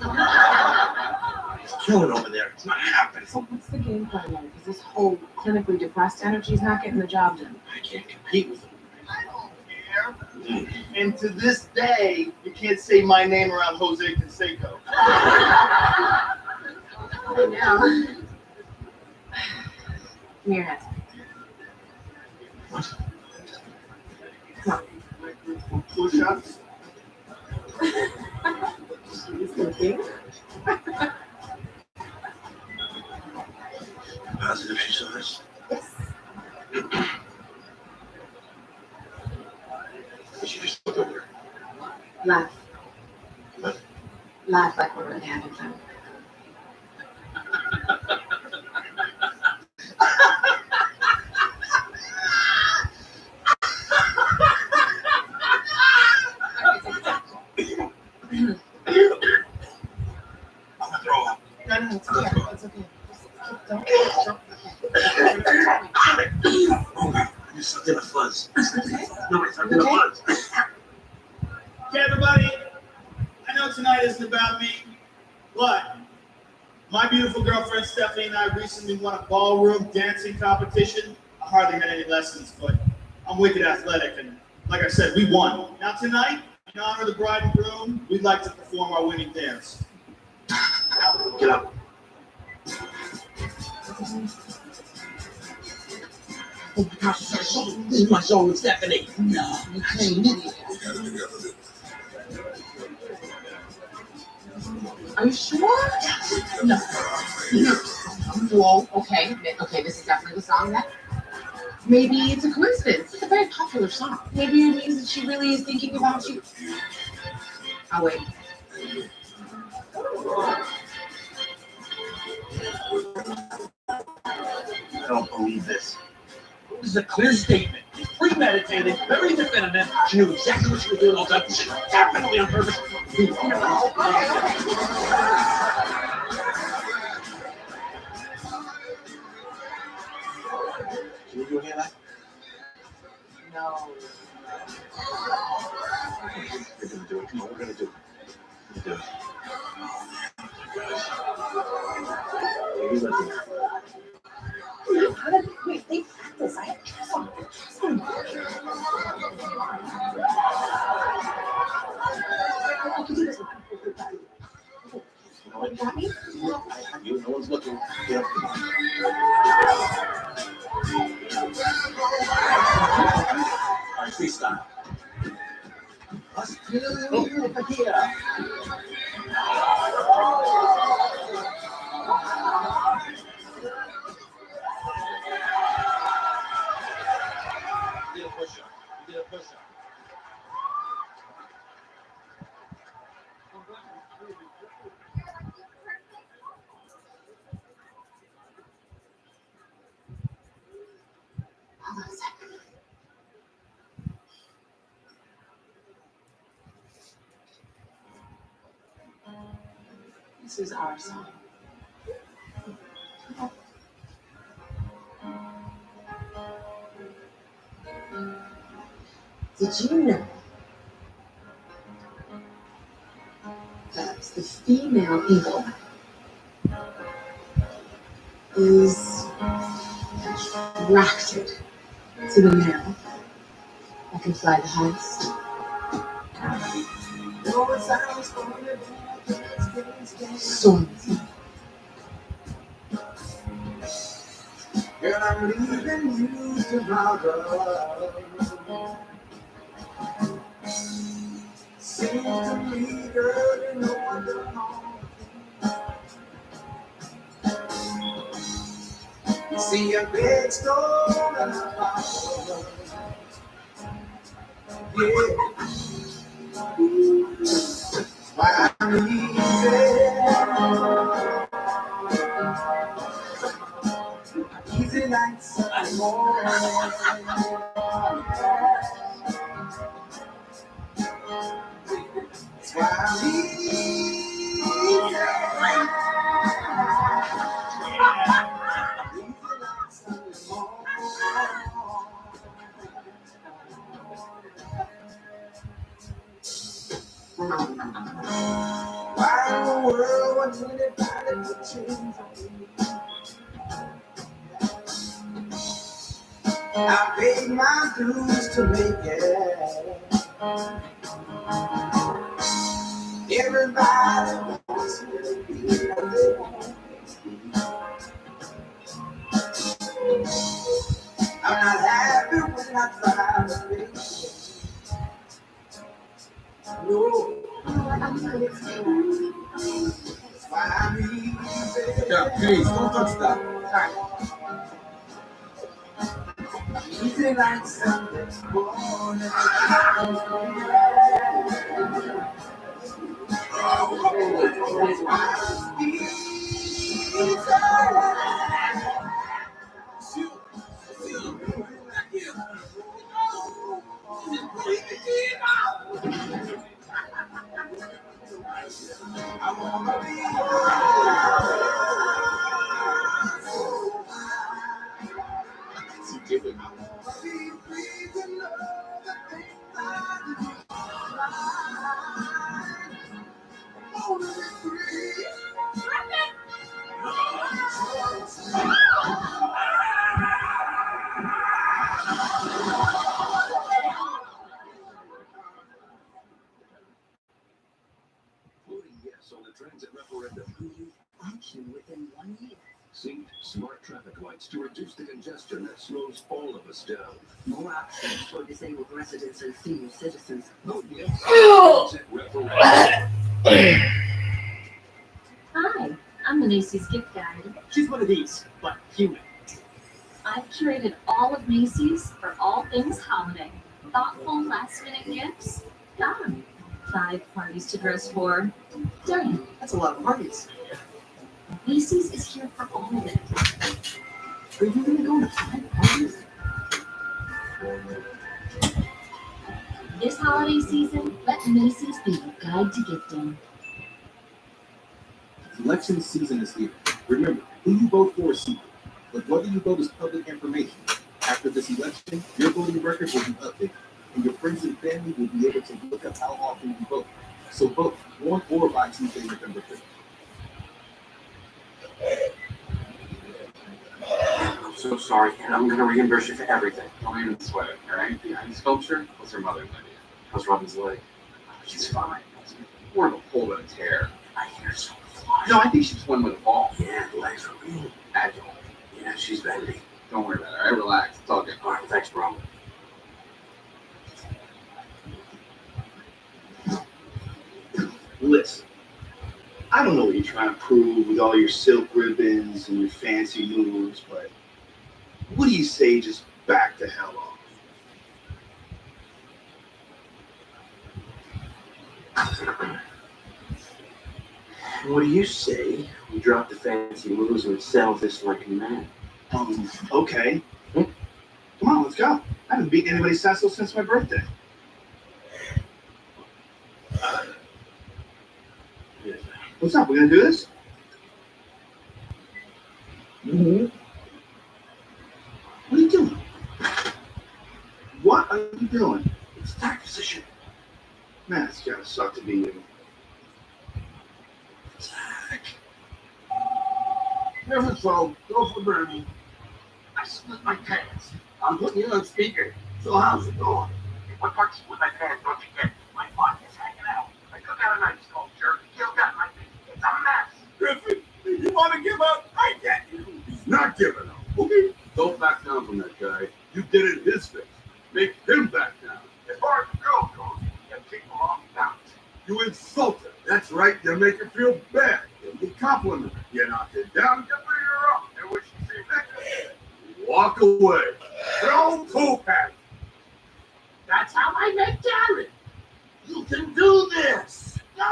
It's killing over there. It's not happening. So what's the game plan then? Because this whole clinically depressed energy is not getting the job done. I can't compete with them. I don't care. And to this day, you can't say my name around Jose Canseco. I know. Give me your hands. Come on. Push-ups. She's looking. Positive she saw us? Yes. She just looked over. Laugh. What? Laugh like we're really having fun. I'm gonna throw up. No, it's okay. It's okay. Don't. Oh my, you sucked in a fuzz. No, I sucked in a fuzz. Okay, everybody, I know tonight isn't about me, but my beautiful girlfriend Stephanie and I recently won a ballroom dancing competition. I hardly had any lessons, but I'm wicked athletic, and like I said, we won. Now tonight, in honor of the bride and groom, we'd like to perform our winning dance. Get up. This is my song with Stephanie. No, you can't. Are you sure? No. Whoa, okay, this is definitely the song then. Maybe it's a coincidence. It's a very popular song. Maybe it means that she really is thinking about you. I'll wait. I don't believe this. This is a clear statement. It's premeditated, very definitive. She knew exactly what she was doing all the time. She was definitely on purpose. Can you do any of that? No. We're gonna do it. Come on, we're gonna do it. We're gonna do it. Maybe let's do it. Wait, they practice. I have trust on them. I can do this one. You know what? You got me? I have you. No one's looking. Get up. All right, freestyle. Here. You did a push-up. You did a push-up. Hold on a second. This is our song. Did you know that the female eagle is attracted to the male that can fly the highest? Storms. And I'm leaving you tomorrow. Seems to me, girl, you know I'm the home. See a big storm and a fire. Yeah. Why I'm easy nights and mornings. Why I'm easy nights and why in the world would anybody put chains on me? I paid my dues to make it. Everybody wants me to be what they want me to be. I'm not happy when I try to make it. No. Why I'm easy. Yeah, please, don't touch that. Easy like Sunday morning. I wanna be Voting yes on the transit referendum. Action within 1 year. See, smart traffic lights to reduce the congestion that slows all of us down. More options for disabled residents and senior citizens. Vote yes on the transit referendum. Hi, I'm the Macy's gift guide. She's one of these, but human. I've curated all of Macy's for all things holiday. Thoughtful last-minute gifts? Done. 5 parties to dress for? Done. That's a lot of parties. Macy's is here for all of it. Are you going to go to 5 parties? This holiday season, let Macy's be your guide to gifting. Election season is here. Remember, who you vote for is secret, but whether you vote is public information. After this election, your voting record will be updated, and your friends and family will be able to look up how often you vote. So vote on or by Tuesday, November 5th. I'm so sorry, and I'm gonna reimburse you for everything. Don't even sweat it, all right? Behind the sculpture was her mother's idea. How's Robin's leg? She's fine. More of a pull than a tear. I hear so fly. No, I think she's one with a ball. Yeah, the legs are real Agile. Yeah, she's bendy. Don't worry about it. All right, relax. It's all good. All right, thanks, bro. Listen, I don't know what you're trying to prove with all your silk ribbons and your fancy moves, but what do you say just back the hell off? What do you say we drop the fancy moves and settle this like a man? Okay. Come on, let's go. I haven't beaten anybody Cecil since my birthday. What's up? We gonna do this? Mm-hmm. What are you doing? What are you doing? It's that position. Man, it's gotta suck to be you. Zach. Never so. Go for Bernie. I split my pants. I'm putting you on speaker. So how's it going? What part split my pants don't you get? My butt is hanging out. I took out a knife sculpture. Still got my feet. It's a mess. Griffin, you want to give up? I get you. He's not giving up. Okay? Don't back down from that guy. You did it in his face. Make him back down. As far as the girl goes, you people on bounce. You insult her. That's right. You make her feel bad. You compliment her. You knock her down. You bring her up. And when she sees that, walk away. Don't poop at her. That's how I met Jared. You can do this. No!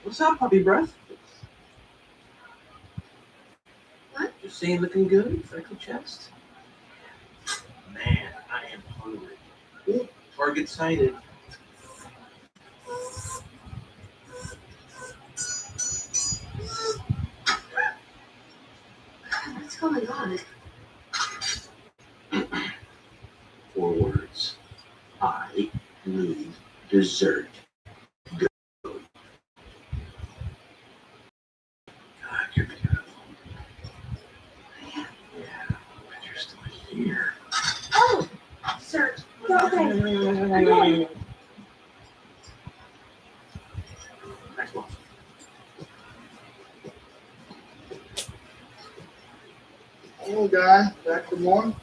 What's up, puppy breath? What? You seem looking good, freckle chest. Man, I am hungry. Ooh, target sighted. What's going on? 4 words. I need dessert. Go. God, you're beautiful. Yeah, but you're still here. Oh, sir. Okay. Next one. Hello, guy. Back for more?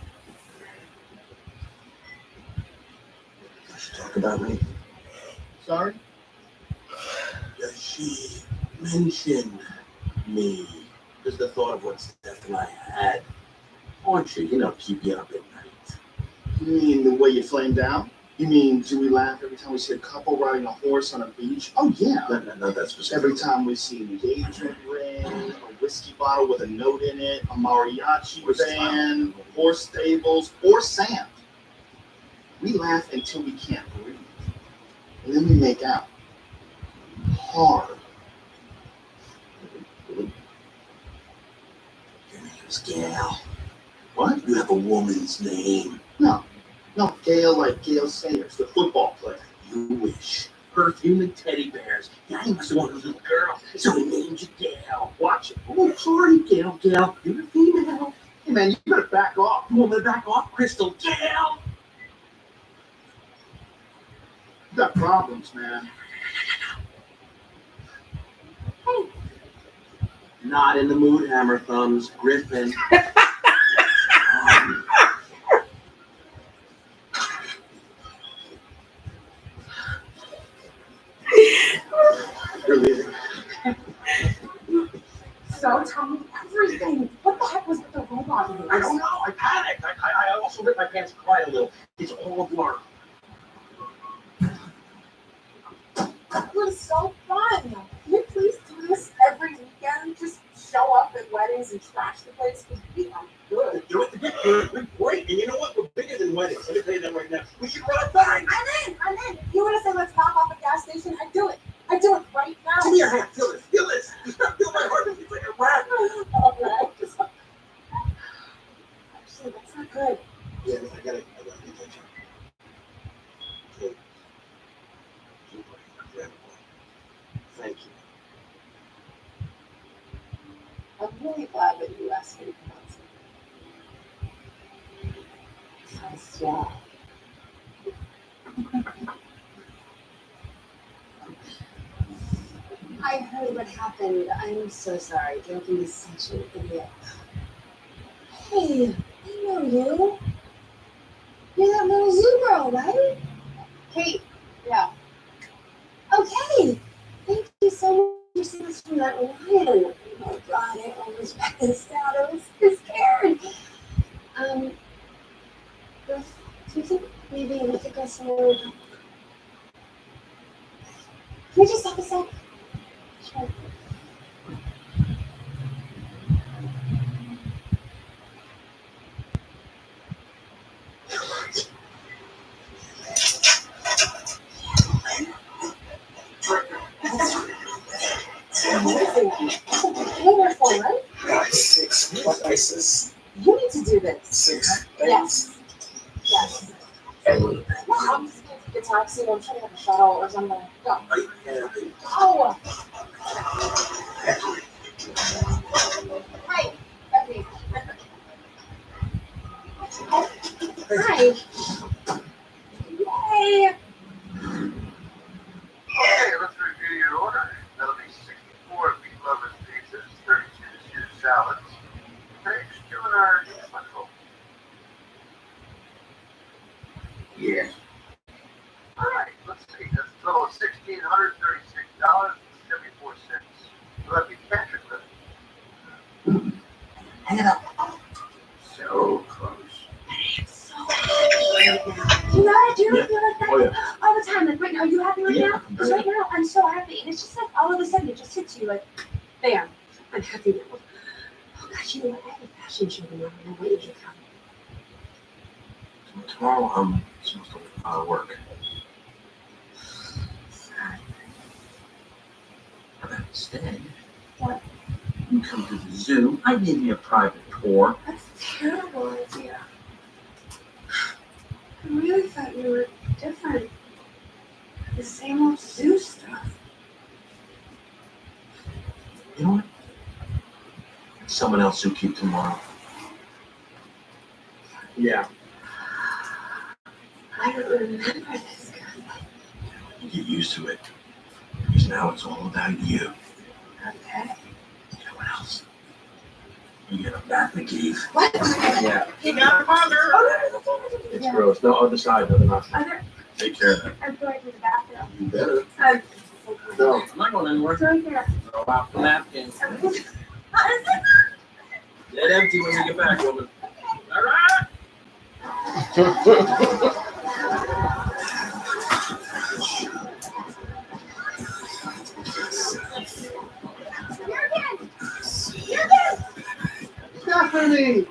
Let's talk about me. Sorry? Does she mention me? Just the thought of what Steph and I had. Aren't you? You know, keep you up at night. You mean the way you flamed out? You mean, do we laugh every time we see a couple riding a horse on a beach? Oh, yeah. No, that's specific. Every time we see an engagement ring, a whiskey bottle with a note in it, a mariachi band, horse stables, or sand. We laugh until we can't breathe. And then we make out. Hard. Your name's Gail. What? You have a woman's name. No, Gail like Gail Sayers, the football player. You wish. Perfume and teddy bears. Yeah, he must have wanted a little girl, so he named you Gail. Watch it. Oh, sorry, Gail. You're a female. Hey, man, you better back off. You want me to back off, Crystal? Gail! You got problems, man. Not in the mood, hammer thumbs. Griffin. You're leaving. So tell me everything. What the heck was with the robot? I don't know. I panicked. I also ripped my pants and cried a little. It's all a blur. That was so fun. Can we please do this every weekend? Just show up at weddings and trash the place because we are good. Do it to get good. We're great. And you know what? We're bigger than weddings. Let me tell you that right now. We should run a bang. I'm in. You want to say let's pop off a gas station? I do it right now. Give me your hand. Feel this. Feel this. You start feeling my heart. It's like a rat. Okay. Actually, that's not good. Yeah, no, I gotta attention. Okay. Thank you. I'm really glad that you asked me Yeah. I heard what happened. I'm so sorry. Gilpin is such an idiot. Hey, I know you. You're that little zoo girl, right? Kate. Yeah. Okay. Thank you so much for seeing us from that lion. Oh God, I almost passed out. I was so scared. Do you think maybe we could go somewhere? Can we just have a sec? Sure. Wonderful, right? Six slices. You need to do this. 6 Yes. Yes. No, I'm just gonna take a taxi and I'm trying to have a shuttle or something. Go. Oh! Hi. Becky. Hi. Yay! Okay, let's review your order. That'll be 64 beef lovers pizzas, 32 Caesar salads, page 2 in our wonderful. Yes. All right, let's see. That's a total of $1,636.74. Will that be cash or credit? Hang it up. So close. You know I do feel like that Oh, yeah. all the time. Like right now, are you happy right now? Because right now I'm so happy. And it's just like all of a sudden it just hits you like, bam, I'm happy now. Oh gosh, you know what? I have a fashion show tomorrow and I wanted you to come. Tomorrow I'm supposed to work. But instead, What? you come to the zoo. I need me a private tour. That's a terrible idea. I really thought you were different. The same old zoo stuff. You know what? Someone else who keep tomorrow. Yeah. I don't remember this guy. Get used to it. Because now it's all about you. Okay. You know what else? You get a bath in the cave. What? Yeah. You got a mother. Oh, no. It's gross. No, other side, other nostril. Other. Take care of that. I'm going to the bathroom. You better. No, I'm not going anywhere. It's right there. Throw out the napkins. Okay. Get empty when you get back, woman. All right. Stephanie!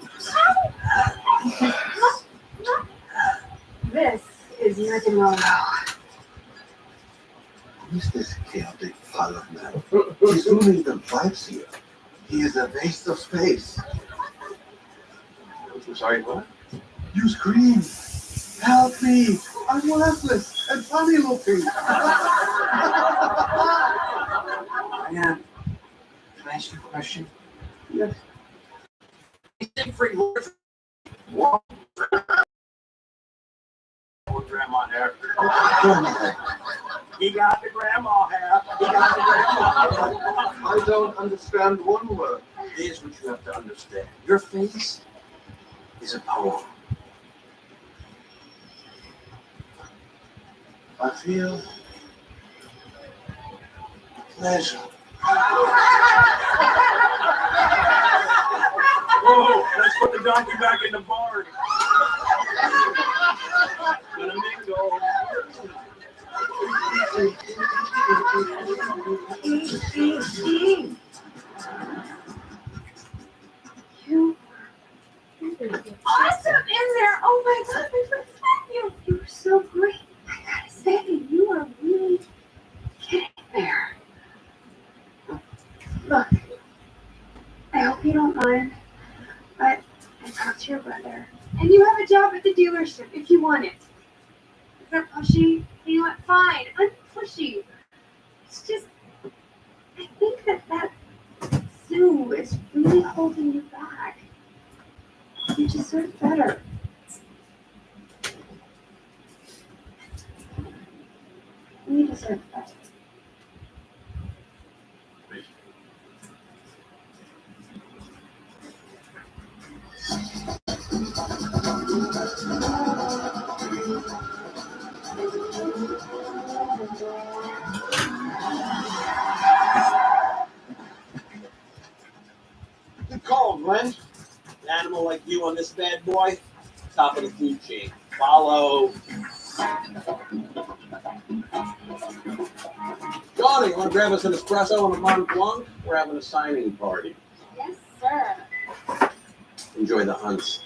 This is Rick and Roll. Who's this chaotic pile of metal? He's ruining the vibes here. He is a waste of space. I'm sorry, what? You scream. Help me! I'm worthless and funny looking. Can I ask you a question? Yes. Free words. What? Grandma hair. He got the grandma hair. He got the grandma hair. I don't understand one word. Here's what you have to understand. Your face is a poem. I feel pleasure. Whoa, let's put the donkey back in the barn. Gonna mingle. You were awesome in there. Oh my God, I forgot you. You were so great. I gotta say, you are really getting there. Look, I hope you don't mind, but I talked to your brother, and you have a job at the dealership if you want it. Is that pushy? You know what? Fine, I'm pushy. It's just, I think that zoo is really holding you back. You deserve better. You deserve better. Good call, Glenn. An animal like you on this bad boy, top of the food chain. Follow. Johnny, you want to grab us an espresso and a Mont Blanc? We're having a signing party. Yes, sir. Enjoy the hunts.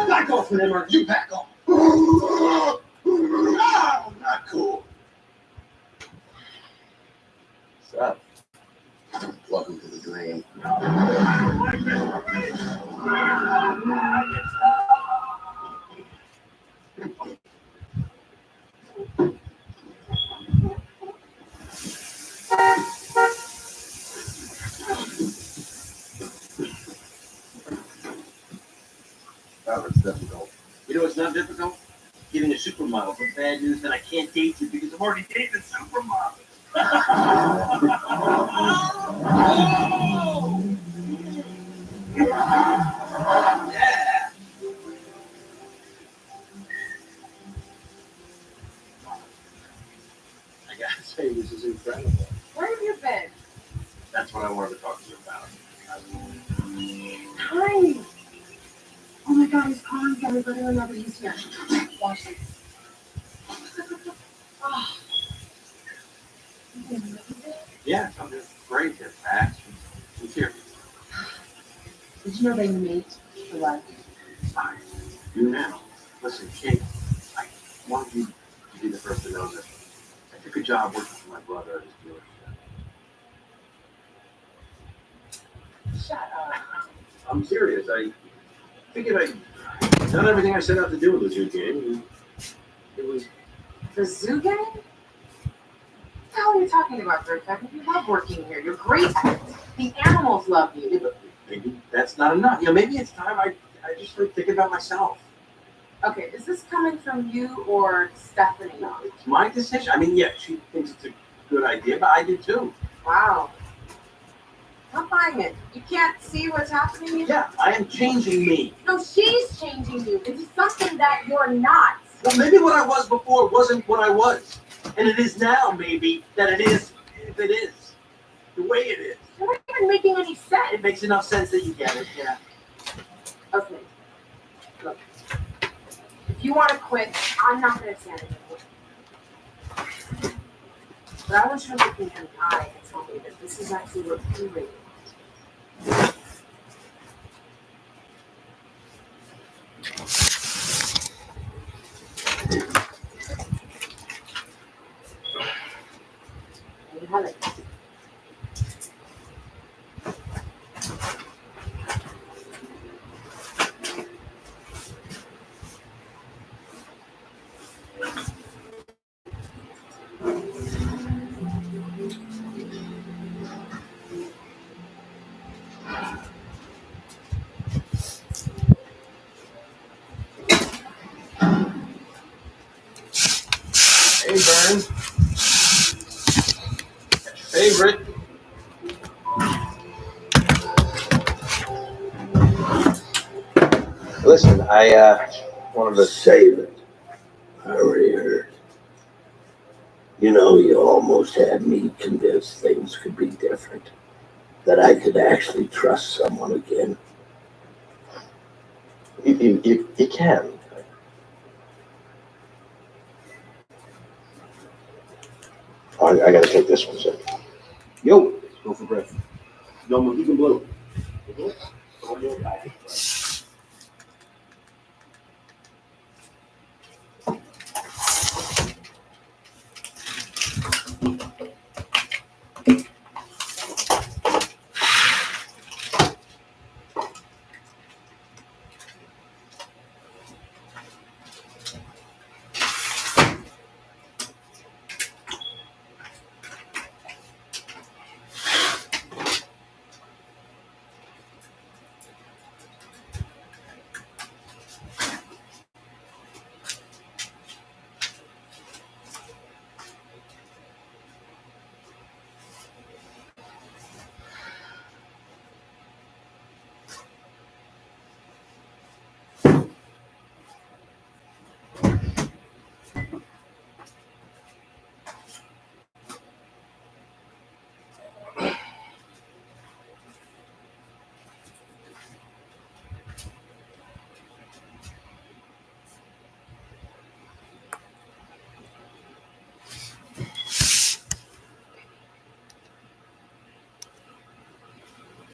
Back off from them, or you back off. No, not cool. What's up? Welcome to the dream. Oh, it's difficult. You know what's not difficult? Getting a supermodel. But bad news that I can't date you because I'm already dating a supermodel. Yeah. I gotta say, this is incredible. Where have you been? That's what I wanted to talk to you about. Hi. Oh my God, his palms, everybody remember he's here. Watch this. Oh. Yeah, I'm just great here, Max. Who's here? Did you know they mate for life? Fine. You now. Listen, kid, I want you to be the first to know that I took a job working for my brother at his dealership. Shut up. I'm serious. I figured I'd done everything I set out to do with the zoo game. It was The zoo game? What the hell are you talking about, Griffith? You love working here. You're great at it. The animals love you. but maybe that's not enough. You know, maybe it's time I just start thinking about myself. Okay, is this coming from you or Stephanie? No, it's my decision. I mean, yeah, she thinks it's a good idea, but I do too. Wow. I'm buying it. You can't see what's happening? Yeah, I am changing me. No, she's changing you into something that you're not. Well, maybe what I was before wasn't what I was. And it is now, maybe, that it is, if it is, the way it is. You're not even making any sense. It makes enough sense that you get it, yeah. Okay. Look. If you want to quit, I'm not going to stand it anymore. But I want you to look me in the eye and tell me that this is actually what you really want. You have it. Hey, Vern. Favorite. Listen, I wanted to Save it. I already heard. You know, you almost had me convinced things could be different. That I could actually trust someone again. You can. I gotta take this one, sir. Yo, go for breath. No Mohegan Blue.